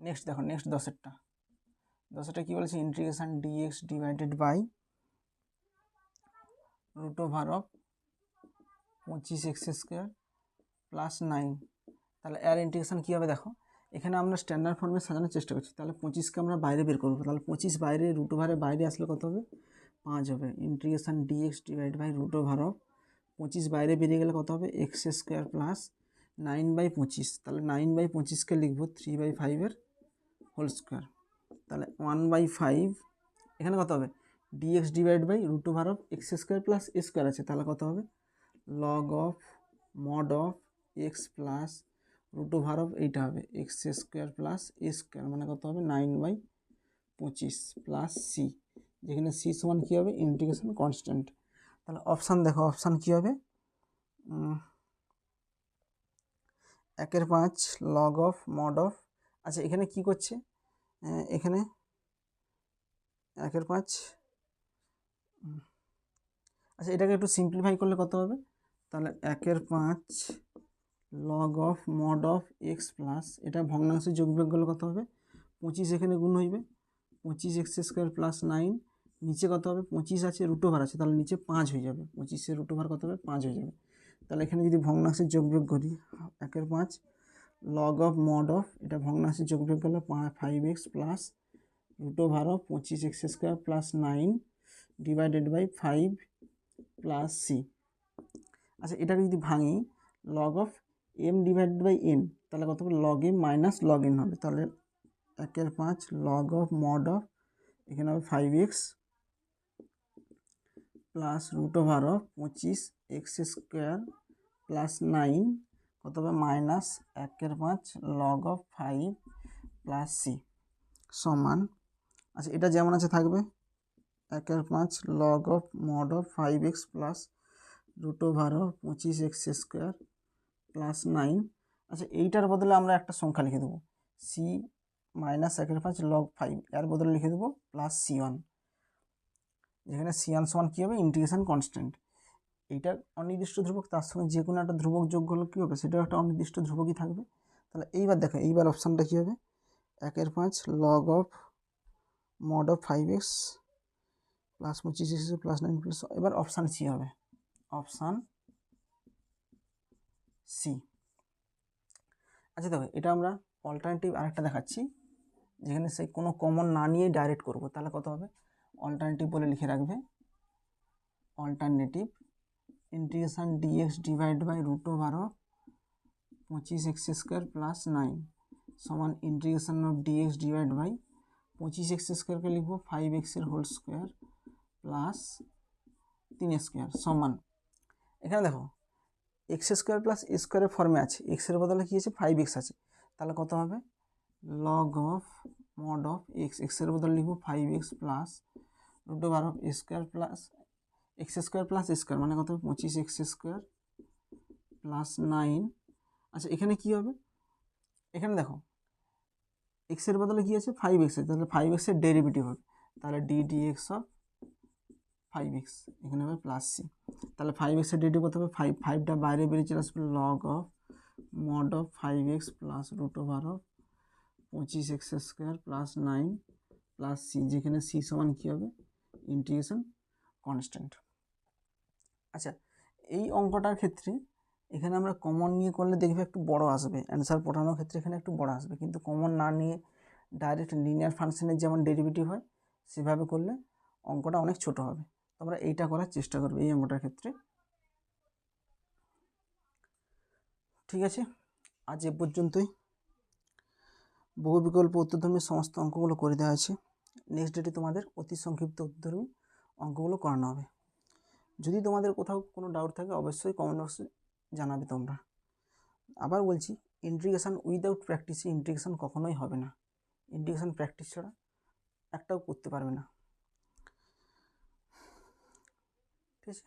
নেক্সট দেখো নেক্সট 10এরটা কী বলেছে integration dx divided by root over of 25x square plus 9, তাহলে এর ইন্টিগ্রেশন কী হবে দেখো, এখানে আমরা স্ট্যান্ডার্ড ফর্মে সাজানোর চেষ্টা করছি, তাহলে 25কে আমরা বাইরে বের করবো, তাহলে 25 বাইরে রুট ওভারের বাইরে আসলে কত হবে 5 হবে, integration dx divide by root over of 25 বাইরে বেরিয়ে গেলে কত হবে এক্স স্কোয়ার প্লাস 9/25, তাহলে 9/25কে লিখবো 3/5 এর হোল স্কোয়ার, তাহলে 1/5, এখানে কত হবে dx divide by root over of x square plus a square আছে, তাহলে কত হবে log of mod of x plus root over of এইটা হবে x square plus a square, মানে কত হবে 9/25 প্লাস সি, যেখানে সি সমান কী হবে ইন্টিগ্রেশন কনস্ট্যান্ট। তাহলে অপশান দেখো, অপশান কী হবে 1/5 লগ অফ মড অফ, আচ্ছা এখানে কি করছে এখানে 1/5, আচ্ছা এটাকে একটু সিম্পলিফাই করলে কত হবে, তাহলে 1/5 log of mod of x plus, এটা ভগ্নাংশে যোগবিয়োগ করলে কত হবে 25, এখানে গুণ হইবে 25x² প্লাস 9, নিচে কত হবে 25 আছে √ আছে, তাহলে নিচে 5 হয়ে যাবে, 25-এর √ কত হবে 5 হয়ে যাবে। তাহলে এখানে যদি ভগ্নাংশে যোগবিয়োগ করি 1/5 লগ অফ মড অফ, এটা ভগ্নাংশে যোগবিয়োগ করলে 5x plus √ of 25x² plus 9 divided by 5 plus c. আচ্ছা এটাকে যদি ভাঙি log of m divided by n, তাহলে কত হবে log m minus log n হবে, তাহলে 1/5 লগ অফ মড অফ, এখানে হবে 5x plus √ of 25x² plus 9 কত হবে minus 1/5 log of 5 plus c সমান, আচ্ছা এটা যেমন আছে থাকবে 1/5 log of mod of 5x plus √ of 25x² plus 9, আচ্ছা এইটার বদলে আমরা একটা সংখ্যা লিখে দেবো সি মাইনাস 1/5 লগ 5, এর বদলে লিখে দেবো প্লাস C1, যেখানে C1 সমান কী হবে ইন্টিগ্রেশন কনস্ট্যান্ট। এইটা অনির্দিষ্ট ধ্রুবক, তার সঙ্গে যে কোনো একটা ধ্রুবক যোগ করলে কী হবে সেটাও একটা অনির্দিষ্ট ধ্রুবকই থাকবে। তাহলে এইবার দেখো এইবার অপশানটা কী হবে 1/5 log of mod of 5x plus 25x plus 9 plus, এবার অপশান সি হবে, অপশান সি। আচ্ছা দেখো এটা আমরা অল্টারনেটিভ আরেকটা দেখাচ্ছি, যেখানে সেই কোনো কমন না নিয়ে ডাইরেক্ট করব, তাহলে কত হবে অল্টারনেটিভ বলে লিখে রাখবে, alternative integration dx divide by √ of 25x² plus 9 সমান integration of dx divide by 25x² লিখবো 5x² প্লাস 3² সমান, এখানে দেখো x² প্লাস a² ফর্মে আছে, এক্সের বদলে কী আছে 5x আছে, তাহলে কত হবে লগ অফ মড অফ এক্সের বদলে লিখবো 5x plus √ of a² plus x² plus a² মানে কত হবে 25x² প্লাস 9, আচ্ছা এখানে কি হবে এখানে দেখো এক্সের বদলে কি আছে 5x আছে, তাহলে 5x এর ডেরিভেটিভ হবে, তাহলে ddx অফ 5x এখানে হবে প্লাস সি, তাহলে 5x এর ডেরিভেটিভ কত হবে 5টা বাইরে বেরিয়ে চলে আসবে log of mod of 5x plus √ of 25x² plus 9 plus c, যেখানে সি সমান কী হবে ইন্টিগ্রেশন কনস্ট্যান্ট। আচ্ছা এই অঙ্কটার ক্ষেত্রে এখানে আমরা কমন নিয়ে করলে দেখবে একটু বড় আসবে, অ্যান্সার পড়ানোর ক্ষেত্রে এখানে একটু বড় আসবে, কিন্তু কমন না নিয়ে ডাইরেক্ট লিনিয়ার ফাংশনের যেমন ডেরিভেটিভ হয় সেভাবে করলে অঙ্কটা অনেক ছোট হবে। তোমরা এইটা করার চেষ্টা করবে এই অঙ্কটার ক্ষেত্রে। ঠিক আছে, আজ এ পর্যন্তই। বহু বিকল্প উত্তরধর্মী সমস্ত অঙ্কগুলো করে দেওয়া আছে, নেক্সট ডেটে তোমাদের অতি সংক্ষিপ্ত উত্তরধর্মী অঙ্কগুলো করানো হবে। যদি তোমাদের কোথাও কোনো ডাউট থাকে অবশ্যই কমেন্ট বক্সে জানাবে তোমরা। আবার বলছি ইন্টিগ্রেশন উইদাউট প্র্যাকটিসে ইন্টিগ্রেশন কখনোই হবে না, ইন্টিগ্রেশন প্র্যাকটিস ছাড়া একটাও করতে পারবে না। ঠিক আছে।